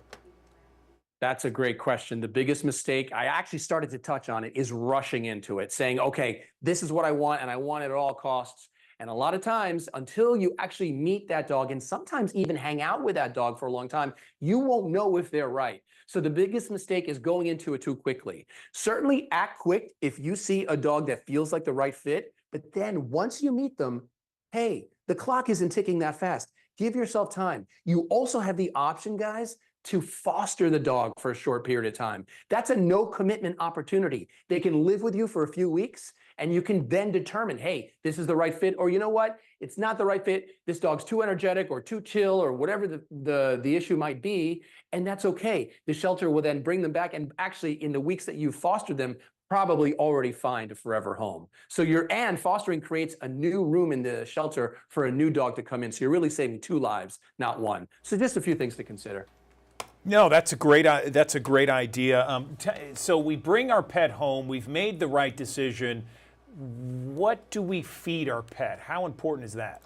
That's a great question. The biggest mistake, I actually started to touch on it, is rushing into it, saying, okay, this is what I want, and I want it at all costs. And a lot of times, until you actually meet that dog and sometimes even hang out with that dog for a long time, you won't know if they're right. So the biggest mistake is going into it too quickly. Certainly act quick if you see a dog that feels like the right fit, but then once you meet them, hey, the clock isn't ticking that fast. Give yourself time. You also have the option, guys, to foster the dog for a short period of time. That's a no commitment opportunity. They can live with you for a few weeks and you can then determine, hey, this is the right fit, or you know what? It's not the right fit. This dog's too energetic or too chill or whatever the issue might be. And that's okay. The shelter will then bring them back. And actually in the weeks that you fostered them, probably already find a forever home. So and fostering creates a new room in the shelter for a new dog to come in. So you're really saving 2 lives, not 1. So just a few things to consider. No, that's a great idea. So we bring our pet home. We've made the right decision. What do we feed our pet? How important is that?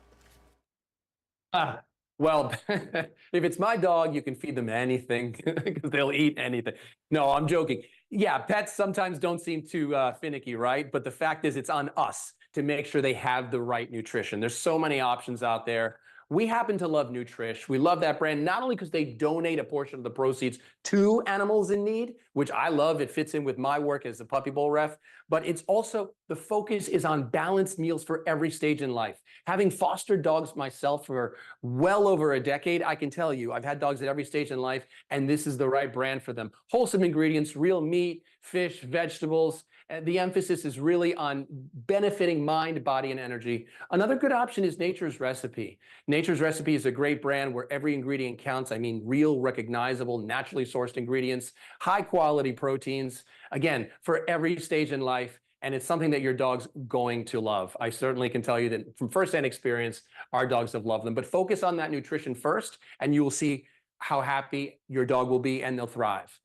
Well, if it's my dog, you can feed them anything because they'll eat anything. No, I'm joking. Yeah, pets sometimes don't seem too finicky, right? But the fact is, it's on us to make sure they have the right nutrition. There's so many options out there. We happen to love Nutrish. We love that brand, not only because they donate a portion of the proceeds to animals in need, which I love, it fits in with my work as a puppy bowl ref, but it's also, the focus is on balanced meals for every stage in life. Having fostered dogs myself for well over a decade, I can tell you, I've had dogs at every stage in life, and this is the right brand for them. Wholesome ingredients, real meat, fish, vegetables. The emphasis is really on benefiting mind, body, and energy. Another good option is Nature's Recipe. Nature's Recipe is a great brand where every ingredient counts. I mean, real, recognizable, naturally sourced ingredients, high quality proteins, again, for every stage in life. And it's something that your dog's going to love. I certainly can tell you that from firsthand experience, our dogs have loved them. But focus on that nutrition first, and you will see how happy your dog will be, and they'll thrive.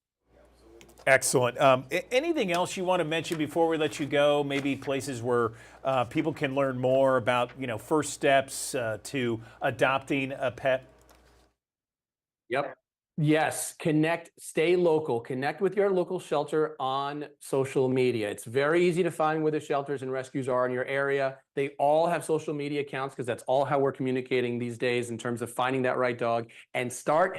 Excellent. Anything else you want to mention before we let you go? Maybe places where people can learn more about, first steps to adopting a pet? Yep. Yes, stay local, connect with your local shelter on social media. It's very easy to find where the shelters and rescues are in your area. They all have social media accounts because that's all how we're communicating these days in terms of finding that right dog. And start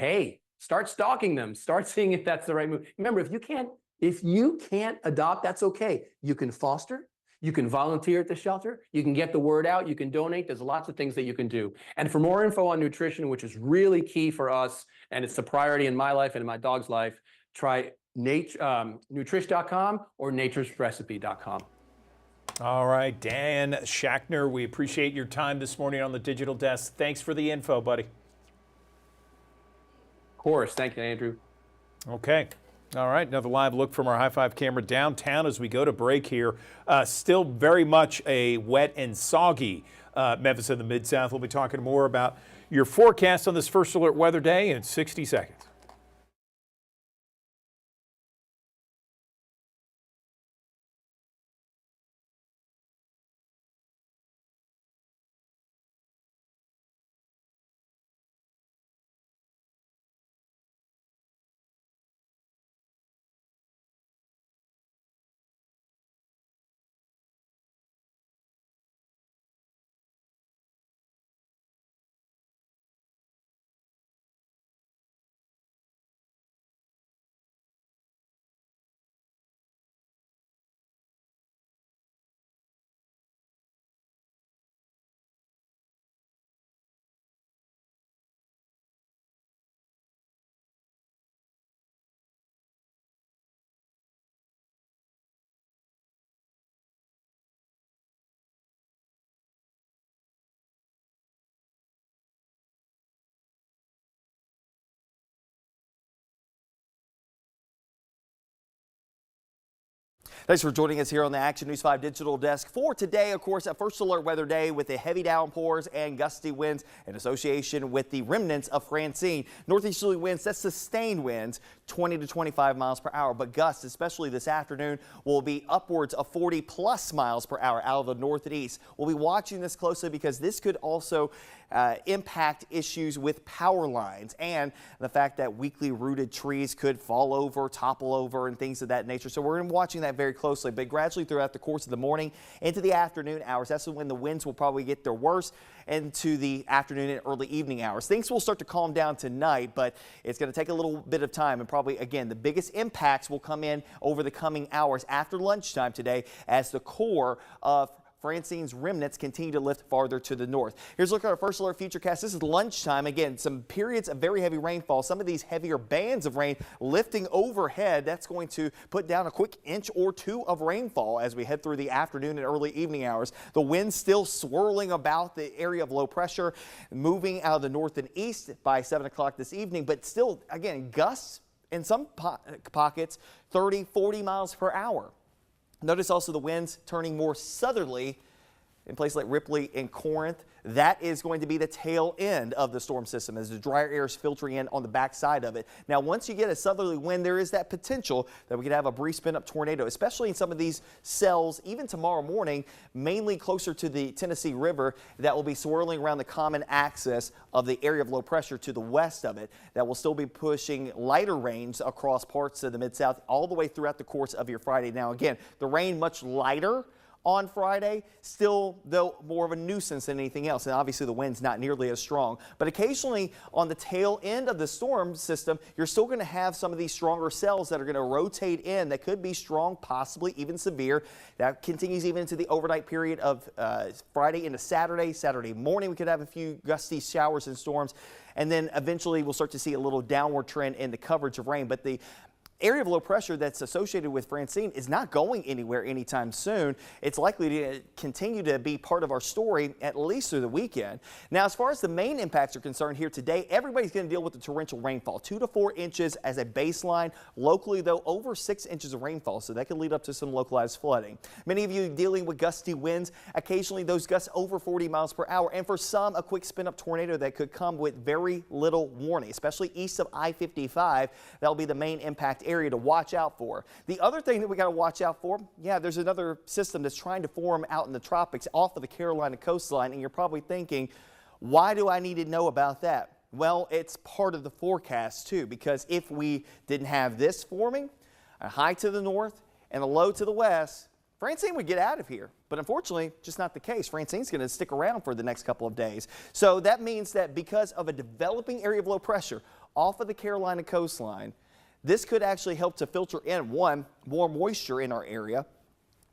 stalking them. Start seeing if that's the right move. Remember, if you can't adopt, that's okay. You can foster. You can volunteer at the shelter. You can get the word out. You can donate. There's lots of things that you can do. And for more info on nutrition, which is really key for us, and it's a priority in my life and in my dog's life, try nutrish.com or naturesrecipe.com. All right, Dan Schachner, we appreciate your time this morning on the Digital Desk. Thanks for the info, buddy. Of course. Thank you, Andrew. Okay. All right, another live look from our High Five camera downtown as we go to break here. Still very much a wet and soggy Memphis and the Mid-South. We'll be talking more about your forecast on this First Alert Weather Day in 60 seconds. Thanks for joining us here on the Action News 5 Digital Desk for today. Of course, a First Alert Weather Day with the heavy downpours and gusty winds in association with the remnants of Francine. Northeasterly winds, that's sustained winds, 20 to 25 miles per hour. But gusts, especially this afternoon, will be upwards of 40 plus miles per hour out of the north and east. We'll be watching this closely because this could also impact issues with power lines and the fact that weakly rooted trees could fall over, topple over, and things of that nature. So we're watching that very closely, but gradually throughout the course of the morning into the afternoon hours, that's when the winds will probably get their worst, into the afternoon and early evening hours. Things will start to calm down tonight, but it's going to take a little bit of time, and probably, again, the biggest impacts will come in over the coming hours after lunchtime today as the core of Francine's remnants continue to lift farther to the north. Here's a look at our First Alert Futurecast. This is lunchtime. Again, some periods of very heavy rainfall. Some of these heavier bands of rain lifting overhead. That's going to put down a quick inch or two of rainfall as we head through the afternoon and early evening hours. The wind still swirling about the area of low pressure, moving out of the north and east by 7 o'clock this evening, but still, again, gusts in some pockets 30, 40 miles per hour. Notice also the winds turning more southerly in places like Ripley and Corinth. That is going to be the tail end of the storm system as the drier air is filtering in on the backside of it. Now, once you get a southerly wind, there is that potential that we could have a brief spin-up tornado, especially in some of these cells, even tomorrow morning, mainly closer to the Tennessee River, that will be swirling around the common axis of the area of low pressure to the west of it. That will still be pushing lighter rains across parts of the Mid-South all the way throughout the course of your Friday. Now, again, the rain much lighter on Friday, still though more of a nuisance than anything else, and obviously the wind's not nearly as strong, but occasionally on the tail end of the storm system you're still going to have some of these stronger cells that are going to rotate in that could be strong, possibly even severe. That continues even into the overnight period of Friday into Saturday morning. We could have a few gusty showers and storms, and then eventually we'll start to see a little downward trend in the coverage of rain. But area of low pressure that's associated with Francine is not going anywhere anytime soon. It's likely to continue to be part of our story at least through the weekend. Now, as far as the main impacts are concerned here today, everybody's going to deal with the torrential rainfall, 2 to 4 inches as a baseline. Locally, though, over 6 inches of rainfall, so that could lead up to some localized flooding. Many of you dealing with gusty winds, occasionally those gusts over 40 miles per hour, and for some, a quick spin-up tornado that could come with very little warning, especially east of I-55. That'll be the main impact area to watch out for. The other thing that we got to watch out for, yeah, there's another system that's trying to form out in the tropics off of the Carolina coastline, and you're probably thinking, why do I need to know about that? Well, it's part of the forecast too, because if we didn't have this forming, a high to the north and a low to the west, Francine would get out of here. But unfortunately, just not the case. Francine's going to stick around for the next couple of days. So that means that because of a developing area of low pressure off of the Carolina coastline, this could actually help to filter in, one, more moisture in our area,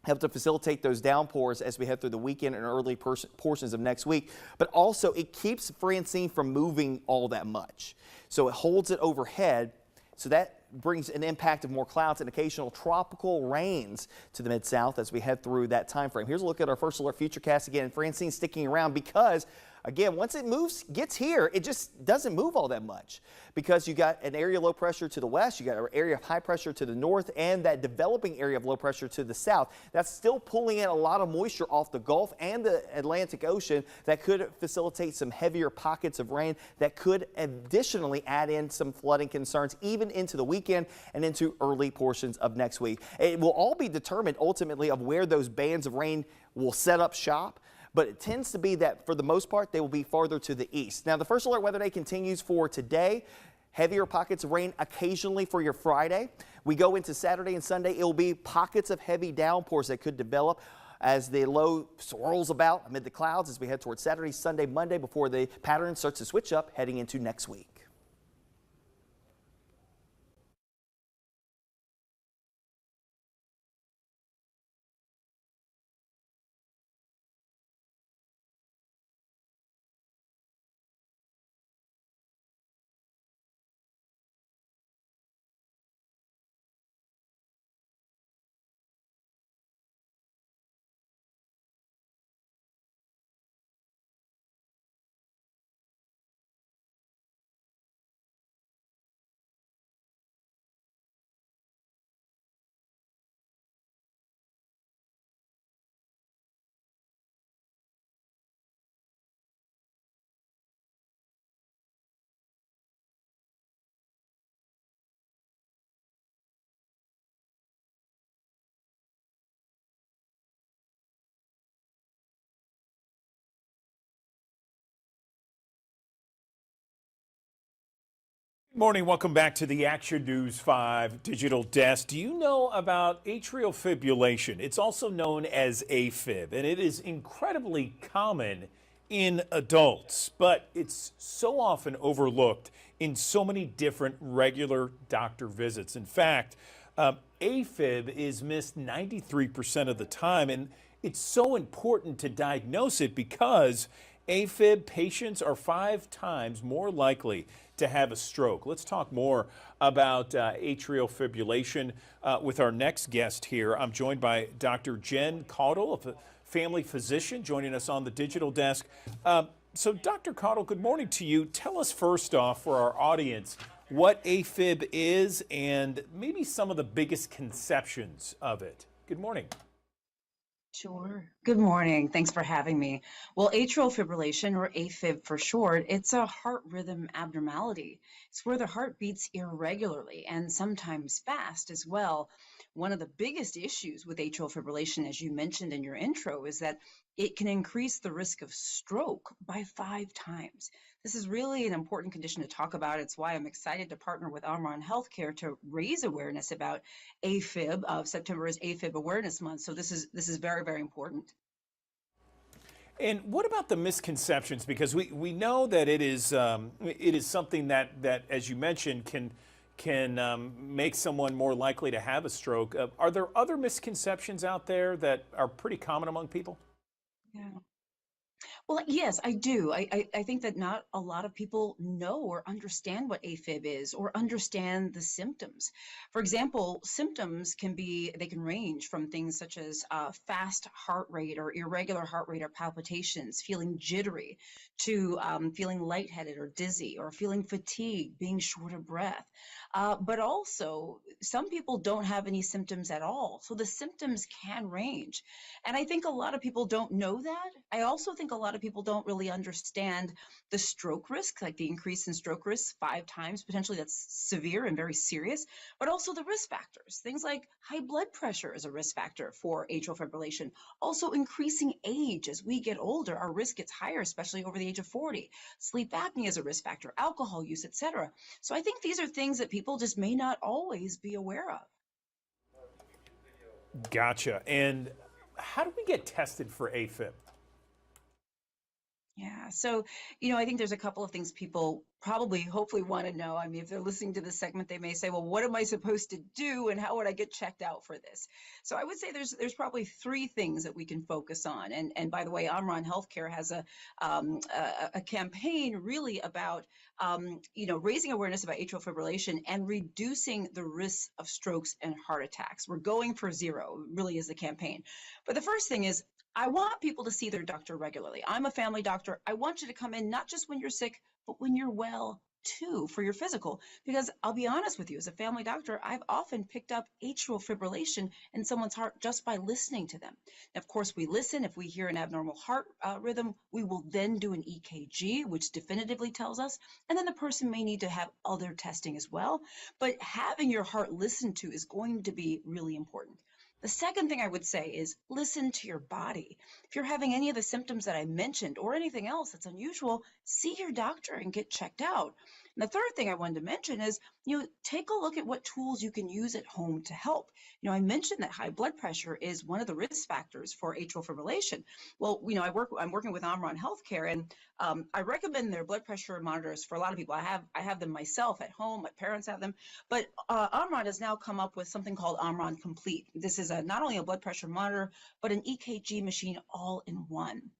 help to facilitate those downpours as we head through the weekend and early portions of next week. But also, it keeps Francine from moving all that much. So it holds it overhead. So that brings an impact of more clouds and occasional tropical rains to the Mid-South as we head through that time frame. Here's a look at our first alert futurecast again. Francine sticking around because, again, once it gets here, it just doesn't move all that much because you got an area of low pressure to the west, you got an area of high pressure to the north, and that developing area of low pressure to the south. That's still pulling in a lot of moisture off the Gulf and the Atlantic Ocean that could facilitate some heavier pockets of rain that could additionally add in some flooding concerns even into the weekend and into early portions of next week. It will all be determined ultimately of where those bands of rain will set up shop. But it tends to be that for the most part, they will be farther to the east. Now, the first alert weather day continues for today. Heavier pockets of rain occasionally for your Friday. We go into Saturday and Sunday. It will be pockets of heavy downpours that could develop as the low swirls about amid the clouds as we head towards Saturday, Sunday, Monday before the pattern starts to switch up heading into next week. Morning, welcome back to the Action News 5 digital desk. Do you know about atrial fibrillation? It's also known as AFib, and it is incredibly common in adults, but it's so often overlooked in so many different regular doctor visits. In fact, AFib is missed 93% of the time, and it's so important to diagnose it because AFib patients are 5 times more likely to have a stroke. Let's talk more about atrial fibrillation with our next guest here. I'm joined by Dr. Jen Caudle, a family physician, joining us on the digital desk. So Dr. Caudle, good morning to you. Tell us first off for our audience what AFib is and maybe some of the biggest conceptions of it. Good morning. Sure. Good morning. Thanks for having me. Well, atrial fibrillation, or AFib for short, it's a heart rhythm abnormality. It's where the heart beats irregularly and sometimes fast as well. One of the biggest issues with atrial fibrillation, as you mentioned in your intro, is that it can increase the risk of stroke by 5 times. This is really an important condition to talk about. It's why I'm excited to partner with Omron Healthcare to raise awareness about AFib. September is AFib Awareness Month, so this is very, very important. And what about the misconceptions? Because we know that it is something that as you mentioned can make someone more likely to have a stroke. Are there other misconceptions out there that are pretty common among people? Yeah. Well, yes, I do. I think that not a lot of people know or understand what AFib is or understand the symptoms. For example, symptoms they can range from things such as fast heart rate or irregular heart rate or palpitations, feeling jittery, to feeling lightheaded or dizzy, or feeling fatigued, being short of breath. But also, some people don't have any symptoms at all. So the symptoms can range. And I think a lot of people don't know that. I also think a lot of people don't really understand the stroke risk, like the increase in stroke risk 5 times, potentially that's severe and very serious, but also the risk factors. Things like high blood pressure is a risk factor for atrial fibrillation. Also, increasing age as we get older, our risk gets higher, especially over the age of 40. Sleep apnea is a risk factor, alcohol use, etc. So I think these are things that people just may not always be aware of. Gotcha. And how do we get tested for AFib? Yeah. So, I think there's a couple of things people probably, hopefully want to know. I mean, if they're listening to this segment, they may say, well, what am I supposed to do and how would I get checked out for this? So I would say there's probably 3 things that we can focus on. And by the way, Omron Healthcare has a campaign really about, raising awareness about atrial fibrillation and reducing the risk of strokes and heart attacks. We're going for zero, really is the campaign. But the first thing is, I want people to see their doctor regularly. I'm a family doctor. I want you to come in not just when you're sick, but when you're well too, for your physical. Because I'll be honest with you, as a family doctor, I've often picked up atrial fibrillation in someone's heart just by listening to them. Now, of course, we listen. If we hear an abnormal heart rhythm, we will then do an EKG, which definitively tells us. And then the person may need to have other testing as well. But having your heart listened to is going to be really important. The second thing I would say is listen to your body. If you're having any of the symptoms that I mentioned or anything else that's unusual, see your doctor and get checked out. And the third thing I wanted to mention is, take a look at what tools you can use at home to help. I mentioned that high blood pressure is one of the risk factors for atrial fibrillation. Well, I'm working with Omron Healthcare, and I recommend their blood pressure monitors for a lot of people. I have them myself at home. My parents have them. But Omron has now come up with something called Omron Complete. This is not only a blood pressure monitor, but an EKG machine all in one.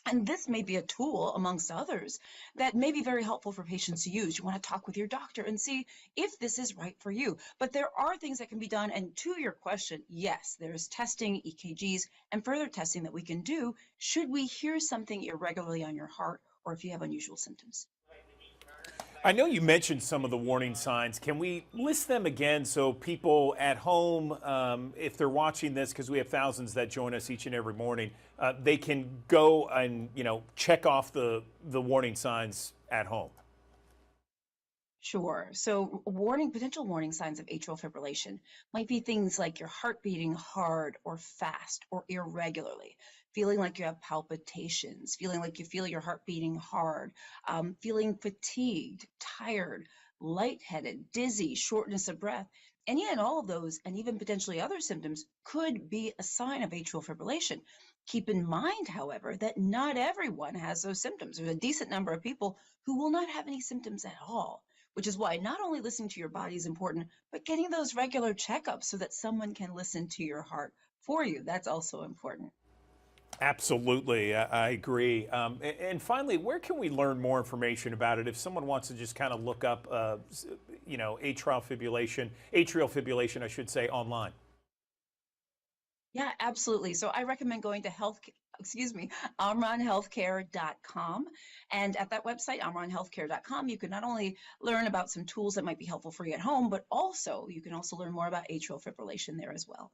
And this may be a tool, amongst others, that may be very helpful for patients to use. You want to talk with your doctor and see if this is right for you. But there are things that can be done. And to your question, yes, there's testing, EKGs, and further testing that we can do should we hear something irregularly on your heart or if you have unusual symptoms. I know you mentioned some of the warning signs. Can we list them again so people at home, if they're watching this, because we have thousands that join us each and every morning, they can go and check off the warning signs at home? Sure. So potential warning signs of atrial fibrillation might be things like your heart beating hard or fast or irregularly, feeling like you have palpitations, feeling like you feel your heart beating hard, feeling fatigued, tired, lightheaded, dizzy, shortness of breath. Any and all of those, and even potentially other symptoms, could be a sign of atrial fibrillation. Keep in mind, however, that not everyone has those symptoms. There's a decent number of people who will not have any symptoms at all, which is why not only listening to your body is important, but getting those regular checkups so that someone can listen to your heart for you. That's also important. Absolutely, I agree. And finally, where can we learn more information about it if someone wants to just kind of look up, atrial fibrillation, I should say, online? Yeah, absolutely. So I recommend going to omronhealthcare.com. And at that website, omronhealthcare.com, you can not only learn about some tools that might be helpful for you at home, but you can also learn more about atrial fibrillation there as well.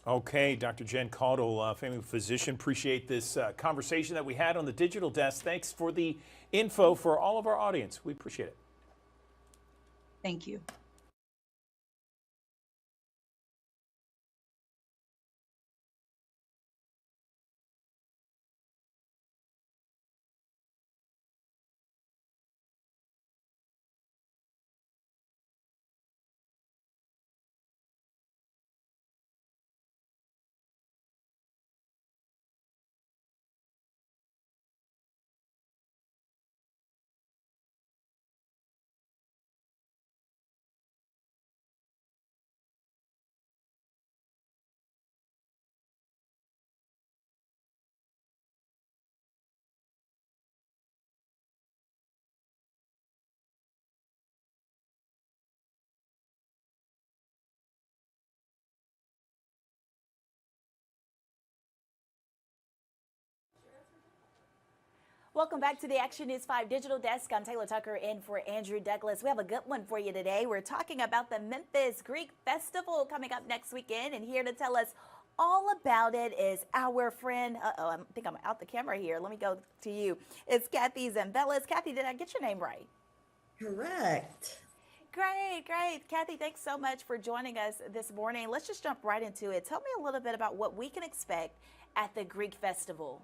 Okay, Dr. Jen Caudle, family physician, appreciate this conversation that we had on the digital desk. Thanks for the info for all of our audience. We appreciate it. Thank you. Welcome back to the Action News 5 Digital Desk. I'm Taylor Tucker in for Andrew Douglas. We have a good one for you today. We're talking about the Memphis Greek Festival coming up next weekend, and here to tell us all about it is our friend, I think I'm out the camera here. Let me go to you. It's Kathy Zambelis. Kathy, did I get your name right? Correct. Great, great. Kathy, thanks so much for joining us this morning. Let's just jump right into it. Tell me a little bit about what we can expect at the Greek Festival.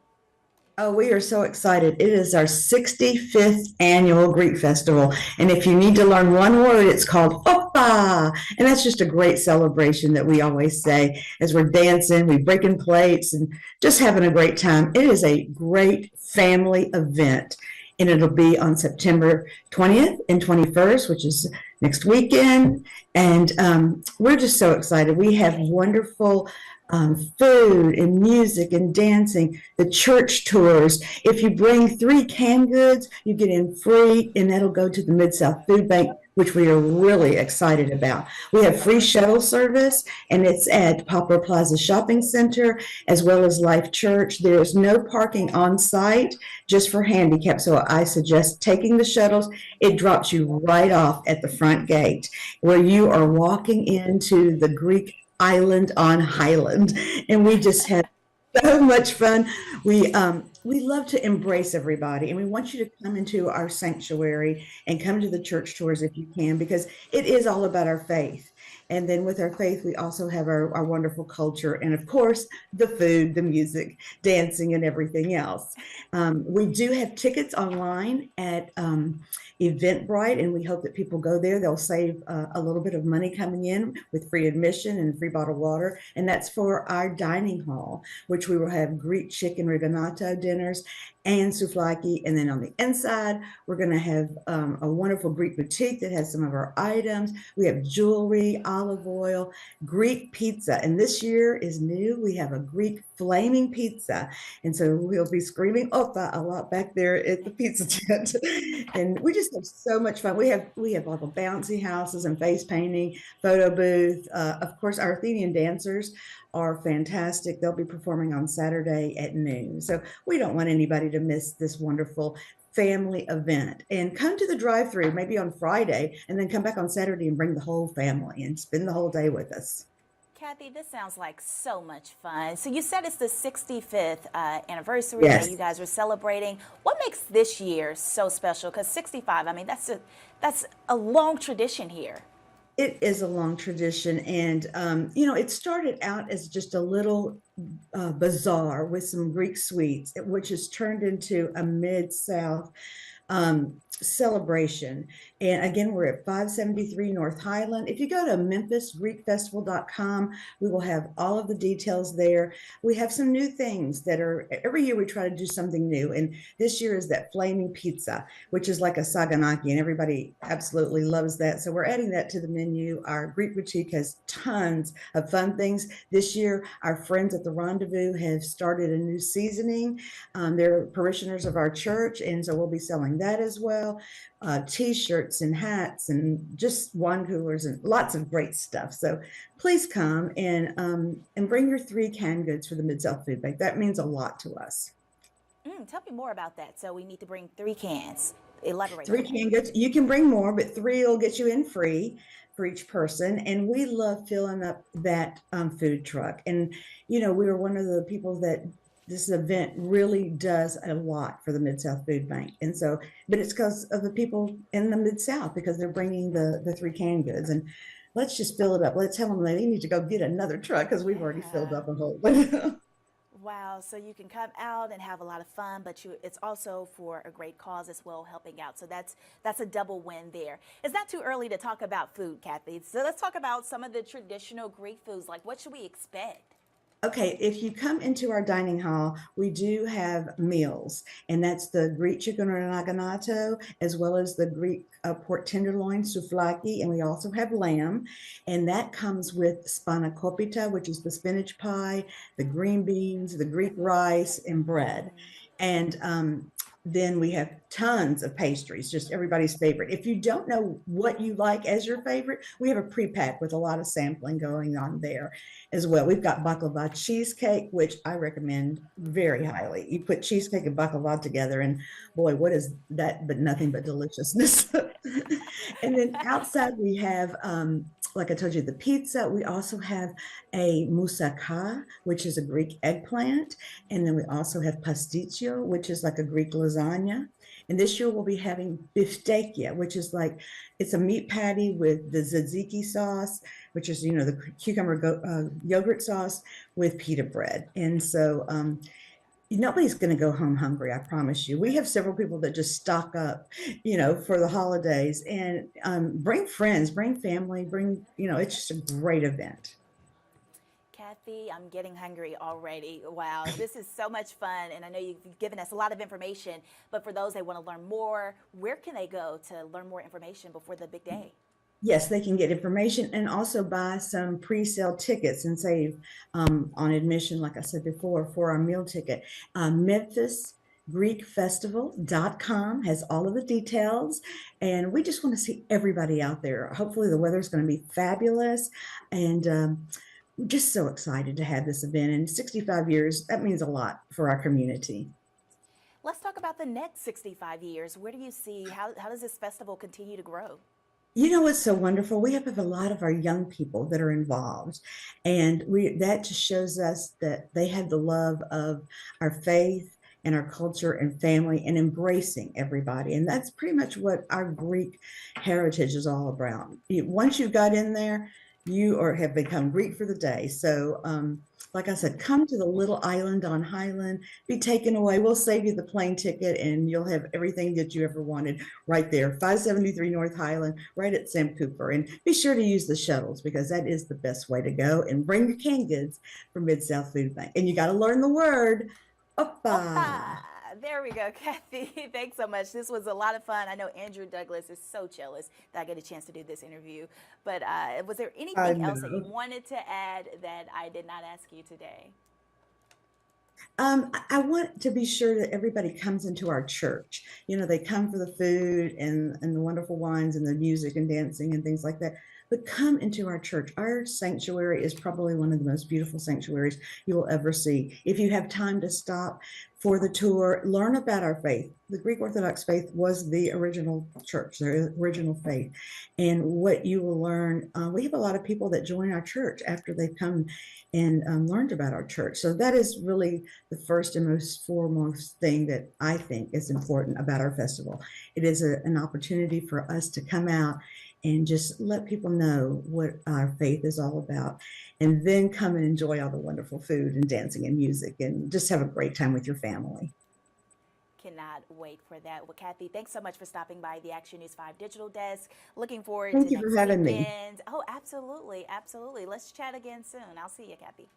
Oh, we are so excited. It is our 65th annual Greek Festival. And if you need to learn one word, it's called Oppa. And that's just a great celebration that we always say as we're dancing, we breaking plates and just having a great time. It is a great family event. And it'll be on September 20th and 21st, which is next weekend. And we're just so excited. We have wonderful food and music and dancing, the church tours. If you bring 3 canned goods, you get in free, and that'll go to the Mid-South Food Bank, which we are really excited about. We have free shuttle service, and it's at Poplar Plaza Shopping Center, as well as Life Church. There is no parking on site, just for handicap, so I suggest taking the shuttles. It drops you right off at the front gate, where you are walking into the Greek island on Highland, and we just had so much fun. We love to embrace everybody, and we want you to come into our sanctuary and come to the church tours if you can, because it is all about our faith. And then with our faith, we also have our wonderful culture, and of course, the food, the music, dancing, and everything else. We do have tickets online at Eventbrite, and we hope that people go there. They'll save a little bit of money coming in with free admission and free bottled water. And that's for our dining hall, which we will have Greek chicken riganato dinners and souvlaki. And then on the inside, we're going to have a wonderful Greek boutique that has some of our items. We have jewelry, olive oil, Greek pizza. And this year is new. We have a Greek flaming pizza. And so we'll be screaming Oppa a lot back there at the pizza tent. And we just have so much fun. We have all the bouncy houses and face painting, photo booth. Of course, our Athenian dancers are fantastic. They'll be performing on Saturday at noon. So we don't want anybody to miss this wonderful family event. And come to the drive-through maybe on Friday, and then come back on Saturday and bring the whole family and spend the whole day with us. Kathy, this sounds like so much fun. So you said it's the 65th anniversary Yes. that you guys are celebrating. What makes this year so special? Because 65, I mean, that's a long tradition here. It is a long tradition, and it started out as just a little bazaar with some Greek sweets, which has turned into a Mid-South celebration. And again, we're at 573 North Highland. If you go to memphisgreekfestival.com, we will have all of the details there. We have some new things that are, every year we try to do something new. And this year is that flaming pizza, which is like a saganaki, and everybody absolutely loves that. So we're adding that to the menu. Our Greek boutique has tons of fun things. This year, our friends at the Rendezvous have started a new seasoning. They're parishioners of our church, and so we'll be selling that as well. T-shirts and hats and just wine coolers and lots of great stuff. So please come and bring your 3 canned goods for the Mid-South Food Bank. That means a lot to us. Tell me more about that. So we need to bring 3 cans. Elaborate. 3 canned goods. You can bring more, but 3 will get you in free for each person. And we love filling up that food truck. And, we were one of the people that this event really does a lot for the Mid-South Food Bank. And so, but it's because of the people in the Mid-South, because they're bringing the 3 canned goods. And let's just fill it up. Let's tell them they need to go get another truck, because we've already filled up a whole one. Wow, so you can come out and have a lot of fun, but it's also for a great cause as well, helping out. So that's a double win there. It's not too early to talk about food, Kathy. So let's talk about some of the traditional Greek foods. Like, what should we expect? Okay, if you come into our dining hall, we do have meals, and that's the Greek chicken renaganato, as well as the Greek pork tenderloin souvlaki, and we also have lamb, and that comes with spanakopita, which is the spinach pie, the green beans, the Greek rice, and bread. And Then we have tons of pastries, just everybody's favorite. If you don't know what you like as your favorite, we have a pre-pack with a lot of sampling going on there as well. We've got baklava cheesecake, which I recommend very highly. You put cheesecake and baklava together, and boy, what is that but nothing but deliciousness. And then outside we have, like I told you, the pizza. We also have a moussaka, which is a Greek eggplant. And then we also have pasticcio, which is like a Greek lasagna. And this year we'll be having biftekia, which is like, it's a meat patty with the tzatziki sauce, which is, the cucumber yogurt sauce with pita bread. And so nobody's going to go home hungry, I promise you. We have several people that just stock up, for the holidays, and bring friends, bring family, it's just a great event. Kathy, I'm getting hungry already. Wow, this is so much fun, and I know you've given us a lot of information, but for those that want to learn more, where can they go to learn more information before the big day? Yes, they can get information and also buy some pre-sale tickets and save on admission, like I said before, for our meal ticket. MemphisGreekFestival.com has all of the details, and we just want to see everybody out there. Hopefully the weather's going to be fabulous, and we're just so excited to have this event. In 65 years, that means a lot for our community. Let's talk about the next 65 years. Where do you see, how does this festival continue to grow? What's so wonderful? We have a lot of our young people that are involved, and that just shows us that they have the love of our faith and our culture and family and embracing everybody. And that's pretty much what our Greek heritage is all about. Once you got in there, you have become Greek for the day. So, like I said, come to the little island on Highland, be taken away. We'll save you the plane ticket, and you'll have everything that you ever wanted right there. 573 North Highland, right at Sam Cooper. And be sure to use the shuttles, because that is the best way to go. And bring your canned goods from Mid-South Food Bank. And you got to learn the word, oppa. There we go, Kathy. Thanks so much. This was a lot of fun. I know Andrew Douglas is so jealous that I get a chance to do this interview. But was there anything else that you wanted to add that I did not ask you today? I want to be sure that everybody comes into our church. They come for the food and the wonderful wines and the music and dancing and things like that. But come into our church. Our sanctuary is probably one of the most beautiful sanctuaries you will ever see. If you have time to stop for the tour, learn about our faith. The Greek Orthodox faith was the original church, the original faith. And what you will learn, we have a lot of people that join our church after they've come and learned about our church. So that is really the first and most foremost thing that I think is important about our festival. It is an opportunity for us to come out and just let people know what our faith is all about, and then come and enjoy all the wonderful food and dancing and music, and just have a great time with your family. Cannot wait for that. Well, Kathy, thanks so much for stopping by the Action News 5 digital desk. Looking forward to next you for having weekend. Me. Oh, absolutely. Absolutely. Let's chat again soon. I'll see you, Kathy.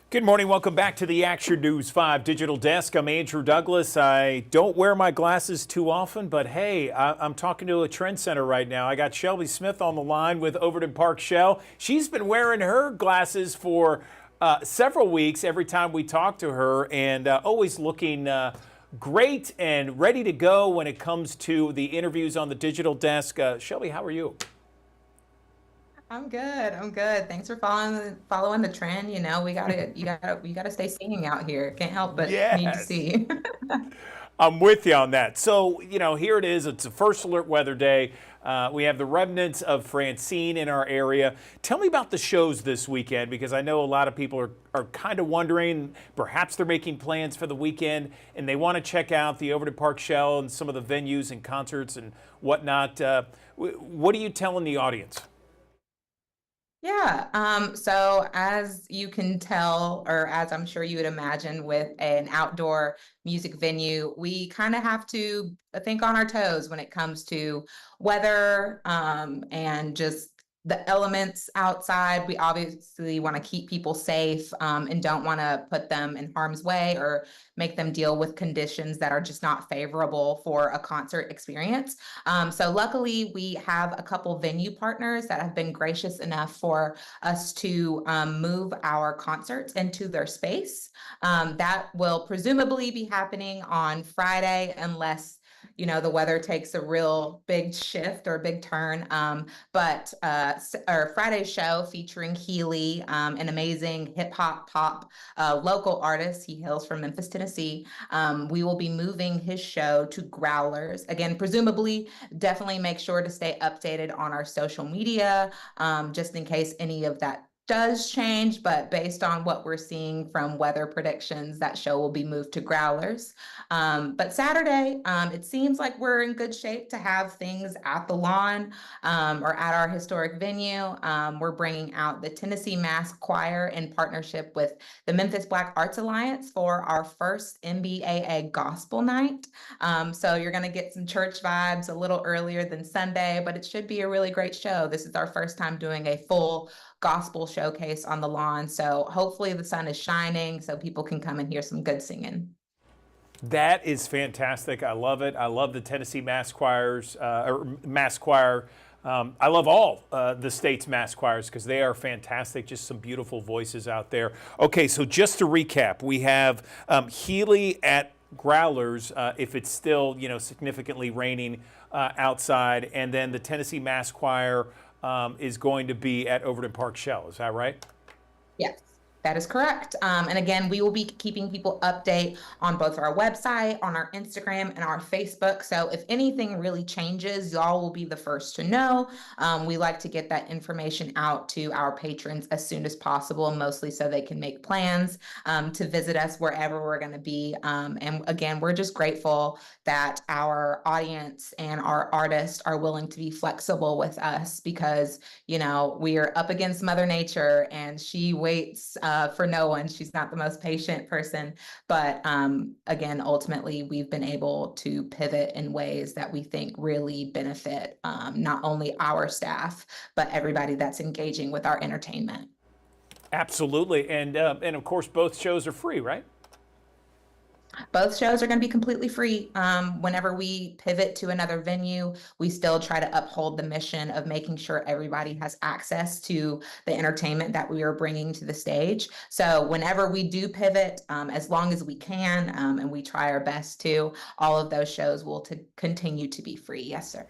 Good morning. Welcome back to the Action News 5 digital desk. I'm Andrew Douglas. I don't wear my glasses too often, but hey, I'm talking to a trend center right now. I got Shelby Smith on the line with Overton Park Shell. She's been wearing her glasses for several weeks every time we talk to her, and always looking great and ready to go when it comes to the interviews on the digital desk. Shelby, how are you? I'm good. I'm good. Thanks for following the trend. You know, we gotta stay singing out here. Can't help but need to Yes. see. I'm with you on that. So, here it is. It's a first alert weather day. We have the remnants of Francine in our area. Tell me about the shows this weekend, because I know a lot of people are kind of wondering, perhaps they're making plans for the weekend and they want to check out the Overton Park Shell and some of the venues and concerts and whatnot. What are you telling the audience? Yeah. So as you can tell, or as I'm sure you would imagine with an outdoor music venue, we kind of have to think on our toes when it comes to weather, and just the elements outside. We obviously want to keep people safe, and don't want to put them in harm's way or make them deal with conditions that are just not favorable for a concert experience. So luckily, we have a couple venue partners that have been gracious enough for us to move our concerts into their space. That will presumably be happening on Friday, unless the weather takes a real big shift or a big turn. But our Friday show featuring Healy, an amazing hip hop pop local artist. He hails from Memphis, Tennessee. We will be moving his show to Growlers. Again, presumably, definitely make sure to stay updated on our social media, just in case any of that does change, but based on what we're seeing from weather predictions, that show will be moved to Growlers. But Saturday, it seems like we're in good shape to have things at the lawn, or at our historic venue. We're bringing out the Tennessee Mass Choir in partnership with the Memphis Black Arts Alliance for our first MBAA Gospel Night. So you're going to get some church vibes a little earlier than Sunday, but it should be a really great show. This is our first time doing a full gospel showcase on the lawn. So hopefully the sun is shining so people can come and hear some good singing. That is fantastic. I love it. I love the Tennessee Mass Choirs, or Mass Choir. I love all the state's mass choirs because they are fantastic. Just some beautiful voices out there. Okay, so just to recap, we have Healy at Growlers if it's still significantly raining outside, and then the Tennessee Mass Choir is going to be at Overton Park Shell. Is that right? Yes, that is correct. And again, we will be keeping people update on both our website, on our Instagram, and our Facebook. So if anything really changes, y'all will be the first to know. We like to get that information out to our patrons as soon as possible, mostly so they can make plans to visit us wherever we're going to be. And again, we're just grateful that our audience and our artists are willing to be flexible with us, because we are up against Mother Nature and she waits for no one. She's not the most patient person. But again, ultimately, we've been able to pivot in ways that we think really benefit not only our staff, but everybody that's engaging with our entertainment. Absolutely. And of course, both shows are free, right? Both shows are going to be completely free. Whenever we pivot to another venue, we still try to uphold the mission of making sure everybody has access to the entertainment that we are bringing to the stage. So whenever we do pivot, as long as we can, and we try our best to, all of those shows will continue to be free. Yes, sir.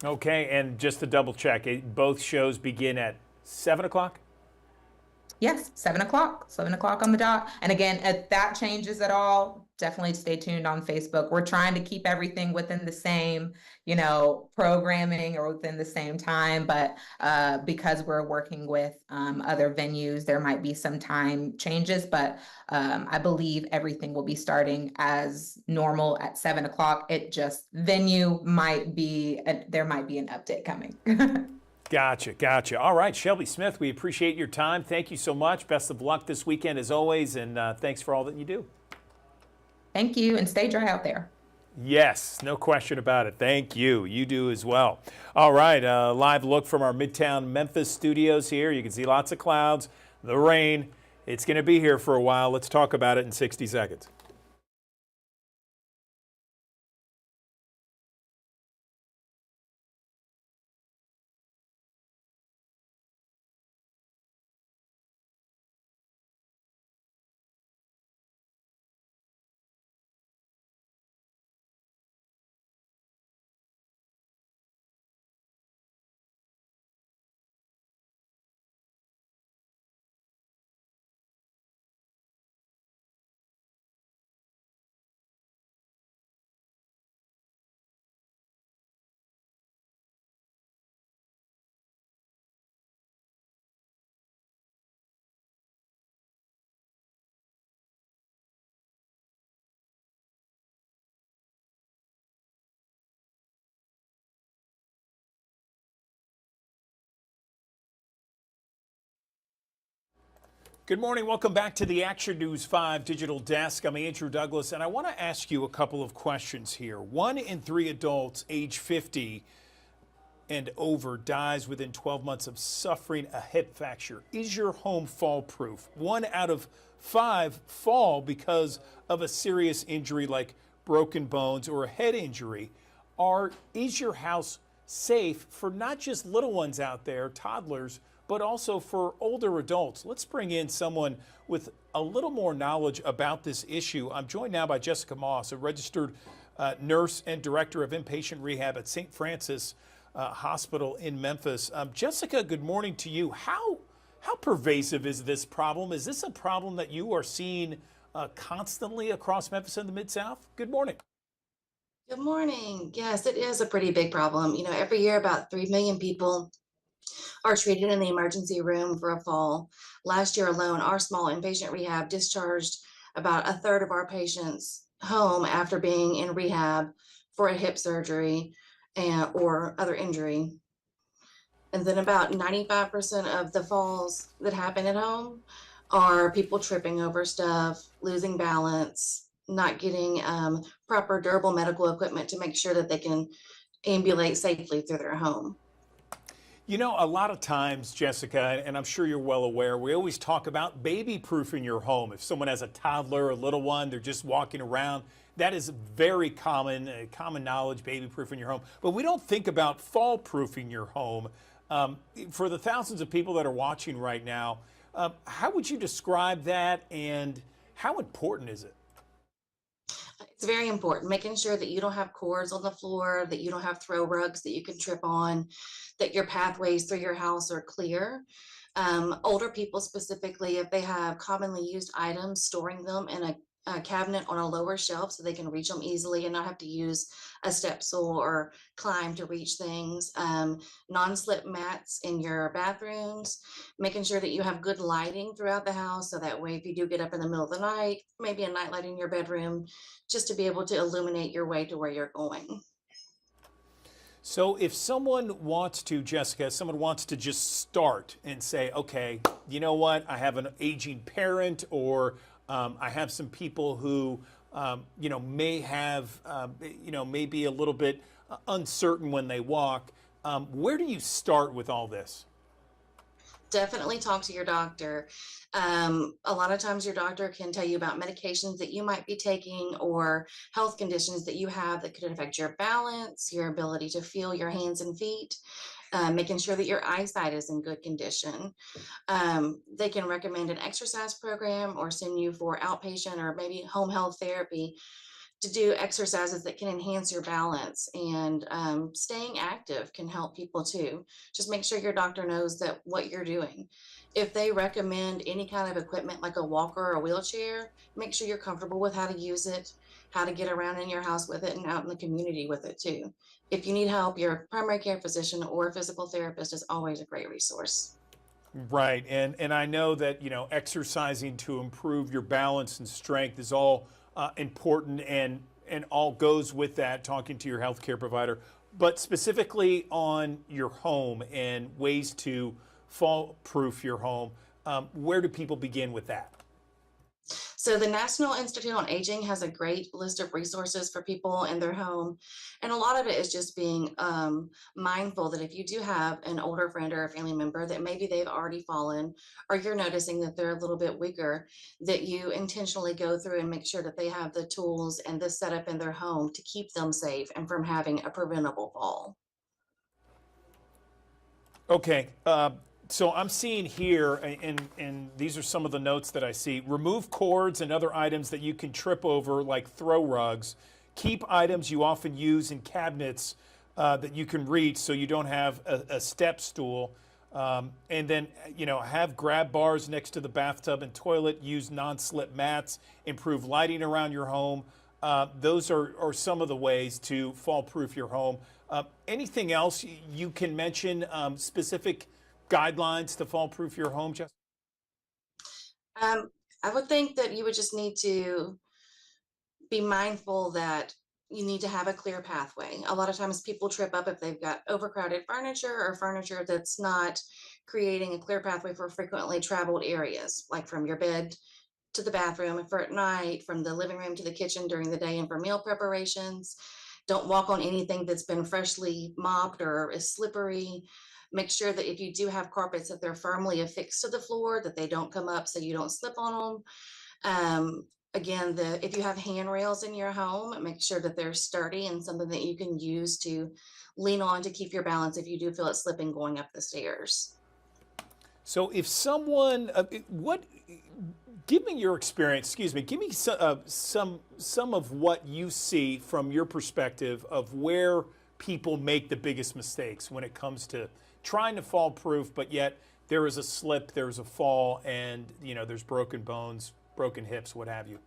Okay, and just to double check, both shows begin at 7 o'clock? Yes, 7 o'clock on the dot. And again, if that changes at all, definitely stay tuned on Facebook. We're trying to keep everything within the same, programming or within the same time. But because we're working with other venues, there might be some time changes. But I believe everything will be starting as normal at 7 o'clock. It just venue might be, there might be an update coming. Gotcha. All right, Shelby Smith, we appreciate your time. Thank you so much. Best of luck this weekend as always, and thanks for all that you do. Thank you, and stay dry out there. Yes, no question about it. Thank you. You do as well. All right, a live look from our Midtown Memphis studios here. You can see lots of clouds, the rain. It's going to be here for a while. Let's talk about it in 60 seconds. Good morning. Welcome back to the Action News 5 Digital Desk. I'm Andrew Douglas, and I want to ask you a couple of questions here. 1 in 3 adults age 50 and over dies within 12 months of suffering a hip fracture. Is your home fall proof? 1 out of 5 fall because of a serious injury like broken bones or a head injury. Is your house safe for not just little ones out there, toddlers, but also for older adults? Let's bring in someone with a little more knowledge about this issue. I'm joined now by Jessica Moss, a registered nurse and director of inpatient rehab at St. Francis Hospital in Memphis. Jessica, good morning to you. How pervasive is this problem? Is this a problem that you are seeing constantly across Memphis and the Mid-South? Good morning. Good morning. Yes, it is a pretty big problem. Every year about 3 million people are treated in the emergency room for a fall. Last year alone, our small inpatient rehab discharged about a third of our patients home after being in rehab for a hip surgery or other injury. And then about 95% of the falls that happen at home are people tripping over stuff, losing balance, not getting proper durable medical equipment to make sure that they can ambulate safely through their home. You know, a lot of times, Jessica, and I'm sure you're well aware, we always talk about baby-proofing your home. If someone has a toddler or a little one, they're just walking around, that is very common knowledge, baby-proofing your home. But we don't think about fall-proofing your home. For the thousands of people that are watching right now, how would you describe that, and how important is it? It's very important, making sure that you don't have cords on the floor, that you don't have throw rugs that you can trip on, that your pathways through your house are clear. Older people specifically, if they have commonly used items, storing them in a cabinet on a lower shelf so they can reach them easily and not have to use a step stool or climb to reach things. Non-slip mats in your bathrooms, making sure that you have good lighting throughout the house so that way if you do get up in the middle of the night, maybe a night light in your bedroom, just to be able to illuminate your way to where you're going. So if someone wants to, Jessica, someone wants to just start and say, okay, you know what, I have an aging parent, or I have some people who, may have, may be a little bit uncertain when they walk. Where do you start with all this? Definitely talk to your doctor. A lot of times your doctor can tell you about medications that you might be taking or health conditions that you have that could affect your balance, your ability to feel your hands and feet, making sure that your eyesight is in good condition. They can recommend an exercise program or send you for outpatient or maybe home health therapy to do exercises that can enhance your balance, and staying active can help people too. Just make sure your doctor knows that what you're doing. If they recommend any kind of equipment like a walker or a wheelchair, make sure you're comfortable with how to use it, how to get around in your house with it and out in the community with it too. If you need help, your primary care physician or physical therapist is always a great resource. Right, and I know that, exercising to improve your balance and strength is all important, and all goes with that, talking to your healthcare provider. But specifically on your home and ways to fall-proof your home, where do people begin with that? So the National Institute on Aging has a great list of resources for people in their home. And a lot of it is just being mindful that if you do have an older friend or a family member that maybe they've already fallen, or you're noticing that they're a little bit weaker, that you intentionally go through and make sure that they have the tools and the setup in their home to keep them safe and from having a preventable fall. Okay, so I'm seeing here, and these are some of the notes that I see. Remove cords and other items that you can trip over, like throw rugs. Keep items you often use in cabinets that you can reach so you don't have a step stool. And then, have grab bars next to the bathtub and toilet. Use non-slip mats. Improve lighting around your home. Those are some of the ways to fall-proof your home. Anything else you can mention, specific guidelines to fall-proof your home, Jessica? I would think that you would just need to be mindful that you need to have a clear pathway. A lot of times people trip up if they've got overcrowded furniture or furniture that's not creating a clear pathway for frequently traveled areas, like from your bed to the bathroom and for at night, from the living room to the kitchen during the day and for meal preparations. Don't walk on anything that's been freshly mopped or is slippery. Make sure that if you do have carpets that they're firmly affixed to the floor, that they don't come up so you don't slip on them. Again, if you have handrails in your home, make sure that they're sturdy and something that you can use to lean on to keep your balance if you do feel it slipping going up the stairs. So if someone, give me your experience, excuse me, give me some of what you see from your perspective of where people make the biggest mistakes when it comes to trying to fall proof, but yet there is a slip, there's a fall, and there's broken bones, broken hips, what have you.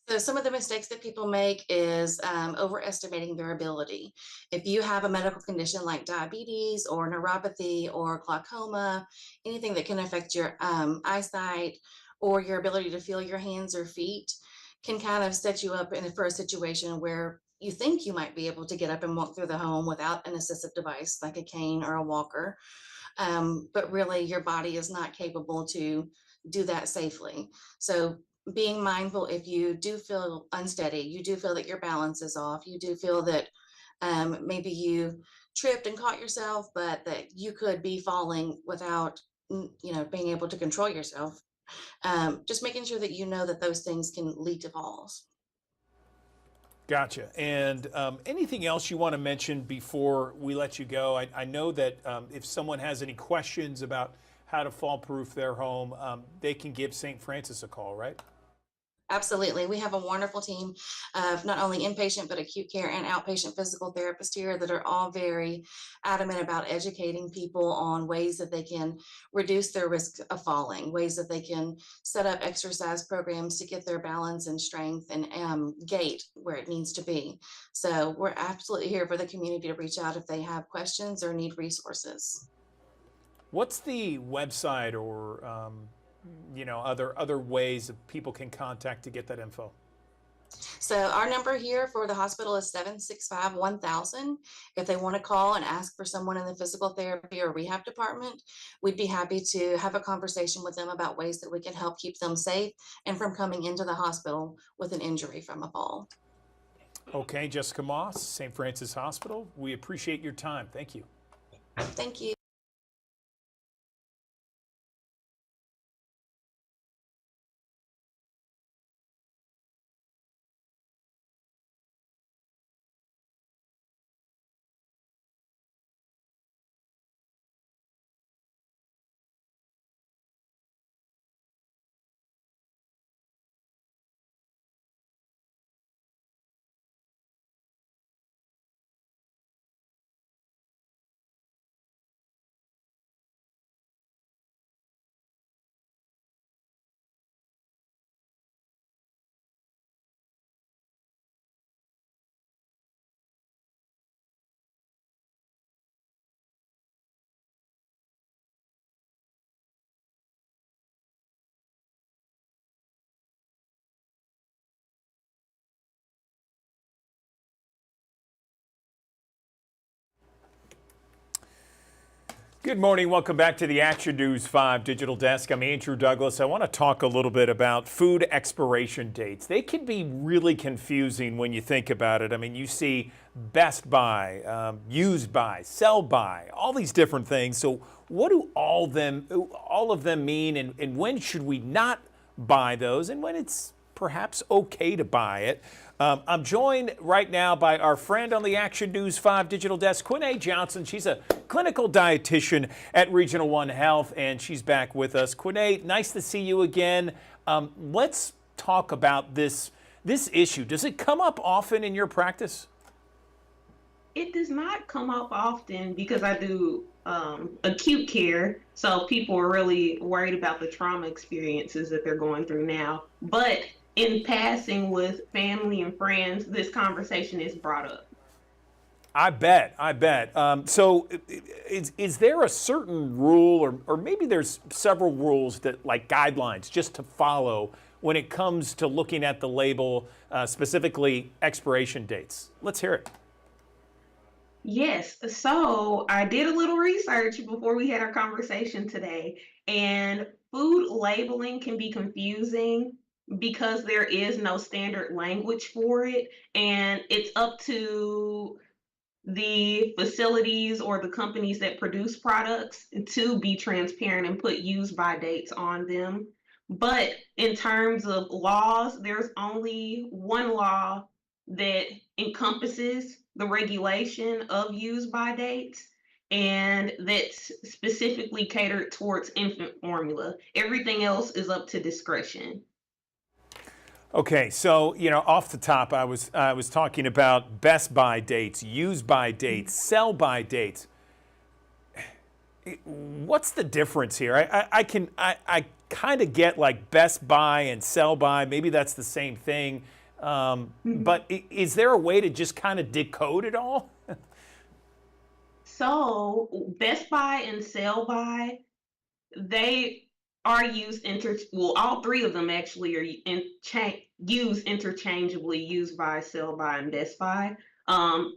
So some of the mistakes that people make is overestimating their ability. If you have a medical condition like diabetes or neuropathy or glaucoma, anything that can affect your eyesight or your ability to feel your hands or feet can kind of set you up for a situation where you think you might be able to get up and walk through the home without an assistive device like a cane or a walker. But really your body is not capable to do that safely. So being mindful, if you do feel unsteady, you do feel that your balance is off, you do feel that maybe you tripped and caught yourself, but that you could be falling without being able to control yourself. Just making sure that you know that those things can lead to falls. Gotcha. And anything else you want to mention before we let you go? I know that if someone has any questions about how to fall proof their home, they can give St. Francis a call, right? Absolutely. We have a wonderful team of not only inpatient, but acute care and outpatient physical therapists here that are all very adamant about educating people on ways that they can reduce their risk of falling, ways that they can set up exercise programs to get their balance and strength and gait where it needs to be. So we're absolutely here for the community to reach out if they have questions or need resources. What's the website or other ways that people can contact to get that info? So our number here for the hospital is 765-1000. If they want to call and ask for someone in the physical therapy or rehab department, we'd be happy to have a conversation with them about ways that we can help keep them safe and from coming into the hospital with an injury from a fall. Okay, Jessica Moss, St. Francis Hospital. We appreciate your time. Thank you. Thank you. Good morning. Welcome back to the Action News 5 Digital Desk. I'm Andrew Douglas. I want to talk a little bit about food expiration dates. They can be really confusing when you think about it. I mean, you see best by, used by, sell by, all these different things. So what do all of them mean, and when should we not buy those, and when it's perhaps okay to buy it? I'm joined right now by our friend on the Action News 5 Digital Desk, Quinay Johnson. She's a clinical dietitian at Regional One Health, and she's back with us. Quinay, nice to see you again. Let's talk about this issue. Does it come up often in your practice? It does not come up often because I do acute care, so people are really worried about the trauma experiences that they're going through now. But in passing with family and friends, this conversation is brought up. I bet. So is there a certain rule, or maybe there's several rules that, like guidelines, just to follow when it comes to looking at the label, specifically expiration dates? Let's hear it. Yes, so I did a little research before we had our conversation today, and food labeling can be confusing because there is no standard language for it, and it's up to the facilities or the companies that produce products to be transparent and put use by dates on them. But in terms of laws, there's only one law that encompasses the regulation of use by dates, and that's specifically catered towards infant formula. Everything else is up to discretion. Okay, so off the top, I was talking about best by dates, use by dates, sell by dates. What's the difference here? I kind of get like best by and sell by. Maybe that's the same thing. But is there a way to just kind of decode it all? So Best Buy and Sell By, they are used all three of them actually are used interchangeably, used by, Sell By, and Best Buy.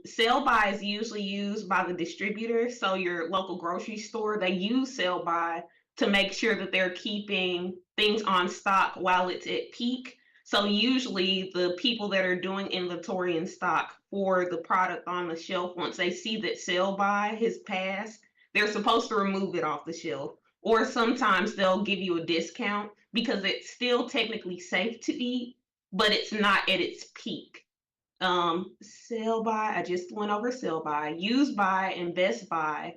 Sell By is usually used by the distributor, so your local grocery store, they use Sell By to make sure that they're keeping things on stock while it's at peak. So usually the people that are doing inventory and stock for the product on the shelf, once they see that Sell By has passed, they're supposed to remove it off the shelf. Or sometimes they'll give you a discount because it's still technically safe to eat, but it's not at its peak. Sell By, I just went over Sell By. Use By and Best Buy.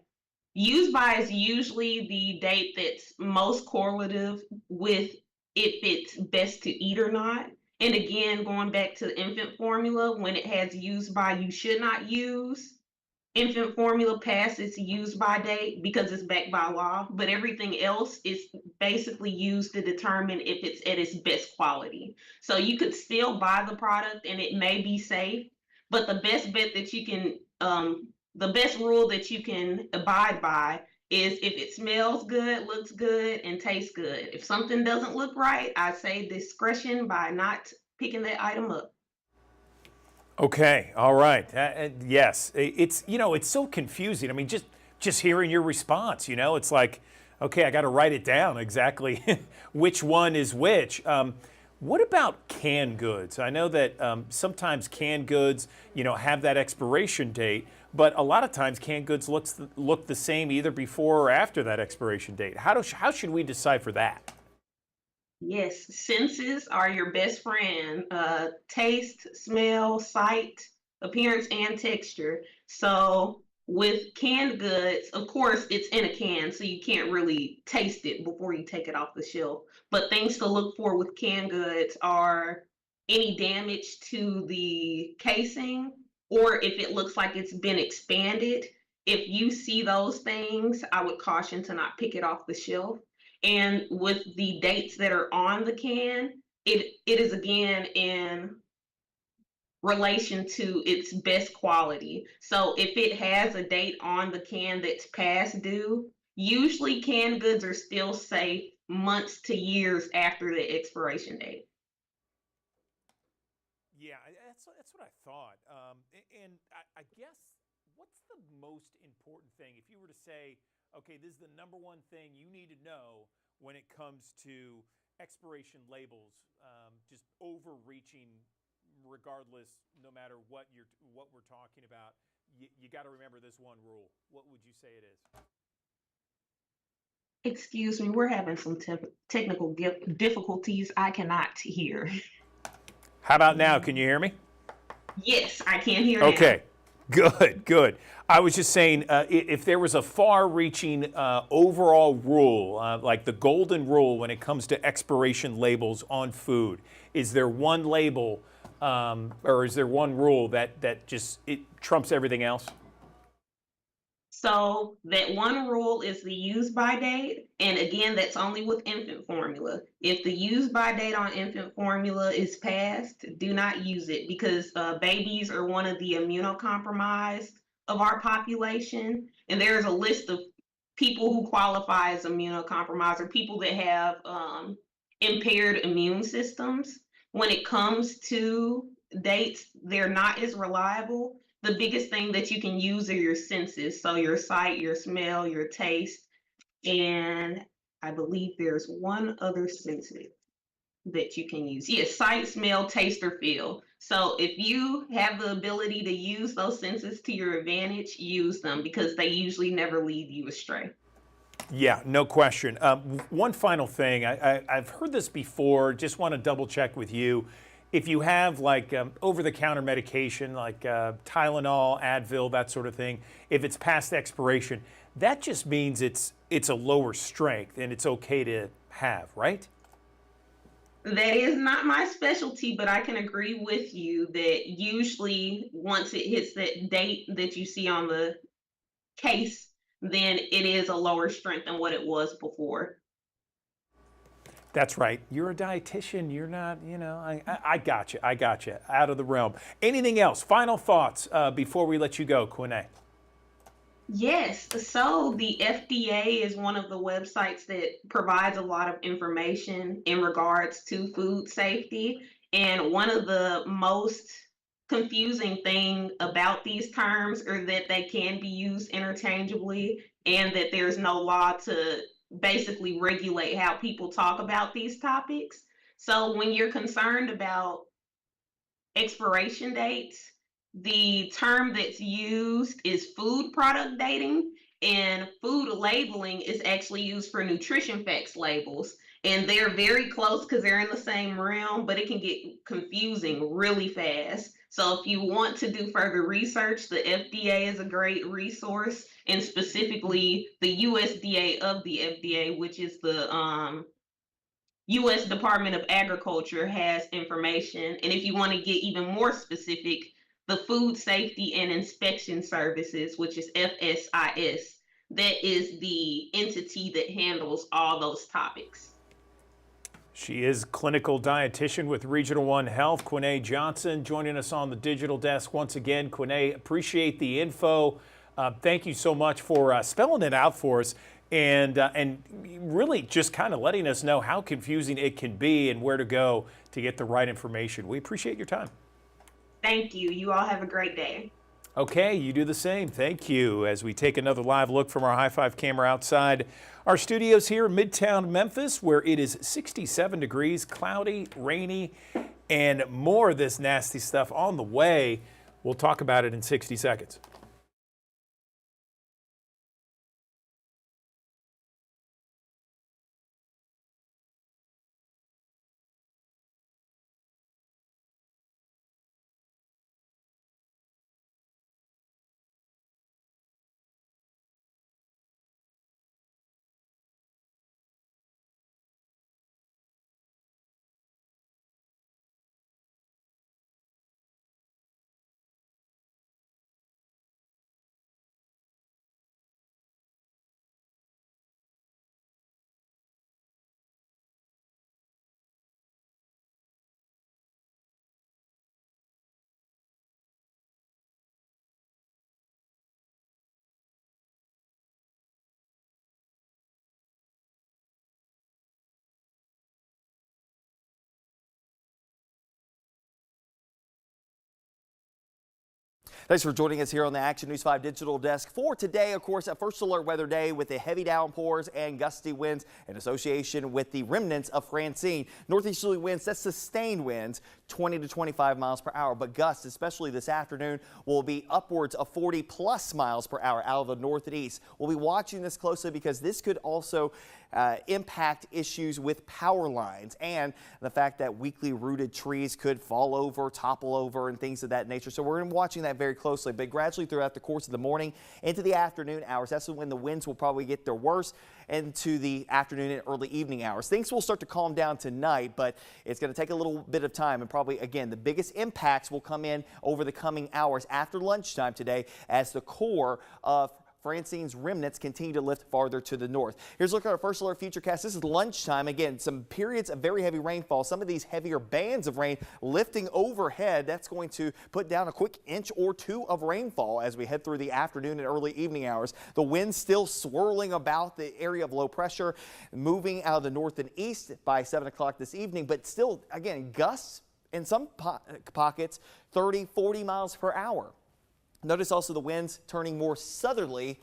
Use By is usually the date that's most correlative with if it's best to eat or not. And again, going back to the infant formula, when it has use by, you should not use. Infant formula past its use by date because it's backed by law, but everything else is basically used to determine if it's at its best quality. So you could still buy the product and it may be safe, but the best bet that you can, the best rule that you can abide by is if it smells good, looks good, and tastes good. If something doesn't look right, I say discretion by not picking that item up. Okay, all right. Yes, it's it's so confusing. I mean, just hearing your response, it's like, okay, I got to write it down exactly which one is which. What about canned goods? I know that sometimes canned goods, have that expiration date, but a lot of times canned goods look the same either before or after that expiration date. How should we decipher that? Yes, senses are your best friend. Taste, smell, sight, appearance, and texture. So with canned goods, of course, it's in a can, so you can't really taste it before you take it off the shelf. But things to look for with canned goods are any damage to the casing, or if it looks like it's been expanded. If you see those things, I would caution to not pick it off the shelf. And with the dates that are on the can, it is again in relation to its best quality. So if it has a date on the can that's past due, usually canned goods are still safe months to years after the expiration date. Yeah, that's what I thought. And I guess what's the most important thing if you were to say, okay, this is the number one thing you need to know when it comes to expiration labels, just overreaching, regardless, no matter what we're talking about. You got to remember this one rule. What would you say it is? Excuse me, we're having some technical difficulties. I cannot hear. How about now? Can you hear me? Yes, I can hear now. Okay, good. I was just saying, if there was a far-reaching overall rule, like the golden rule when it comes to expiration labels on food, is there one label or is there one rule that just trumps everything else? So that one rule is the use by date. And again, that's only with infant formula. If the use by date on infant formula is passed, do not use it because babies are one of the immunocompromised of our population. And there's a list of people who qualify as immunocompromised or people that have impaired immune systems. When it comes to dates, they're not as reliable. The biggest thing that you can use are your senses. So your sight, your smell, your taste, and I believe there's one other sense that you can use. Yes, sight, smell, taste, or feel. So if you have the ability to use those senses to your advantage, use them because they usually never lead you astray. Yeah, no question. One final thing, I've heard this before, just want to double check with you. If you have like over-the-counter medication like Tylenol, Advil, that sort of thing, if it's past expiration, that just means it's a lower strength and it's okay to have, right? That is not my specialty, but I can agree with you that usually once it hits that date that you see on the case, then it is a lower strength than what it was before. That's right. You're a dietitian. You're not, I got you. I got you. Out of the realm. Anything else? Final thoughts before we let you go, Quine? Yes, so the FDA is one of the websites that provides a lot of information in regards to food safety. And one of the most confusing thing about these terms are that they can be used interchangeably and that there's no law to basically regulate how people talk about these topics. So when you're concerned about expiration dates, the term that's used is food product dating, and food labeling is actually used for nutrition facts labels. And they're very close because they're in the same realm, but it can get confusing really fast. So if you want to do further research, the FDA is a great resource, and specifically the USDA of the FDA, which is the U.S. Department of Agriculture, has information. And if you want to get even more specific, the Food Safety and Inspection Services, which is FSIS, that is the entity that handles all those topics. She is clinical dietitian with Regional One Health, Quine Johnson, joining us on the digital desk once again. Quine, appreciate the info. Thank you so much for spelling it out for us and really just kind of letting us know how confusing it can be and where to go to get the right information. We appreciate your time. Thank you. You all have a great day. Okay, you do the same. Thank you. As we take another live look from our high five camera outside our studios here in Midtown Memphis, where it is 67 degrees, cloudy, rainy, and more of this nasty stuff on the way. We'll talk about it in 60 seconds. Thanks for joining us here on the Action News 5 Digital Desk. For today, of course, a first alert weather day with the heavy downpours and gusty winds in association with the remnants of Francine. Northeasterly winds, that's sustained winds, 20 to 25 miles per hour. But gusts, especially this afternoon, will be upwards of 40 plus miles per hour out of the north and east. We'll be watching this closely because this could also impact issues with power lines and the fact that weakly rooted trees could fall over, topple over, and things of that nature. So we're going to be watching that very closely. But gradually throughout the course of the morning into the afternoon hours, that's when the winds will probably get their worst, into the afternoon and early evening hours. Things will start to calm down tonight, but it's going to take a little bit of time, and probably, again, the biggest impacts will come in over the coming hours after lunchtime today as the core of Francine's remnants continue to lift farther to the north. Here's a look at our first alert futurecast. This is lunchtime. Again, some periods of very heavy rainfall. Some of these heavier bands of rain lifting overhead. That's going to put down a quick inch or two of rainfall as we head through the afternoon and early evening hours. The wind still swirling about the area of low pressure, moving out of the north and east by 7 o'clock this evening, but still, again, gusts in some pockets 30, 40 miles per hour. Notice also the winds turning more southerly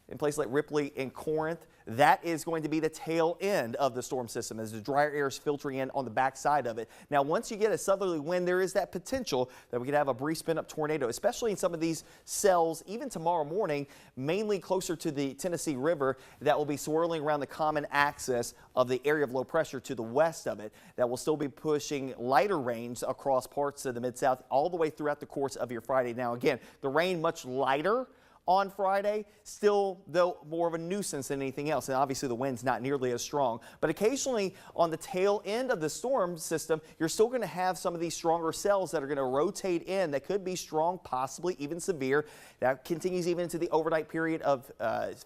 in places like Ripley and Corinth. That is going to be the tail end of the storm system as the drier air is filtering in on the backside of it. Now, once you get a southerly wind, there is that potential that we could have a brief spin-up tornado, especially in some of these cells, even tomorrow morning, mainly closer to the Tennessee River, that will be swirling around the common axis of the area of low pressure to the west of it. That will still be pushing lighter rains across parts of the Mid-South all the way throughout the course of your Friday. Now, again, the rain much lighter on Friday, still though more of a nuisance than anything else, and obviously the wind's not nearly as strong. But occasionally on the tail end of the storm system, you're still going to have some of these stronger cells that are going to rotate in that could be strong, possibly even severe. That continues even into the overnight period of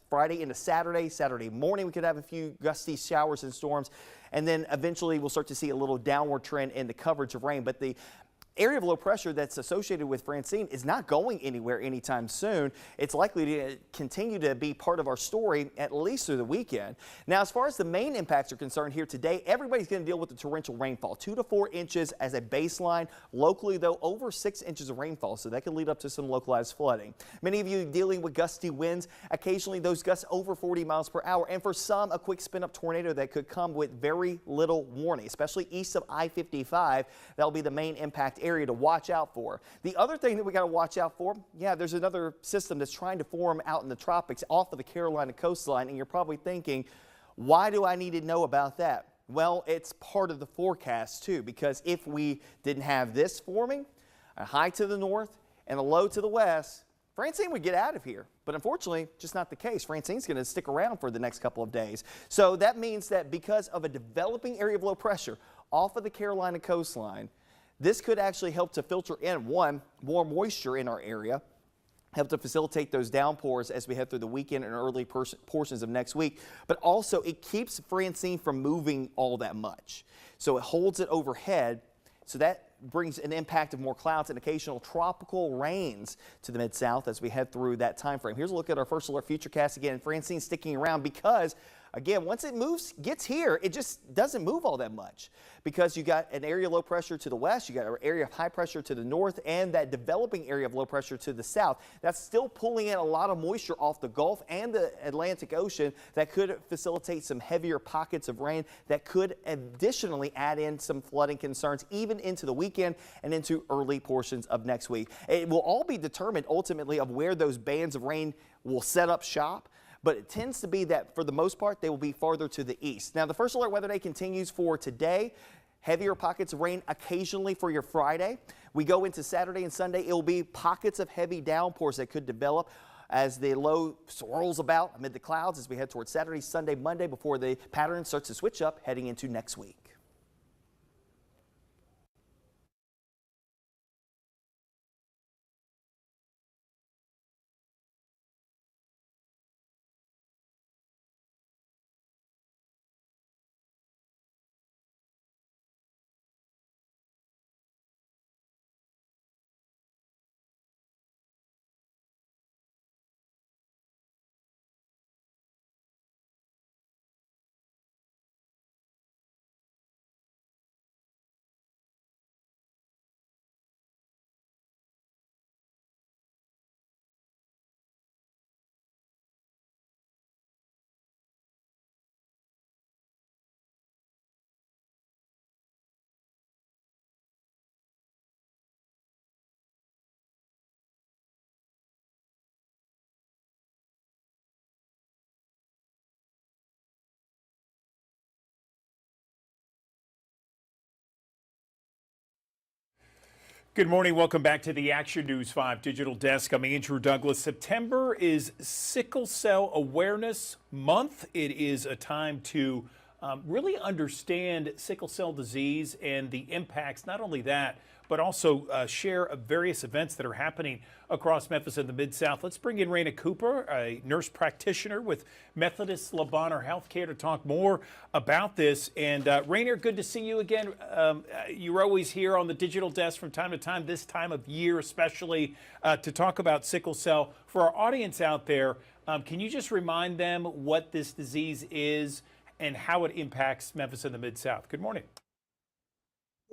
Friday into Saturday. Saturday morning we could have a few gusty showers and storms, and then eventually we'll start to see a little downward trend in the coverage of rain. But the area of low pressure that's associated with Francine is not going anywhere anytime soon. It's likely to continue to be part of our story at least through the weekend. Now, as far as the main impacts are concerned here today, everybody's going to deal with the torrential rainfall, 2 to 4 inches as a baseline. Locally, though, over 6 inches of rainfall, so that could lead up to some localized flooding. Many of you dealing with gusty winds, occasionally those gusts over 40 miles per hour, and for some, a quick spin-up tornado that could come with very little warning, especially east of I-55. That'll be the main impact area to watch out for. The other thing that we got to watch out for, there's another system that's trying to form out in the tropics off of the Carolina coastline, and you're probably thinking, why do I need to know about that? Well, it's part of the forecast too, because if we didn't have this forming, a high to the north and a low to the west, Francine would get out of here. But unfortunately, just not the case. Francine's going to stick around for the next couple of days. So that means that because of a developing area of low pressure off of the Carolina coastline, this could actually help to filter in, one, more moisture in our area, help to facilitate those downpours as we head through the weekend and early portions of next week. But also, it keeps Francine from moving all that much. So it holds it overhead. So that brings an impact of more clouds and occasional tropical rains to the Mid-South as we head through that time frame. Here's a look at our first alert futurecast again. Francine sticking around because, again, once it gets here, it just doesn't move all that much because you got an area of low pressure to the west, you got an area of high pressure to the north, and that developing area of low pressure to the south. That's still pulling in a lot of moisture off the Gulf and the Atlantic Ocean that could facilitate some heavier pockets of rain that could additionally add in some flooding concerns even into the weekend and into early portions of next week. It will all be determined ultimately of where those bands of rain will set up shop. But it tends to be that for the most part, they will be farther to the east. Now, the first alert weather day continues for today. Heavier pockets of rain occasionally for your Friday. We go into Saturday and Sunday. It will be pockets of heavy downpours that could develop as the low swirls about amid the clouds as we head towards Saturday, Sunday, Monday before the pattern starts to switch up heading into next week. Good morning. Welcome back to the Action News 5 Digital Desk. I'm Andrew Douglas. September is Sickle Cell Awareness Month. It is a time to really understand sickle cell disease and the impacts, not only that, but also share various events that are happening across Memphis and the Mid-South. Let's bring in Raina Cooper, a nurse practitioner with Methodist Le Bonheur Healthcare, to talk more about this. And Raina, good to see you again. You're always here on the digital desk from time to time, this time of year especially, to talk about sickle cell. For our audience out there, can you just remind them what this disease is and how it impacts Memphis and the Mid-South? Good morning.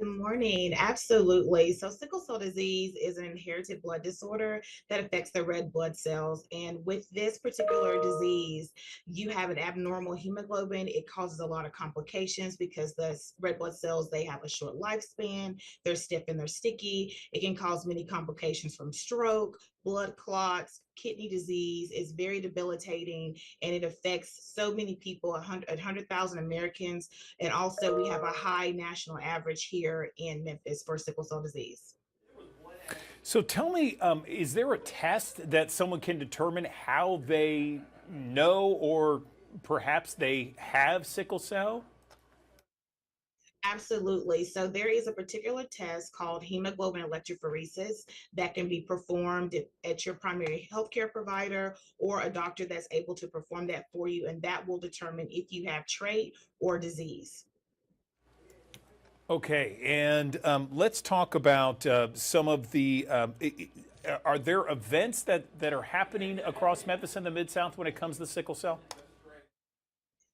Good morning. Absolutely. So, sickle cell disease is an inherited blood disorder that affects the red blood cells. And with this particular disease, you have an abnormal hemoglobin. It causes a lot of complications because the red blood cells, they have a short lifespan. They're stiff and they're sticky. It can cause many complications from stroke, blood clots, kidney disease. Is very debilitating, and it affects so many people, 100,000 Americans. And also we have a high national average here in Memphis for sickle cell disease. So tell me, is there a test that someone can determine how they know or perhaps they have sickle cell? Absolutely. So there is a particular test called hemoglobin electrophoresis that can be performed at your primary healthcare provider or a doctor that's able to perform that for you, and that will determine if you have trait or disease. Okay, and let's talk about some of the. Are there events that are happening across Memphis and the Mid-South when it comes to sickle cell?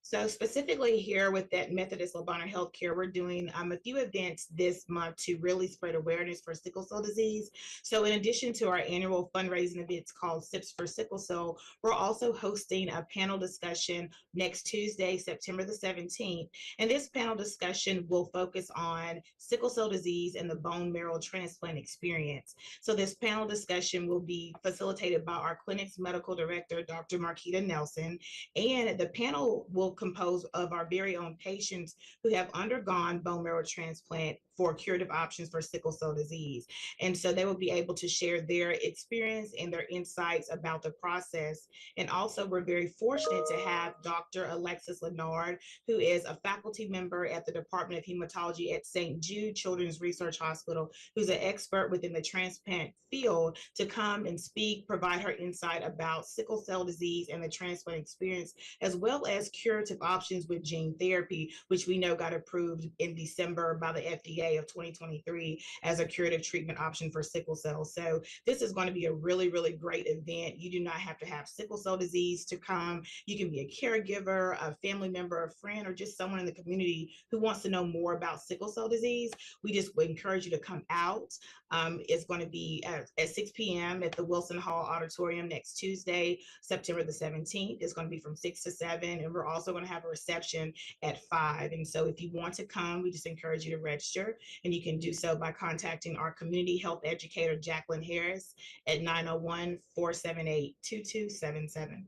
So specifically here with that Methodist Le Bonheur Healthcare, we're doing a few events this month to really spread awareness for sickle cell disease. So in addition to our annual fundraising events called Sips for Sickle Cell, we're also hosting a panel discussion next Tuesday, September the 17th. And this panel discussion will focus on sickle cell disease and the bone marrow transplant experience. So this panel discussion will be facilitated by our clinic's medical director, Dr. Marquita Nelson, and the panel will composed of our very own patients who have undergone bone marrow transplant for curative options for sickle cell disease. And so they will be able to share their experience and their insights about the process. And also we're very fortunate to have Dr. Alexis Leonard, who is a faculty member at the Department of Hematology at St. Jude Children's Research Hospital, who's an expert within the transplant field, to come and speak, provide her insight about sickle cell disease and the transplant experience, as well as curative options with gene therapy, which we know got approved in December by the FDA of 2023 as a curative treatment option for sickle cell. So this is going to be a really, really great event. You do not have to have sickle cell disease to come. You can be a caregiver, a family member, a friend, or just someone in the community who wants to know more about sickle cell disease. We just would encourage you to come out. It's going to be at 6 p.m. at the Wilson Hall Auditorium next Tuesday, September the 17th. It's going to be from 6 to 7, and we're also going to have a reception at 5. And so if you want to come, we just encourage you to register, and you can do so by contacting our community health educator, Jacqueline Harris, at 901-478-2277.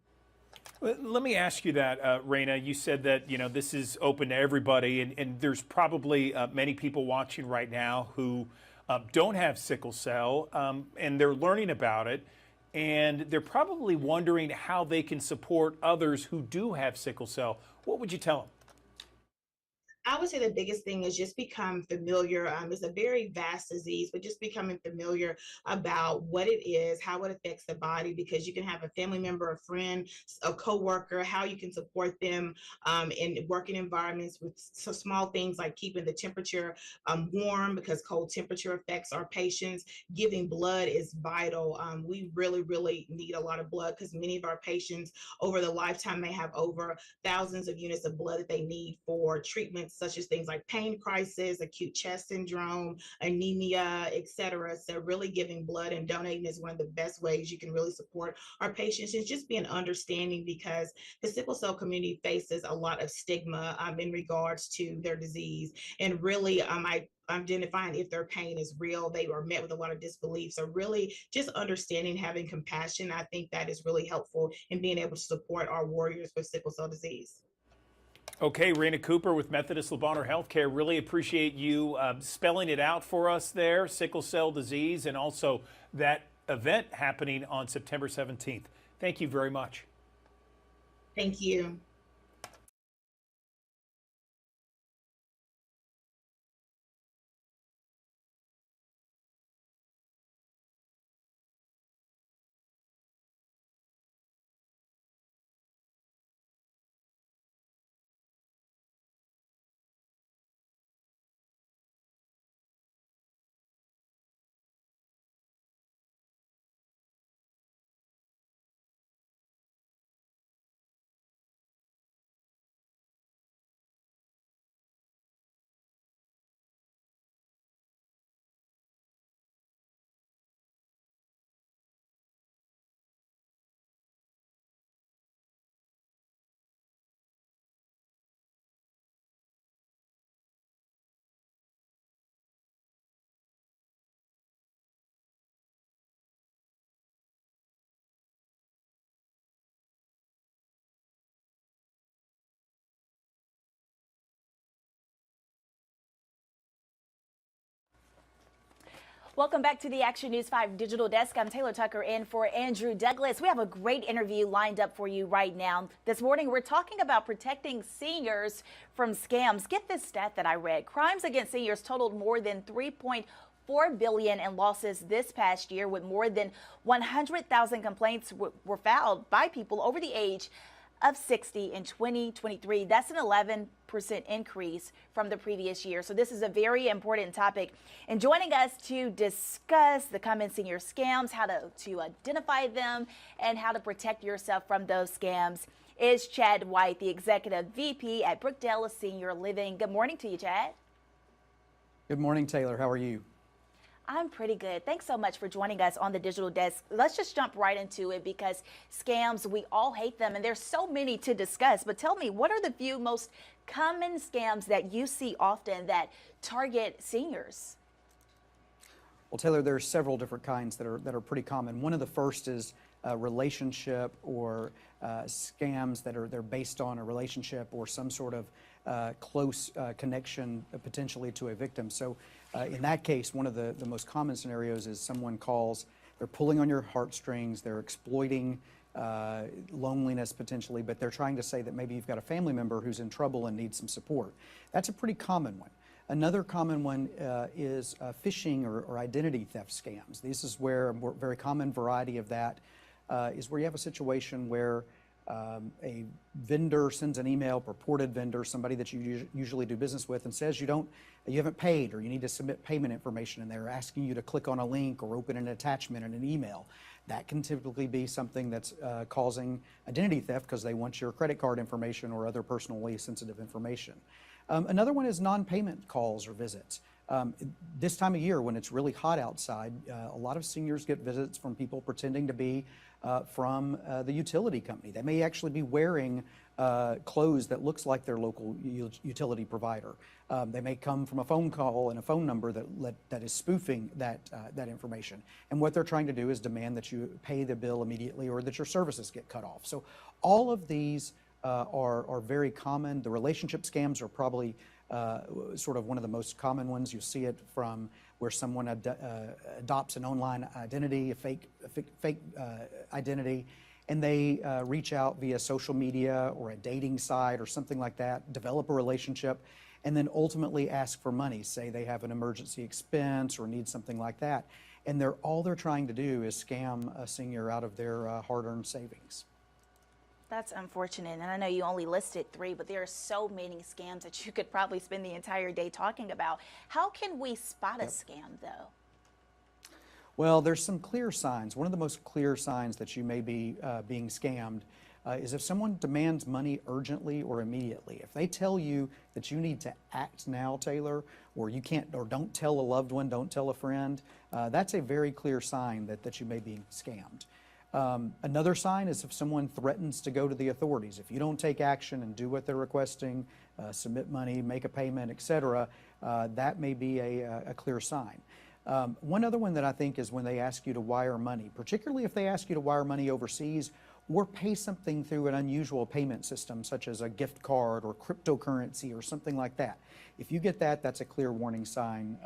Let me ask you that, Raina. You said that this is open to everybody, and there's probably many people watching right now who don't have sickle cell, and they're learning about it, and they're probably wondering how they can support others who do have sickle cell. What would you tell them? I would say the biggest thing is just become familiar. It's a very vast disease, but just becoming familiar about what it is, how it affects the body, because you can have a family member, a friend, a coworker, how you can support them in working environments with so small things like keeping the temperature warm, because cold temperature affects our patients. Giving blood is vital. We really, really need a lot of blood because many of our patients over the lifetime may have over thousands of units of blood that they need for treatments such as things like pain crisis, acute chest syndrome, anemia, etc. So really giving blood and donating is one of the best ways you can really support our patients, and just being understanding, because the sickle cell community faces a lot of stigma in regards to their disease. And really, identifying if their pain is real, they are met with a lot of disbelief. So really just understanding, having compassion, I think that is really helpful in being able to support our warriors with sickle cell disease. Okay, Raina Cooper with Methodist Le Bonheur Healthcare. Really appreciate you spelling it out for us there, sickle cell disease, and also that event happening on September 17th. Thank you very much. Thank you. Welcome back to the Action News 5 Digital Desk. I'm Taylor Tucker in for Andrew Douglas. We have a great interview lined up for you right now. This morning, we're talking about protecting seniors from scams. Get this stat that I read. Crimes against seniors totaled more than $3.4 billion in losses this past year, with more than 100,000 complaints were filed by people over the age of 60 in 2023. That's an 11% increase from the previous year. So this is a very important topic. And joining us to discuss the common senior scams, how to identify them, and how to protect yourself from those scams is Chad White, the Executive VP at Brookdale Senior Living. Good morning to you, Chad. Good morning, Taylor. How are you? I'm pretty good. Thanks so much for joining us on the Digital Desk. Let's just jump right into it because scams, we all hate them, and there's so many to discuss. But tell me, what are the few most common scams that you see often that target seniors? Well, Taylor, there are several different kinds that are pretty common. One of the first is relationship or scams that they're based on a relationship or some sort of close connection potentially to a victim. So in that case, one of the most common scenarios is someone calls, they're pulling on your heartstrings, they're exploiting loneliness potentially, but they're trying to say that maybe you've got a family member who's in trouble and needs some support. That's a pretty common one. Another common one is phishing or identity theft scams. This is where a very common variety of that is where you have a situation where a vendor sends an email, purported vendor, somebody that you usually do business with, and says you haven't paid or you need to submit payment information, and they're asking you to click on a link or open an attachment in an email. That can typically be something that's causing identity theft because they want your credit card information or other personally sensitive information. Another one is non-payment calls or visits. This time of year when it's really hot outside, a lot of seniors get visits from people pretending to be from the utility company. They may actually be wearing clothes that looks like their local utility provider. They may come from a phone call and a phone number that is spoofing that information. And what they're trying to do is demand that you pay the bill immediately or that your services get cut off. So all of these are very common. The relationship scams are probably sort of one of the most common ones. You see it from where someone adopts an online identity, a fake identity, and they reach out via social media or a dating site or something like that, develop a relationship, and then ultimately ask for money, say they have an emergency expense or need something like that. And all they're trying to do is scam a senior out of their hard-earned savings. That's unfortunate. And I know you only listed 3, but there are so many scams that you could probably spend the entire day talking about. How can we spot a scam, though? Well, there's some clear signs. One of the most clear signs that you may be being scammed is if someone demands money urgently or immediately. If they tell you that you need to act now, Taylor, or you can't, or don't tell a loved one, don't tell a friend, that's a very clear sign that you may be scammed. Another sign is if someone threatens to go to the authorities. If you don't take action and do what they're requesting, submit money, make a payment, etc., that may be a clear sign. One other one that I think is when they ask you to wire money, particularly if they ask you to wire money overseas or pay something through an unusual payment system such as a gift card or cryptocurrency or something like that. If you get that, that's a clear warning sign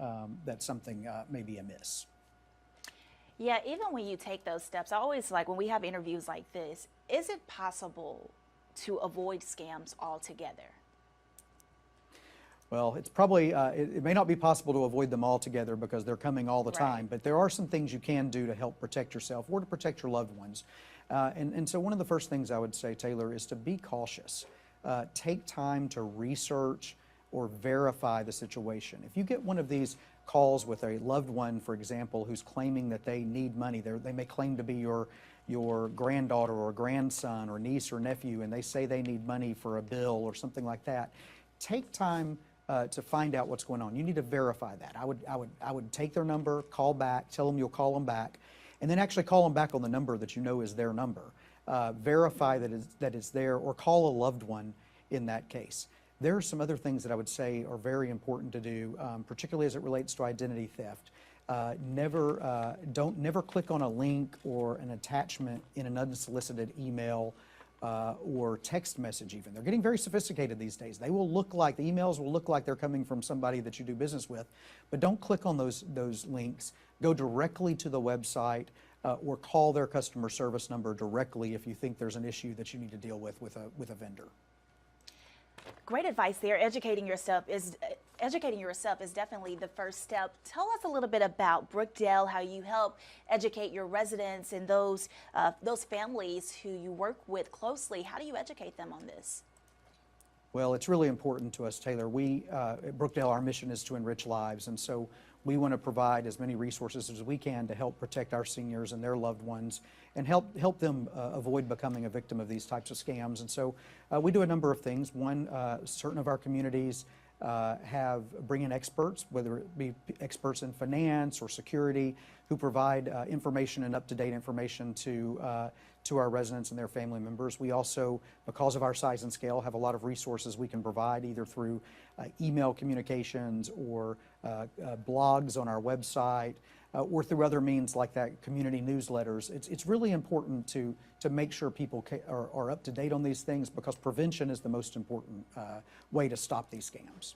that something may be amiss. Yeah, even when you take those steps, I always like when we have interviews like this, is it possible to avoid scams altogether? Well, it's probably, it may not be possible to avoid them altogether because they're coming all the time, but there are some things you can do to help protect yourself or to protect your loved ones. And so one of the first things I would say, Taylor, is to be cautious. Take time to research or verify the situation. If you get one of these calls with a loved one, for example, who's claiming that they need money, they may claim to be your granddaughter or grandson or niece or nephew, and they say they need money for a bill or something like that, take time to find out what's going on. You need to verify that. I would take their number, call back, tell them you'll call them back, and then actually call them back on the number that you know is their number. Verify that it's there, or call a loved one in that case. There are some other things that I would say are very important to do, particularly as it relates to identity theft. Never click on a link or an attachment in an unsolicited email or text message even. They're getting very sophisticated these days. They will look like, the emails will look like they're coming from somebody that you do business with, but don't click on those links. Go directly to the website or call their customer service number directly if you think there's an issue that you need to deal with a vendor. Great advice there. Educating yourself is definitely the first step. Tell us a little bit about Brookdale, how you help educate your residents and those families who you work with closely. How do you educate them on this? Well, it's really important to us, Taylor. We at Brookdale, our mission is to enrich lives, and so we want to provide as many resources as we can to help protect our seniors and their loved ones and help them avoid becoming a victim of these types of scams. And so we do a number of things. One, certain of our communities bring in experts, whether it be experts in finance or security, who provide information and up-to-date information to our residents and their family members. We also, because of our size and scale, have a lot of resources we can provide either through email communications or blogs on our website or through other means like that, community newsletters. It's really important to make sure people are up to date on these things because prevention is the most important way to stop these scams.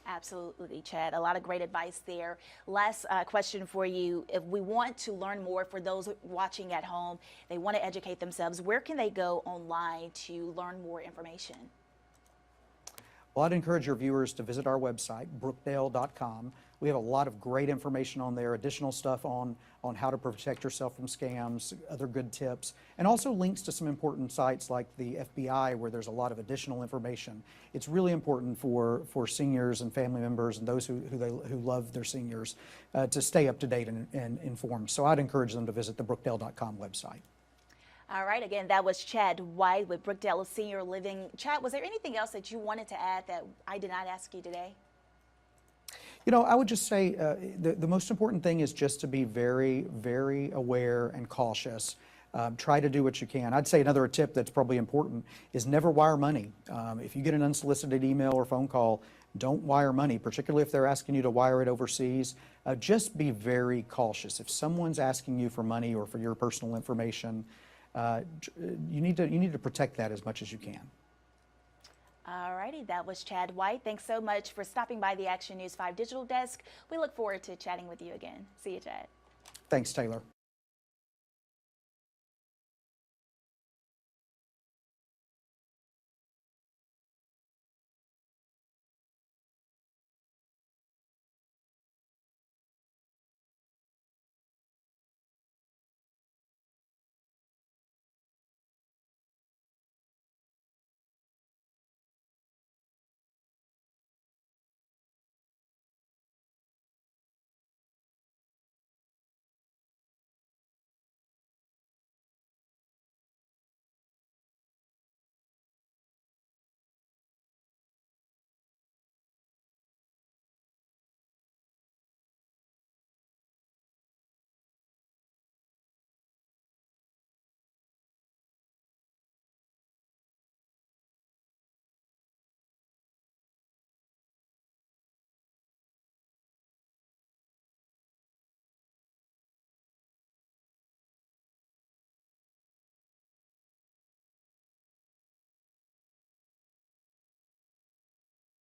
Absolutely, Chad. A lot of great advice there. Last question for you. If we want to learn more, for those watching at home, they want to educate themselves, where can they go online to learn more information? Well, I'd encourage your viewers to visit our website, brookdale.com. We have a lot of great information on there, additional stuff on how to protect yourself from scams, other good tips, and also links to some important sites like the FBI where there's a lot of additional information. It's really important for seniors and family members and those who love their seniors to stay up to date and informed. So I'd encourage them to visit the brookdale.com website. All right, again, that was Chad White with Brookdale Senior Living. Chad, was there anything else that you wanted to add that I did not ask you today? You know, I would just say the most important thing is just to be very, very aware and cautious. Try to do what you can. I'd say another tip that's probably important is never wire money. If you get an unsolicited email or phone call, don't wire money, particularly if they're asking you to wire it overseas. Just be very cautious. If someone's asking you for money or for your personal information, you need to protect that as much as you can. All righty, that was Chad White. Thanks so much for stopping by the Action News 5 Digital Desk. We look forward to chatting with you again. See you, Chad. Thanks, Taylor.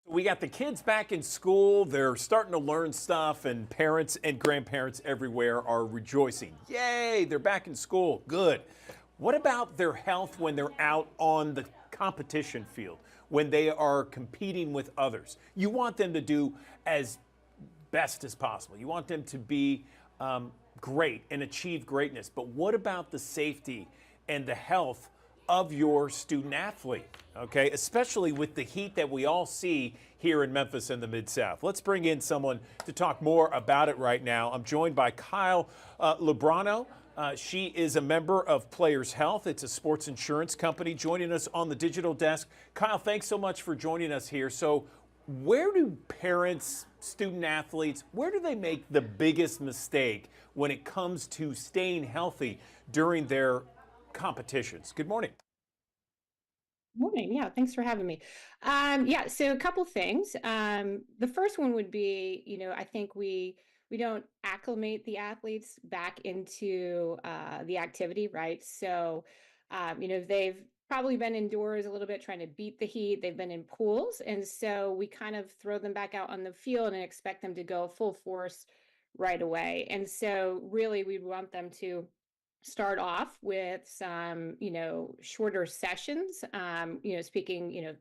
We got the kids back in school. They're starting to learn stuff, and parents and grandparents everywhere are rejoicing. Yay, they're back in school. Good. What about their health when they're out on the competition field, when they are competing with others? You want them to do as best as possible. You want them to be great and achieve greatness. But what about the safety and the health of your student athlete, okay? Especially with the heat that we all see here in Memphis and the Mid-South. Let's bring in someone to talk more about it right now. I'm joined by Kyle Lebrano. She is a member of Players Health. It's a sports insurance company joining us on the digital desk. Kyle, thanks so much for joining us here. So where do parents, student athletes, where do they make the biggest mistake when it comes to staying healthy during their competitions? Good morning. Morning. Yeah, thanks for having me. Yeah, so a couple things. The first one would be, I think we don't acclimate the athletes back into the activity, right? So, they've probably been indoors a little bit trying to beat the heat. They've been in pools. And so we kind of throw them back out on the field and expect them to go full force right away. And so really we want them to start off with some, shorter sessions, speaking,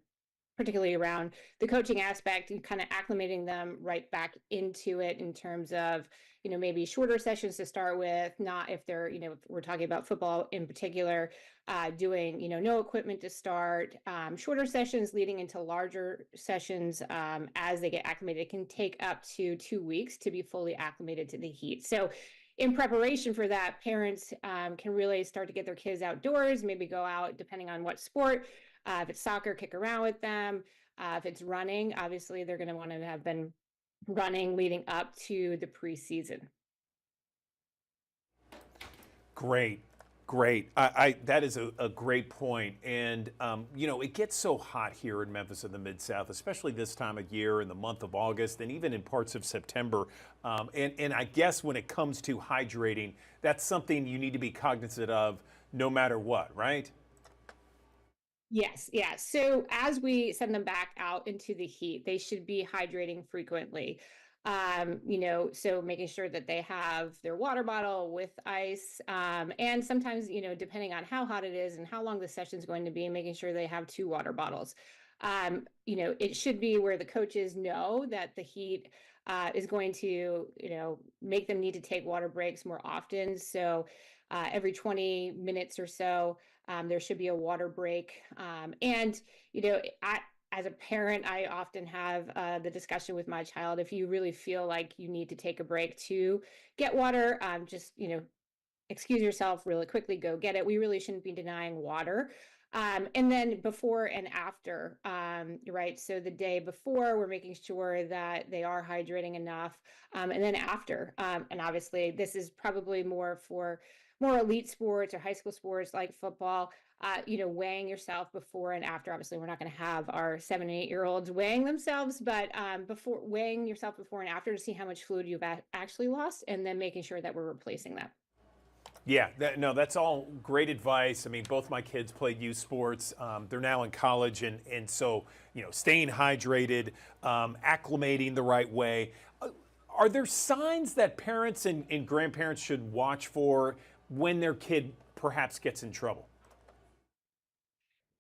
particularly around the coaching aspect and kind of acclimating them right back into it in terms of, maybe shorter sessions to start with, not if they're, if we're talking about football in particular, doing, no equipment to start, shorter sessions leading into larger sessions as they get acclimated. It can take up to 2 weeks to be fully acclimated to the heat. So in preparation for that, parents can really start to get their kids outdoors, maybe go out depending on what sport. If it's soccer, kick around with them. If it's running, obviously they're going to want to have been running leading up to the preseason. Great. Great. That is a great point. And, it gets so hot here in Memphis in the Mid-South, especially this time of year in the month of August and even in parts of September. And I guess when it comes to hydrating, that's something you need to be cognizant of no matter what, right? Yes, yeah. So as we send them back out into the heat, they should be hydrating frequently. So making sure that they have their water bottle with ice. And sometimes, depending on how hot it is and how long the session is going to be, making sure they have 2 water bottles. It should be where the coaches know that the heat is going to, make them need to take water breaks more often. So every 20 minutes or so, there should be a water break. And, as a parent, I often have the discussion with my child. If you really feel like you need to take a break to get water, just, excuse yourself really quickly, go get it. We really shouldn't be denying water. And then before and after, right? So the day before, we're making sure that they are hydrating enough. And then after, and obviously this is probably more for more elite sports or high school sports like football, weighing yourself before and after. Obviously, we're not going to have our 7 and 8-year-olds weighing themselves, but before weighing yourself before and after to see how much fluid you've actually lost, and then making sure that we're replacing that. Yeah, that's all great advice. I mean, both my kids played youth sports. They're now in college, and so, staying hydrated, acclimating the right way. Are there signs that parents and grandparents should watch for when their kid perhaps gets in trouble?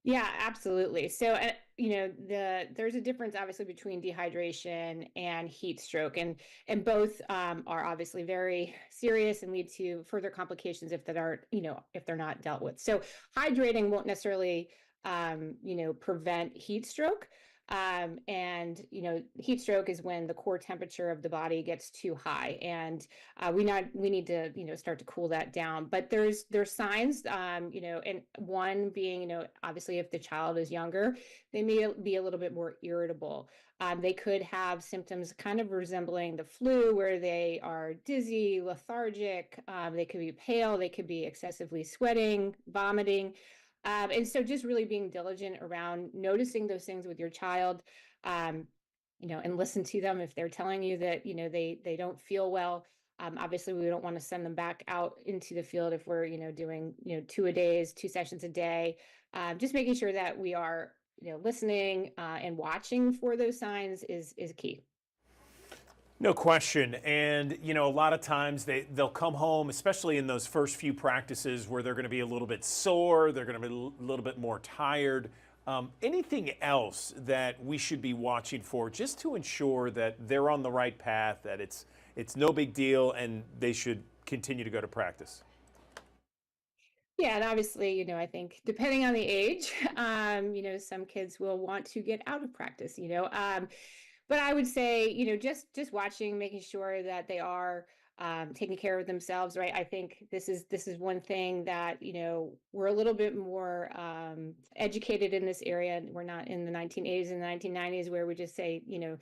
Yeah, absolutely. So, there's a difference obviously between dehydration and heat stroke, and both are obviously very serious and lead to further complications if that are, if they're not dealt with. So, hydrating won't necessarily, prevent heat stroke. Heat stroke is when the core temperature of the body gets too high, and we need to, start to cool that down. But there's signs, and one being, obviously if the child is younger, they may be a little bit more irritable. They could have symptoms kind of resembling the flu, where they are dizzy, lethargic. They could be pale. They could be excessively sweating, vomiting. And so just really being diligent around noticing those things with your child, and listen to them if they're telling you that, they don't feel well. Obviously, we don't want to send them back out into the field if we're, doing, 2 sessions a day. Just making sure that we are, listening and watching for those signs is key. No question. And, a lot of times they'll come home, especially in those first few practices where they're going to be a little bit sore, they're going to be a little bit more tired. Anything else that we should be watching for just to ensure that they're on the right path, that it's no big deal and they should continue to go to practice? Yeah, and obviously, I think depending on the age, some kids will want to get out of practice, but I would say, just watching, making sure that they are taking care of themselves, right? I think this is one thing that, we're a little bit more educated in this area. We're not in the 1980s and the 1990s where we just say, you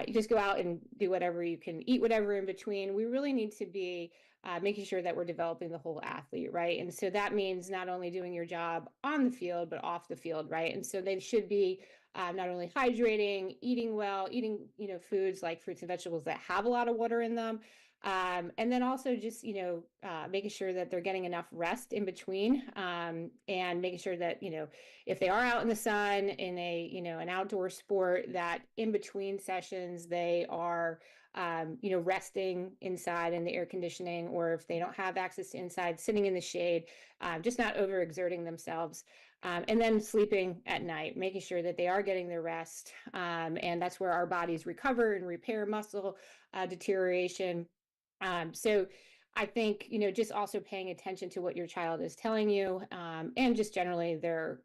just go out and do whatever you can, eat whatever in between. We really need to be making sure that we're developing the whole athlete, right? And so that means not only doing your job on the field, but off the field, right? And so they should be not only hydrating, eating well, eating, foods like fruits and vegetables that have a lot of water in them, And then also just, making sure that they're getting enough rest in between, and making sure that, if they are out in the sun in an outdoor sport, that in between sessions, they are, resting inside in the air conditioning, or if they don't have access to inside, sitting in the shade, just not overexerting themselves. And then sleeping at night, making sure that they are getting their rest. And that's where our bodies recover and repair muscle deterioration. So I think, just also paying attention to what your child is telling you, and just generally their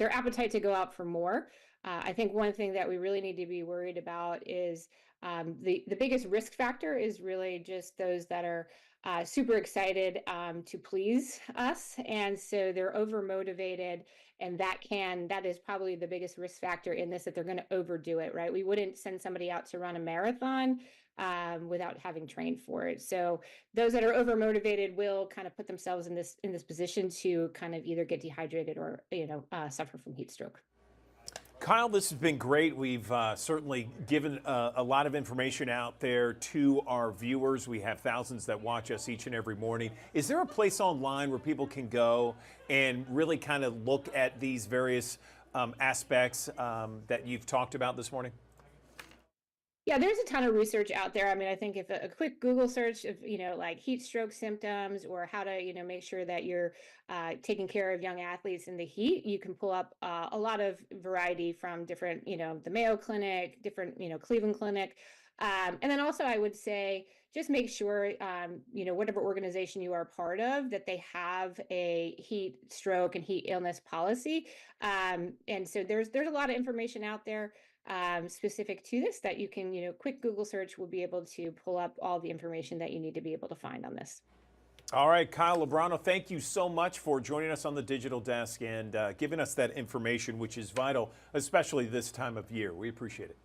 appetite to go out for more. I think one thing that we really need to be worried about is the biggest risk factor is really just those that are super excited to please us. And so they're over motivated, and that is probably the biggest risk factor in this, that they're going to overdo it, right? We wouldn't send somebody out to run a marathon without having trained for it. So those that are over motivated will kind of put themselves in this position to kind of either get dehydrated or suffer from heat stroke. Kyle, this has been great. We've certainly given a lot of information out there to our viewers. We have thousands that watch us each and every morning. Is there a place online where people can go and really kind of look at these various aspects that you've talked about this morning? Yeah, there's a ton of research out there. I mean, I think if a quick Google search of, like heat stroke symptoms, or how to, make sure that you're taking care of young athletes in the heat, you can pull up a lot of variety from different, the Mayo Clinic, different, Cleveland Clinic. And then also I would say, just make sure, whatever organization you are part of, that they have a heat stroke and heat illness policy. And so there's a lot of information out there specific to this that you can, quick Google search will be able to pull up all the information that you need to be able to find on this. All right, Kyle Lebrano, thank you so much for joining us on the Digital Desk and giving us that information, which is vital, especially this time of year. We appreciate it.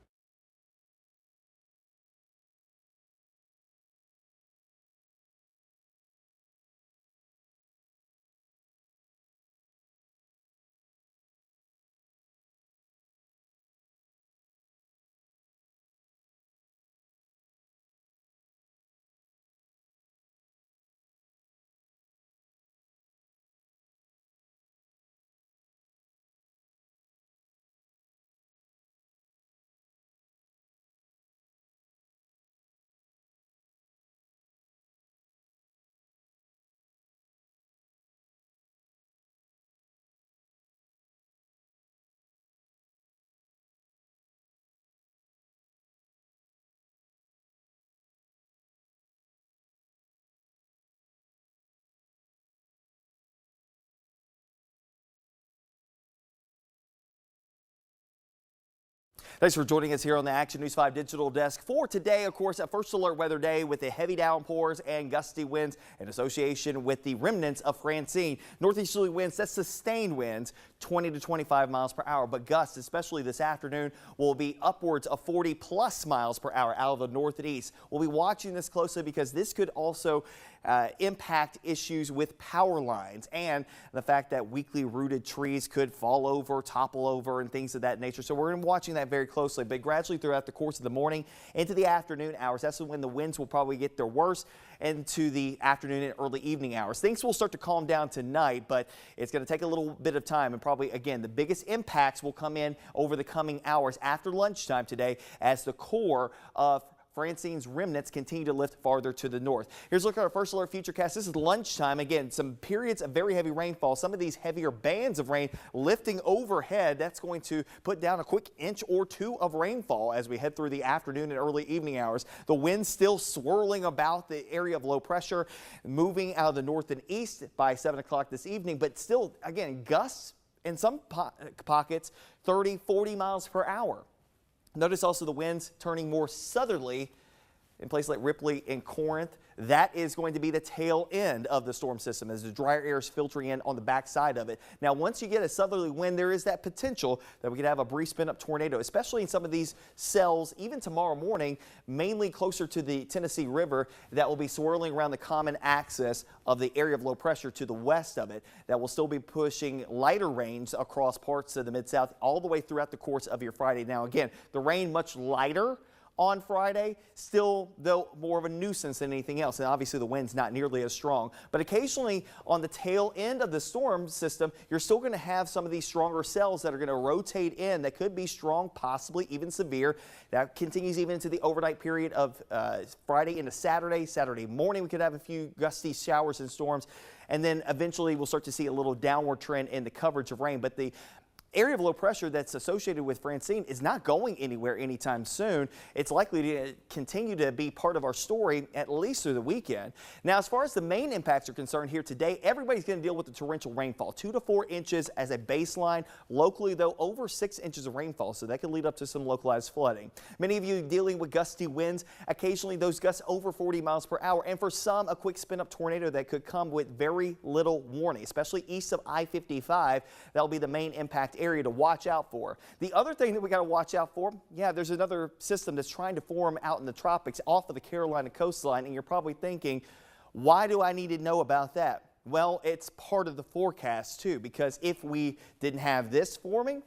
Thanks for joining us here on the Action News 5 Digital Desk for today. Of course, a first alert weather day with the heavy downpours and gusty winds in association with the remnants of Francine. Northeasterly winds, that's sustained winds, 20 to 25 miles per hour. But gusts, especially this afternoon, will be upwards of 40 plus miles per hour out of the north and east. We'll be watching this closely because this could also impact issues with power lines and the fact that weakly rooted trees could fall over, topple over, and things of that nature. So we're watching that very closely. But gradually throughout the course of the morning into the afternoon hours, that's when the winds will probably get their worst, into the afternoon and early evening hours. Things will start to calm down tonight, but it's going to take a little bit of time, and probably, again, the biggest impacts will come in over the coming hours after lunchtime today as the core of Francine's remnants continue to lift farther to the north. Here's a look at our first alert futurecast. This is lunchtime. Again, some periods of very heavy rainfall. Some of these heavier bands of rain lifting overhead. That's going to put down a quick inch or two of rainfall as we head through the afternoon and early evening hours. The wind still swirling about the area of low pressure, moving out of the north and east by 7 o'clock this evening, but still, again, gusts in some pockets 30, 40 miles per hour. Notice also the winds turning more southerly in places like Ripley and Corinth. That is going to be the tail end of the storm system as the drier air is filtering in on the backside of it. Now, once you get a southerly wind, there is that potential that we could have a brief spin-up tornado, especially in some of these cells, even tomorrow morning, mainly closer to the Tennessee River, that will be swirling around the common axis of the area of low pressure to the west of it. That will still be pushing lighter rains across parts of the Mid-South all the way throughout the course of your Friday. Now, again, the rain much lighter on Friday, still though more of a nuisance than anything else. And obviously the wind's not nearly as strong, but occasionally on the tail end of the storm system, you're still going to have some of these stronger cells that are going to rotate in that could be strong, possibly even severe. That continues even into the overnight period of Friday into Saturday. Saturday morning, we could have a few gusty showers and storms. And then eventually we'll start to see a little downward trend in the coverage of rain. But the area of low pressure that's associated with Francine is not going anywhere anytime soon. It's likely to continue to be part of our story at least through the weekend. Now, as far as the main impacts are concerned here today, everybody's going to deal with the torrential rainfall, 2 to 4 inches as a baseline. Locally, though, over 6 inches of rainfall, so that could lead up to some localized flooding. Many of you dealing with gusty winds, occasionally those gusts over 40 miles per hour, and for some, a quick spin-up tornado that could come with very little warning, especially east of I-55. That'll be the main impact area to watch out for. The other thing that we got to watch out for, there's another system that's trying to form out in the tropics off of the Carolina coastline, and you're probably thinking, why do I need to know about that? Well, it's part of the forecast too, because if we didn't have this forming,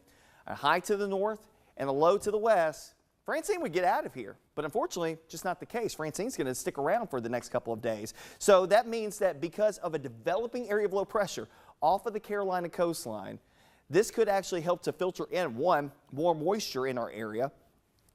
a high to the north and a low to the west, Francine would get out of here. But unfortunately, just not the case. Francine's going to stick around for the next couple of days. So that means that because of a developing area of low pressure off of the Carolina coastline, this could actually help to filter in, one, more moisture in our area,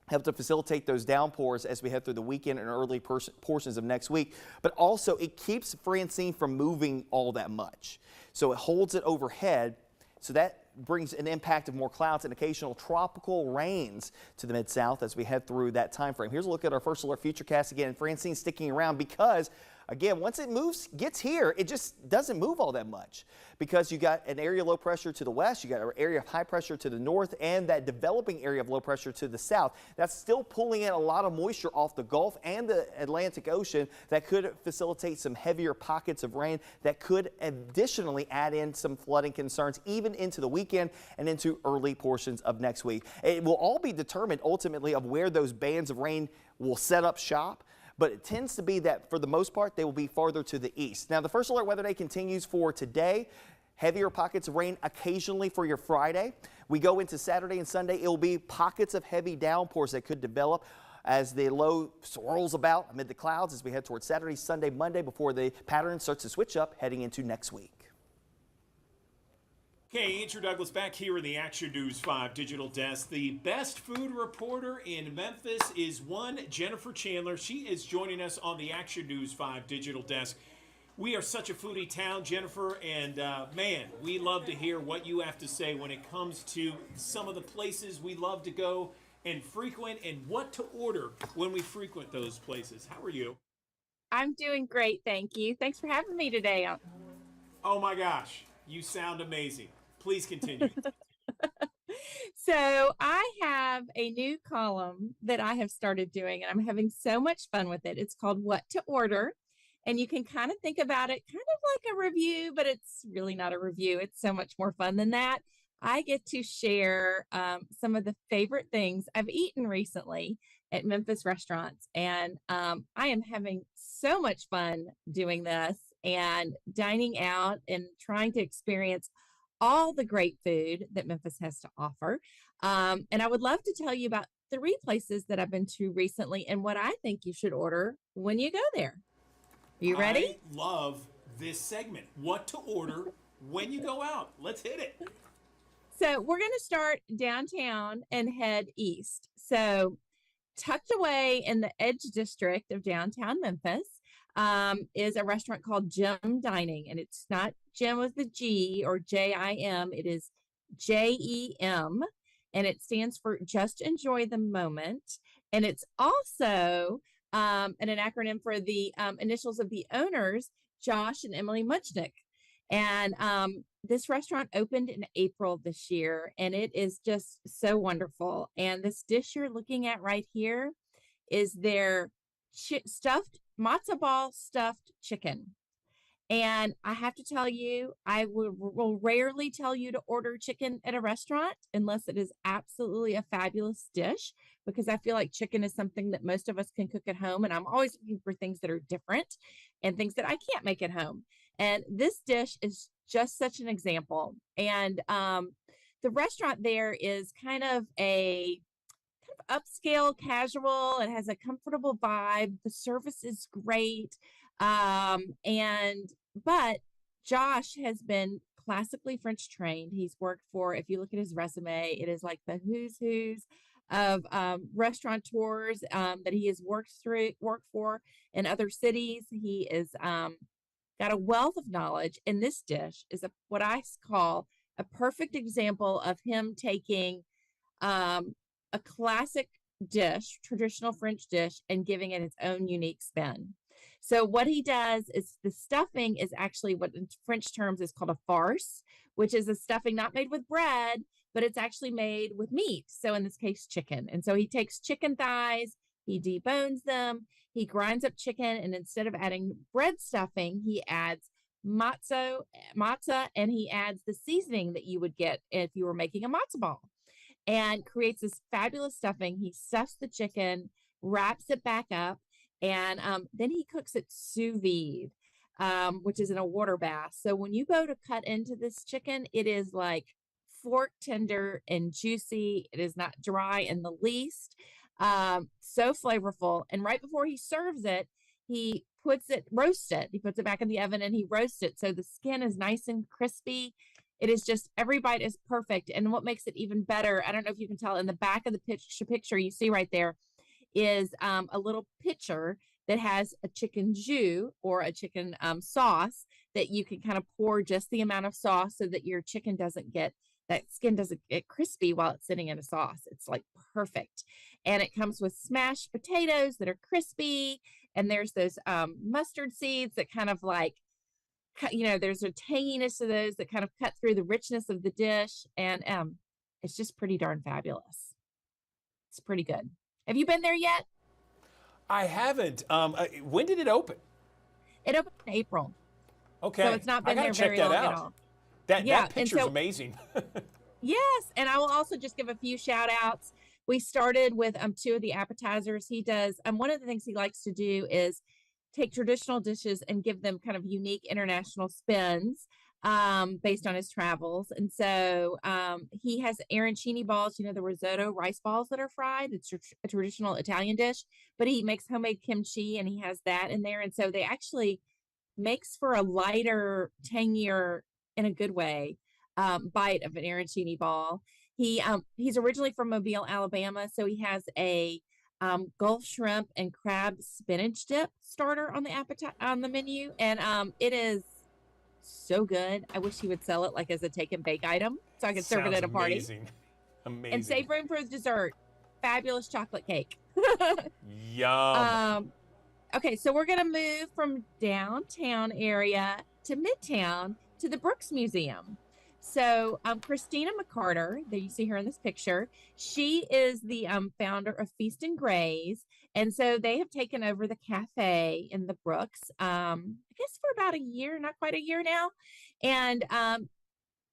help to facilitate those downpours as we head through the weekend and early portions of next week. But also, it keeps Francine from moving all that much. So it holds it overhead, so that brings an impact of more clouds and occasional tropical rains to the Mid-South as we head through that time frame. Here's a look at our first alert futurecast again. Francine sticking around because, again, once it gets here, it just doesn't move all that much because you got an area of low pressure to the west, you got an area of high pressure to the north, and that developing area of low pressure to the south. That's still pulling in a lot of moisture off the Gulf and the Atlantic Ocean that could facilitate some heavier pockets of rain that could additionally add in some flooding concerns even into the weekend and into early portions of next week. It will all be determined ultimately of where those bands of rain will set up shop. But it tends to be that for the most part, they will be farther to the east. Now, the first alert weather day continues for today. Heavier pockets of rain occasionally for your Friday. We go into Saturday and Sunday. It will be pockets of heavy downpours that could develop as the low swirls about amid the clouds as we head towards Saturday, Sunday, Monday before the pattern starts to switch up heading into next week. Okay, Andrew Douglas back here in the Action News 5 digital desk. The best food reporter in Memphis is one Jennifer Chandler. She is joining us on the Action News 5 digital desk. We are such a foodie town, Jennifer, and man, we love to hear what you have to say when it comes to some of the places we love to go and frequent and what to order when we frequent those places. How are you? I'm doing great, thank you. Thanks for having me today. Oh my gosh, you sound amazing. Please continue. So I have a new column that I have started doing, and I'm having so much fun with it. It's called What to Order. And you can kind of think about it kind of like a review, but it's really not a review. It's so much more fun than that. I get to share some of the favorite things I've eaten recently at Memphis restaurants. And I am having so much fun doing this and dining out and trying to experience all the great food that Memphis has to offer. And I would love to tell you about 3 places that I've been to recently and what I think you should order when you go there. Are you ready? I love this segment. What to order when you go out. Let's hit it. So we're going to start downtown and head east. So tucked away in the Edge District of downtown Memphis is a restaurant called Jim Dining. And it's not Jim with the G or J-I-M. It is J-E-M. And it stands for Just Enjoy the Moment. And it's also an acronym for the initials of the owners, Josh and Emily Muchnick. And this restaurant opened in April this year, and it is just so wonderful. And this dish you're looking at right here is their stuffed matzo ball stuffed chicken. And I have to tell you, I will rarely tell you to order chicken at a restaurant unless it is absolutely a fabulous dish, because I feel like chicken is something that most of us can cook at home. And I'm always looking for things that are different and things that I can't make at home. And this dish is just such an example. And the restaurant there is kind of upscale casual. It has a comfortable vibe. The service is great. But Josh has been classically French trained. He's worked for, if you look at his resume, it is like the who's of restaurateurs that he has worked for in other cities. He is got a wealth of knowledge, and this dish is what I call a perfect example of him taking a classic dish, traditional French dish, and giving it its own unique spin. So what he does is the stuffing is actually what in French terms is called a farce, which is a stuffing not made with bread, but it's actually made with meat. So in this case, chicken. And so he takes chicken thighs, he debones them, he grinds up chicken, and instead of adding bread stuffing, he adds matzah, and he adds the seasoning that you would get if you were making a matzo ball, and creates this fabulous stuffing. He stuffs the chicken, wraps it back up, and then he cooks it sous vide, which is in a water bath. So when you go to cut into this chicken, it is like fork tender and juicy. It is not dry in the least. So flavorful. And right before he serves it, he roasts it. He puts it back in the oven and he roasts it. So the skin is nice and crispy. It is just, every bite is perfect. And what makes it even better, I don't know if you can tell, in the back of the picture you see right there is a little pitcher that has a chicken jus or a chicken sauce that you can kind of pour just the amount of sauce so that your chicken that skin doesn't get crispy while it's sitting in a sauce. It's like perfect. And it comes with smashed potatoes that are crispy. And there's those mustard seeds that kind of like, there's a tanginess to those that kind of cut through the richness of the dish. And it's just pretty darn fabulous. It's pretty good. Have you been there yet? I haven't. When did it open? It opened in April. Okay. So it's not been there very long at all. That picture's amazing. Yes. And I will also just give a few shout outs. We started with 2 of the appetizers. He does, one of the things he likes to do is take traditional dishes and give them kind of unique international spins based on his travels. And so he has arancini balls, the risotto rice balls that are fried. It's a traditional Italian dish, but he makes homemade kimchi and he has that in there. And so they actually makes for a lighter, tangier, in a good way, bite of an arancini ball. He's originally from Mobile, Alabama, so he has a Gulf shrimp and crab spinach dip starter on the menu, and it is so good. I wish he would sell it like as a take and bake item, so I could serve it at a party. Amazing. And save room for dessert. Fabulous chocolate cake. Yum. Okay, so we're gonna move from downtown area to Midtown to the Brooks Museum. So Christina McCarter, that you see her in this picture, she is the founder of Feast and Graze. And so they have taken over the cafe in the Brooks, I guess for about a year, not quite a year now. And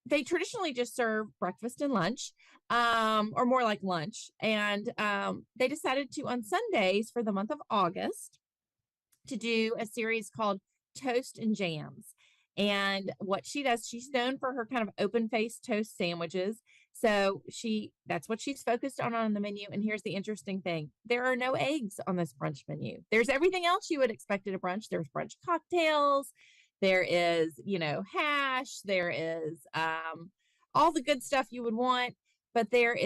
they traditionally just serve breakfast and lunch, or more like lunch. And they decided to, on Sundays for the month of August, to do a series called Toast and Jams. And what she does, she's known for her kind of open-faced toast sandwiches. So that's what she's focused on the menu. And here's the interesting thing. There are no eggs on this brunch menu. There's everything else you would expect at a brunch. There's brunch cocktails. There is, hash. There is all the good stuff you would want, but there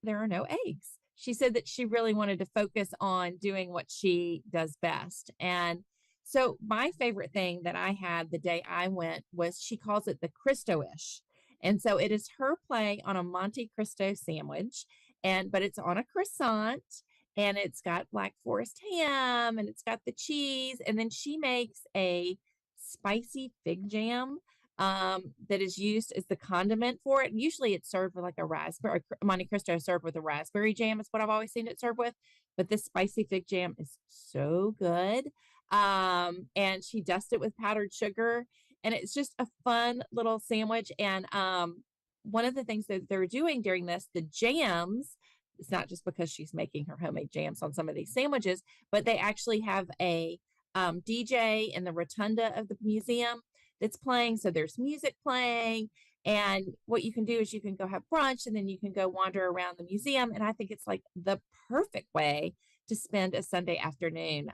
are no eggs. She said that she really wanted to focus on doing what she does best. And so my favorite thing that I had the day I went was, she calls it the Cristo-ish. And so it is her play on a Monte Cristo sandwich, but it's on a croissant, and it's got Black Forest ham, and it's got the cheese. And then she makes a spicy fig jam that is used as the condiment for it. Usually it's served with like a raspberry, Monte Cristo is served with a raspberry jam is what I've always seen it served with. But this spicy fig jam is so good. And she dusts it with powdered sugar, and it's just a fun little sandwich. And one of the things that they're doing during this, the jams, it's not just because she's making her homemade jams on some of these sandwiches, but they actually have a DJ in the rotunda of the museum that's playing. So there's music playing, And what you can do is you can go have brunch and then you can go wander around the museum. And I think it's like the perfect way to spend a Sunday afternoon.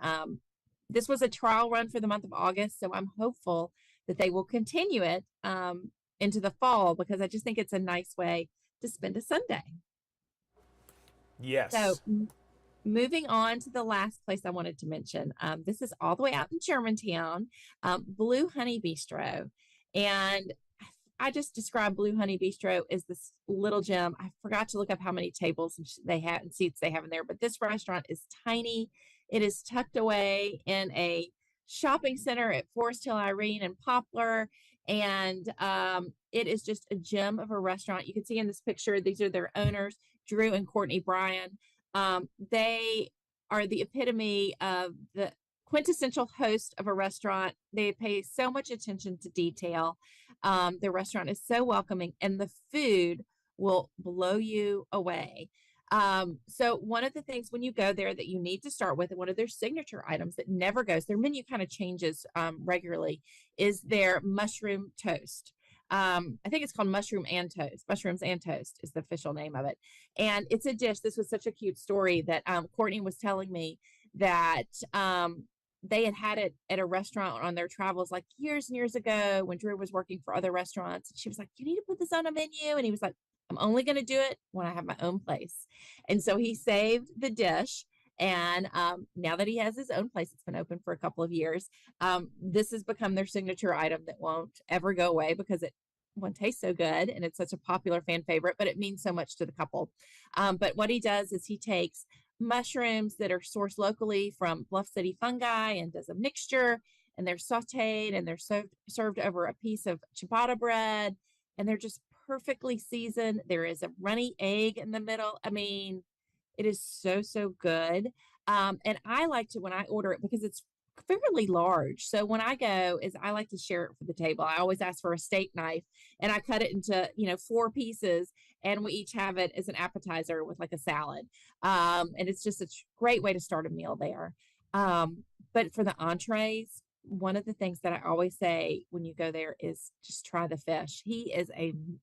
This was a trial run for the month of August, so I'm hopeful that they will continue it into the fall, because I just think it's a nice way to spend a Sunday. Yes. So moving on to the last place I wanted to mention, this is all the way out in Germantown, Blue Honey Bistro. And I just described Blue Honey Bistro as this little gem. I forgot to look up how many tables they have and seats they have in there, but this restaurant is tiny. It is tucked away in a shopping center at Forest Hill Irene and Poplar. And it is just a gem of a restaurant. You can see in this picture, these are their owners, Drew and Courtney Bryan. They are the epitome of the quintessential host of a restaurant. They pay so much attention to detail. The restaurant is so welcoming, and the food will blow you away. So one of the things when you go there that you need to start with, and one of their signature items that never goes, their menu kind of changes regularly, is their mushroom toast. I think it's called mushrooms and toast is the official name of it. And it's a dish. This was such a cute story that Courtney was telling me that they had it at a restaurant on their travels like years and years ago when Drew was working for other restaurants. And she was like, you need to put this on a menu. And he was like, I'm only going to do it when I have my own place. And so he saved the dish. And now that he has his own place, it's been open for a couple of years. This has become their signature item that won't ever go away because one tastes so good and it's such a popular fan favorite, but it means so much to the couple. But what he does is he takes mushrooms that are sourced locally from Bluff City fungi and does a mixture, and they're sauteed and they're served over a piece of ciabatta bread, and they're just perfectly seasoned. There is a runny egg in the middle. I mean, it is so, so good. And I like to, when I order it, because it's fairly large. So when I go, I like to share it for the table. I always ask for a steak knife, and I cut it into, 4 pieces, and we each have it as an appetizer with like a salad. And it's just a great way to start a meal there. But for the entrees, one of the things that I always say when you go there is just try the fish.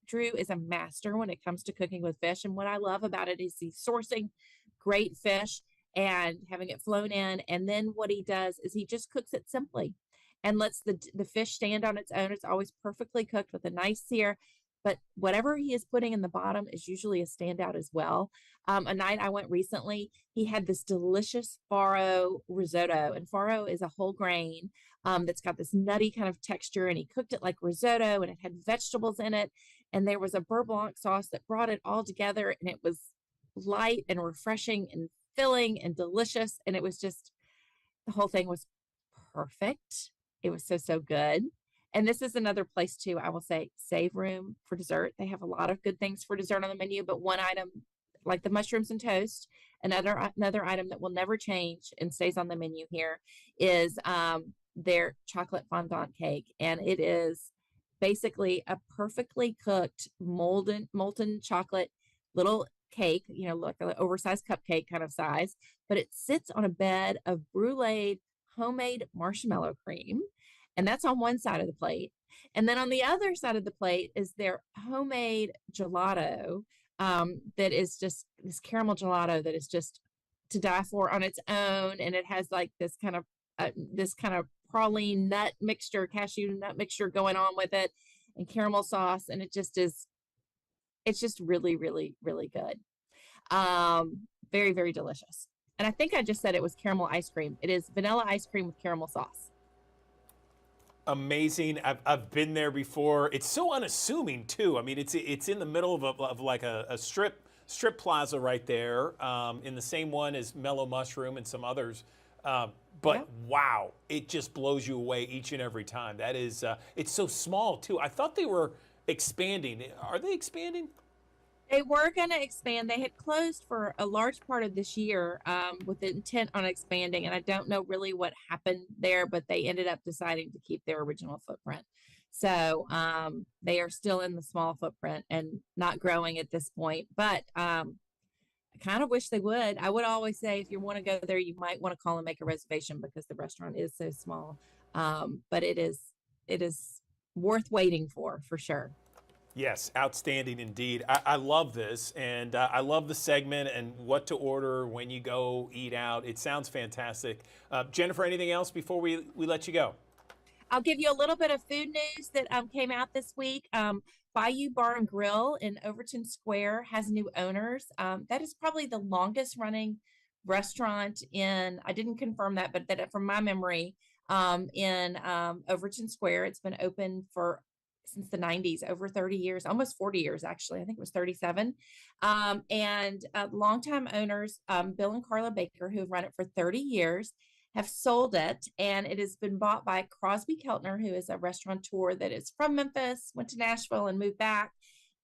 Drew is a master when it comes to cooking with fish. And what I love about it is he's sourcing great fish and having it flown in. And then what he does is he just cooks it simply and lets the fish stand on its own. It's always perfectly cooked with a nice sear, but whatever he is putting in the bottom is usually a standout as well. A night I went recently, he had this delicious farro risotto, and farro is a whole grain that's got this nutty kind of texture, and he cooked it like risotto, and it had vegetables in it, and there was a beurre blanc sauce that brought it all together, and it was light and refreshing and filling and delicious, and it was just, the whole thing was perfect. It was so, so good. And this is another place too, I will say, save room for dessert. They have a lot of good things for dessert on the menu, but one item like the mushrooms and toast, another item that will never change and stays on the menu here is their chocolate fondant cake. And it is basically a perfectly cooked molten chocolate little cake, like an oversized cupcake kind of size, but it sits on a bed of bruleed homemade marshmallow cream. And that's on one side of the plate. And then on the other side of the plate is their homemade gelato, that is just this caramel gelato that is just to die for on its own. And it has like this kind of praline nut mixture, cashew nut mixture going on with it, and caramel sauce. And it's just really, really, really good. Very, very delicious. And I think I just said it was caramel ice cream. It is vanilla ice cream with caramel sauce. Amazing. I've been there before. It's so unassuming too. I mean, it's in the middle of like a strip plaza right there, in the same one as Mellow Mushroom and some others. But wow, it just blows you away each and every time. That is, it's so small too. I thought they were expanding. Are they expanding? They were going to expand. They had closed for a large part of this year with the intent on expanding. And I don't know really what happened there, but they ended up deciding to keep their original footprint. So they are still in the small footprint and not growing at this point. But I kind of wish they would. I would always say if you want to go there, you might want to call and make a reservation because the restaurant is so small. But it is worth waiting for sure. Yes, outstanding indeed. I love this, and I love the segment and what to order when you go eat out. It sounds fantastic. Jennifer, anything else before we let you go? I'll give you a little bit of food news that came out this week. Bayou Bar and Grill in Overton Square has new owners. That is probably the longest running restaurant in, I didn't confirm that, but that from my memory, in Overton Square. It's been open for since the 90s, over 30 years, almost 40 years, actually. I think it was 37. And longtime owners, Bill and Carla Baker, who have run it for 30 years, have sold it, and it has been bought by Crosby Keltner, who is a restaurateur that is from Memphis, went to Nashville and moved back,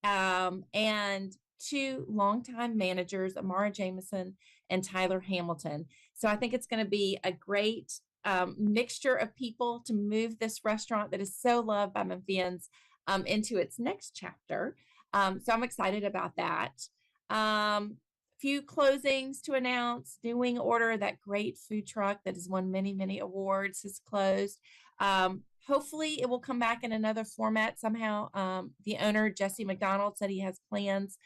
and two longtime managers, Amara Jameson and Tyler Hamilton. So I think it's going to be a great mixture of people to move this restaurant that is so loved by Memphians into its next chapter. So I'm excited about that. Few closings to announce. New Wing Order, that great food truck that has won many, many awards, has closed. Hopefully it will come back in another format somehow. The owner, Jesse McDonald, said he has plans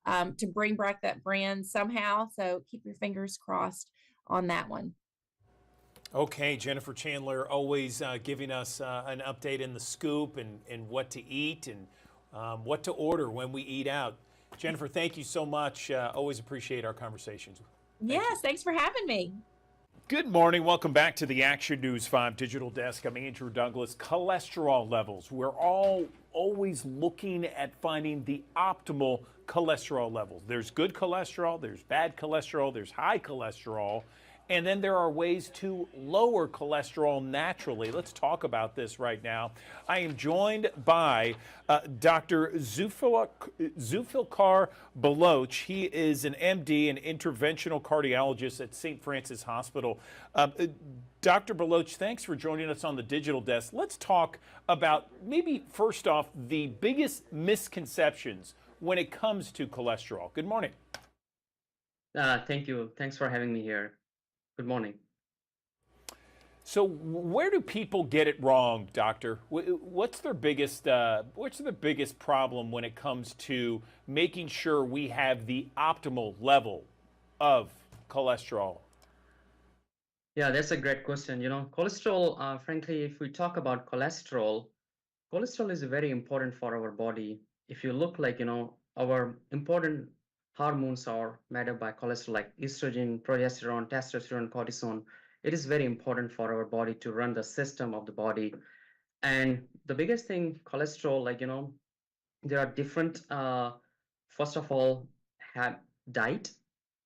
to bring back that brand somehow. So keep your fingers crossed on that one. Okay, Jennifer Chandler, always giving us an update in the scoop and what to eat and what to order when we eat out. Jennifer, thank you so much. Always appreciate our conversations. Yes, thanks for having me. Good morning. Welcome back to the Action News 5 Digital Desk. I'm Andrew Douglas. Cholesterol levels. We're all always looking at finding the optimal cholesterol levels. There's good cholesterol, there's bad cholesterol, there's high cholesterol. And then there are ways to lower cholesterol naturally. Let's talk about this right now. I am joined by Dr. Zulfikar Baloch. He is an MD and interventional cardiologist at St. Francis Hospital. Dr. Baloch, thanks for joining us on the digital desk. Let's talk about maybe first off the biggest misconceptions when it comes to cholesterol. Good morning. Thank you. Thanks for having me here. Good morning. So, where do people get it wrong, doctor? What's their biggest problem when it comes to making sure we have the optimal level of cholesterol? Yeah, that's a great question. Cholesterol, frankly, if we talk about cholesterol is very important for our body. If you look like, our important hormones are made up by cholesterol, like estrogen, progesterone, testosterone, cortisone. It is very important for our body to run the system of the body. And the biggest thing, cholesterol, there are different, first of all, diet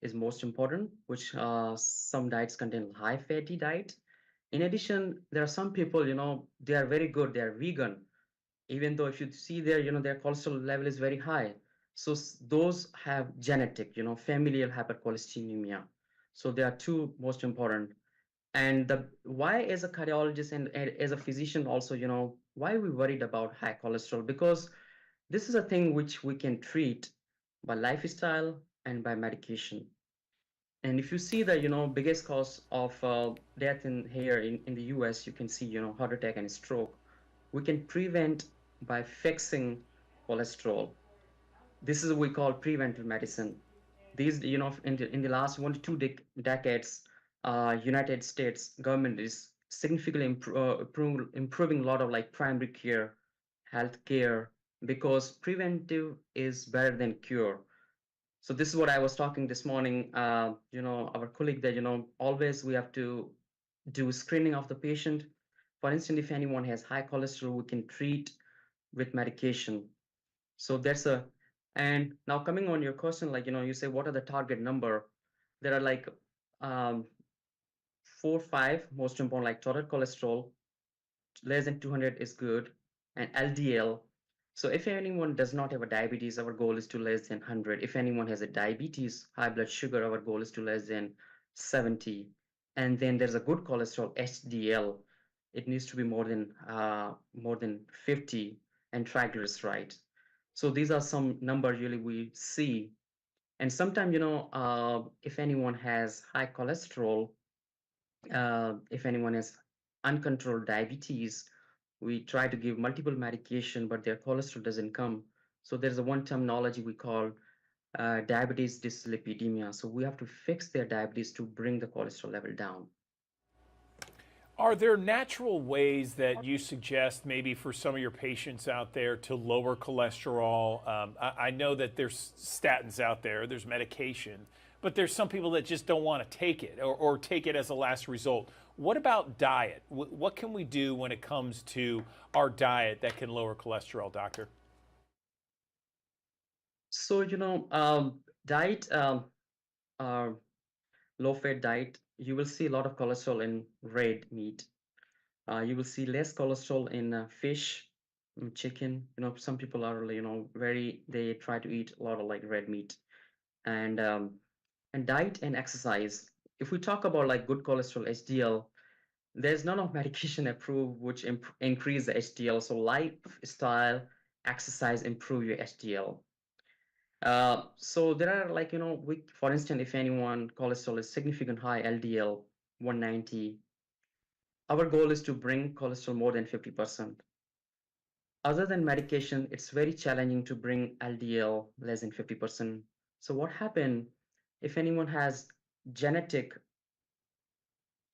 is most important, which some diets contain high fatty diet. In addition, there are some people, they are very good, they are vegan, even though if you see their, their cholesterol level is very high. So those have genetic, familial hypercholesterolemia. So they are two most important. And why as a cardiologist and as a physician also, why are we worried about high cholesterol? Because this is a thing which we can treat by lifestyle and by medication. And if you see the, biggest cause of death here in the US, you can see, heart attack and stroke. We can prevent by fixing cholesterol. This is what we call preventive medicine. These, in the last 1 to 2 decades, United States government is significantly improving a lot of like primary care, health care, because preventive is better than cure. So this is what I was talking this morning. Our colleague that, always we have to do screening of the patient. For instance, if anyone has high cholesterol, we can treat with medication. So and now coming on your question, you say, what are the target number? There are like 4 or 5 most important, like total cholesterol, less than 200 is good, and LDL. So if anyone does not have a diabetes, our goal is to less than 100. If anyone has a diabetes, high blood sugar, our goal is to less than 70. And then there's a good cholesterol, HDL. It needs to be more than 50, and triglycerides. So these are some numbers really we see. And sometimes, if anyone has high cholesterol, if anyone has uncontrolled diabetes, we try to give multiple medication, but their cholesterol doesn't come. So there's a one terminology we call diabetes dyslipidemia. So we have to fix their diabetes to bring the cholesterol level down. Are there natural ways that you suggest maybe for some of your patients out there to lower cholesterol? I know that there's statins out there, there's medication, but there's some people that just don't want to take it or take it as a last result. What about diet? What can we do when it comes to our diet that can lower cholesterol, doctor? So, diet, low-fat diet, you will see a lot of cholesterol in red meat. You will see less cholesterol in fish, chicken. Some people are, they try to eat a lot of like red meat. And diet and exercise. If we talk about like good cholesterol, HDL, there's none of medication approved which increase the HDL. So lifestyle, exercise improve your HDL. So there are like, for instance, if anyone cholesterol is significant high, LDL 190, our goal is to bring cholesterol more than 50%. Other than medication, it's very challenging to bring LDL less than 50%. So what happened if anyone has genetic,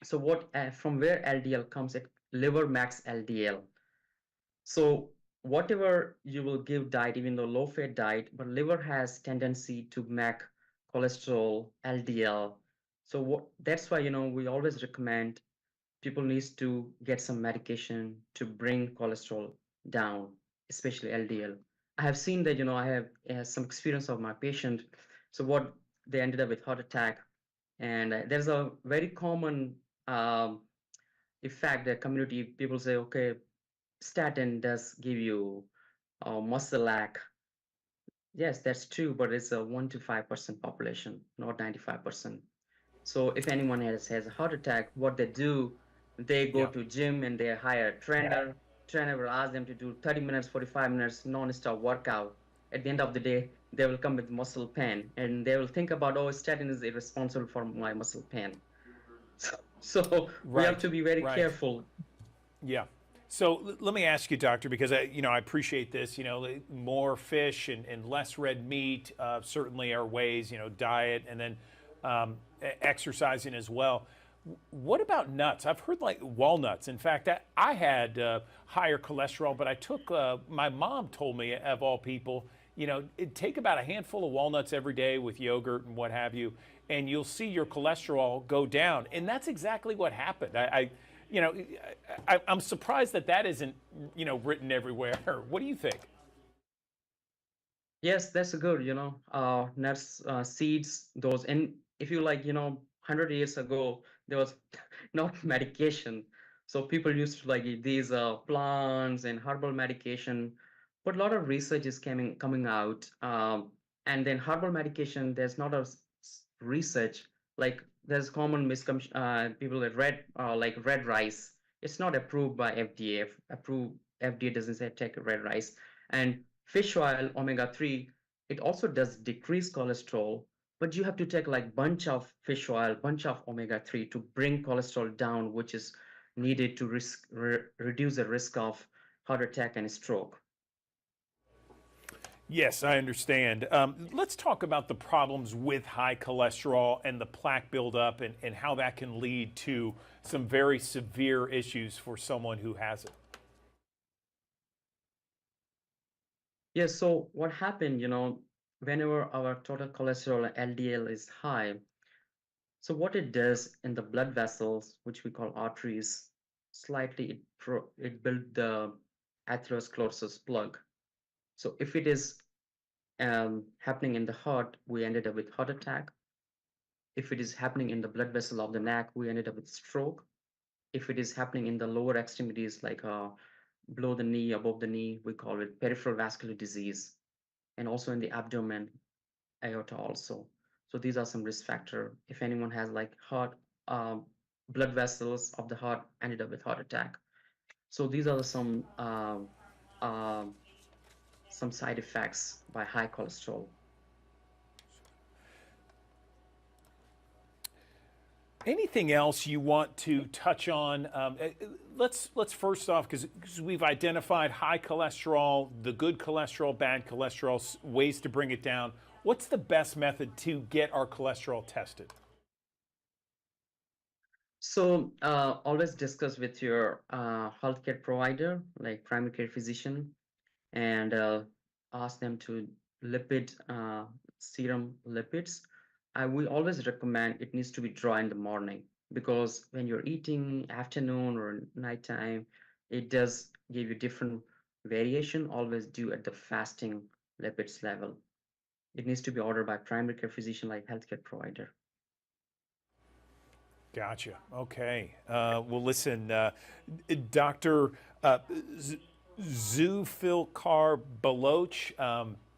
so what from where LDL comes, it liver max LDL. So whatever you will give diet, even though low fat diet, but liver has tendency to make cholesterol, LDL. So that's why, we always recommend people needs to get some medication to bring cholesterol down, especially LDL. I have seen that, I have some experience of my patient. So what they ended up with heart attack. And there's a very common effect that community people say, okay, statin does give you muscle lack. Yes, that's true, but it's a 1 to 5% population, not 95%. So if anyone has a heart attack, what they do, they go to gym and they hire a trainer. Trainer will ask them to do 30 minutes, 45 minutes non-stop workout. At the end of the day, they will come with muscle pain and they will think about, oh, statin is irresponsible for my muscle pain. So we have to be very careful. Yeah. So let me ask you, doctor, because I appreciate this. More fish and less red meat certainly are ways. Diet and then exercising as well. What about nuts? I've heard like walnuts. In fact, I had higher cholesterol, but I took. My mom told me, of all people, take about a handful of walnuts every day with yogurt and what have you, and you'll see your cholesterol go down. And that's exactly what happened. I'm surprised that isn't, written everywhere. What do you think? Yes, that's good, nuts, seeds, those. And if you 100 years ago, there was not medication. So people used to like eat these plants and herbal medication. But a lot of research is coming out. And then herbal medication, there's not a research. Like there's common misconception, people that like red rice. It's not approved by FDA. FDA doesn't say take red rice. And fish oil, omega-3, it also does decrease cholesterol, but you have to take like bunch of fish oil, bunch of omega-3 to bring cholesterol down, which is needed to reduce the risk of heart attack and stroke. Yes, I understand. Let's talk about the problems with high cholesterol and the plaque buildup and how that can lead to some very severe issues for someone who has it. Yes, so what happened, whenever our total cholesterol LDL is high, so what it does in the blood vessels, which we call arteries, slightly it build the atherosclerosis plug. So if it is happening in the heart, we ended up with heart attack. If it is happening in the blood vessel of the neck, we ended up with stroke. If it is happening in the lower extremities, like below the knee, above the knee, we call it peripheral vascular disease. And also in the abdomen, aorta also. So these are some risk factor. If anyone has like heart, blood vessels of the heart ended up with heart attack. So these are some side effects by high cholesterol. Anything else you want to touch on? let's first off, because we've identified high cholesterol, the good cholesterol, bad cholesterol, ways to bring it down. What's the best method to get our cholesterol tested? So always discuss with your healthcare provider, like primary care physician, and ask them to lipid serum lipids. We always recommend it needs to be dry in the morning, because when you're eating afternoon or nighttime, it does give you different variation. Always do at the fasting lipids level. It needs to be ordered by primary care physician, like healthcare provider. Gotcha. Okay. Well, listen, Dr. Zulfikar Baloch,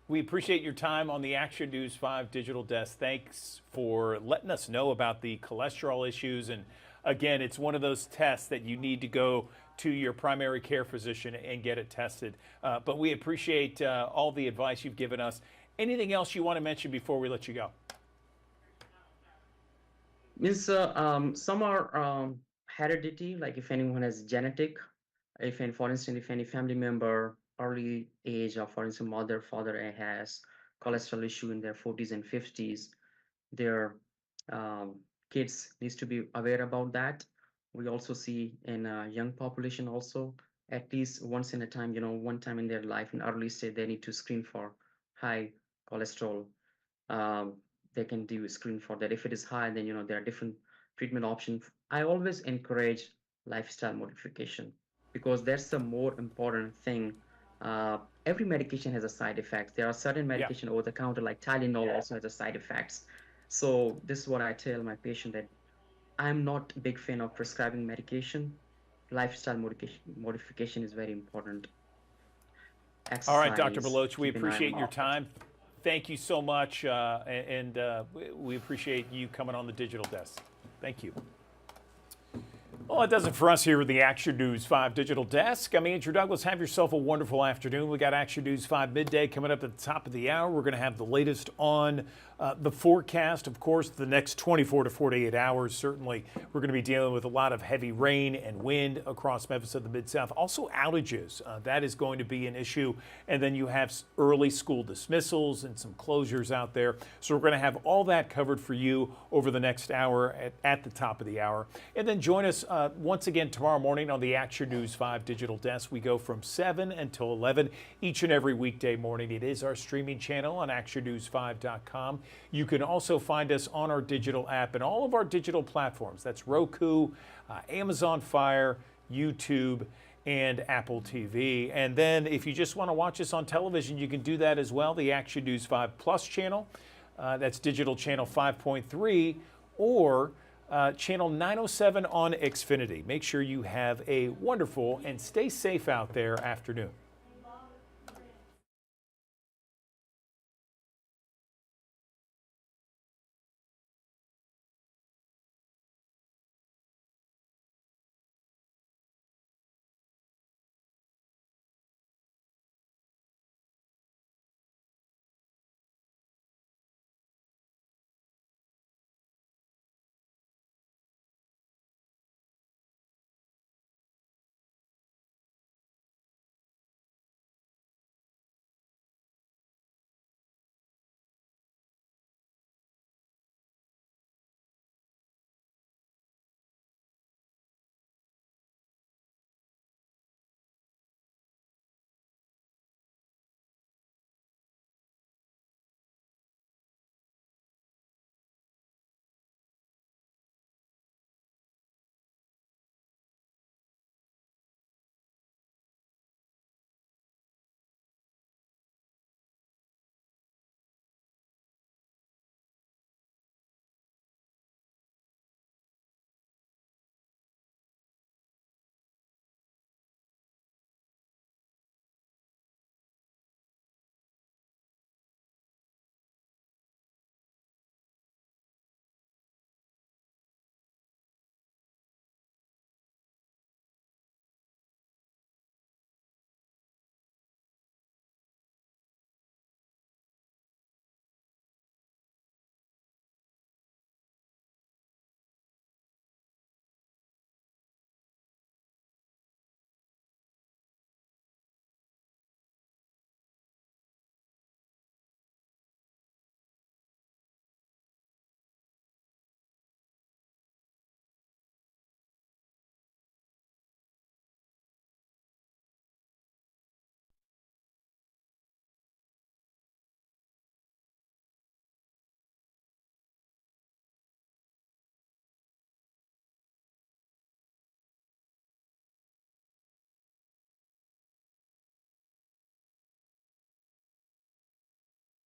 we appreciate your time on the Action News 5 Digital Desk. Thanks for letting us know about the cholesterol issues. And again, it's one of those tests that you need to go to your primary care physician and get it tested. But we appreciate all the advice you've given us. Anything else you want to mention before we let you go? Means some are heredity, like if anyone has genetic, for instance, if any family member early age, or for instance, mother, father has cholesterol issue in their 40s and 50s, their kids needs to be aware about that. We also see in a young population also, at least once in a time, one time in their life, in early stage, they need to screen for high cholesterol. They can do a screen for that. If it is high, then there are different treatment options. I always encourage lifestyle modification, because that's the more important thing. Every medication has a side effect. There are certain medication over the counter, like Tylenol, also has a side effects. So this is what I tell my patient, that I'm not a big fan of prescribing medication. Lifestyle modification is very important. Exercise, all right, Dr. Baloch, we keep an eye on appreciate your it. time. Thank you so much, and we appreciate you coming on the Digital Desk. Thank you. Well, that does it for us here with the Action News 5 Digital Desk. I'm Andrew Douglas. Have yourself a wonderful afternoon. We got Action News 5 midday coming up at the top of the hour. We're going to have the latest on the forecast. Of course, the next 24 to 48 hours, certainly we're going to be dealing with a lot of heavy rain and wind across Memphis and the Mid-South. Also outages. That is going to be an issue. And then you have early school dismissals and some closures out there. So we're going to have all that covered for you over the next hour at the top of the hour. And then join us once again tomorrow morning on the Action News 5 Digital Desk. We go from 7 until 11 each and every weekday morning. It is our streaming channel on actionnews5.com. You can also find us on our digital app and all of our digital platforms. That's Roku, Amazon Fire, YouTube, and Apple TV. And then if you just want to watch us on television, you can do that as well. The Action News 5 Plus channel, that's digital channel 5.3, or channel 907 on Xfinity. Make sure you have a wonderful and stay safe out there afternoon.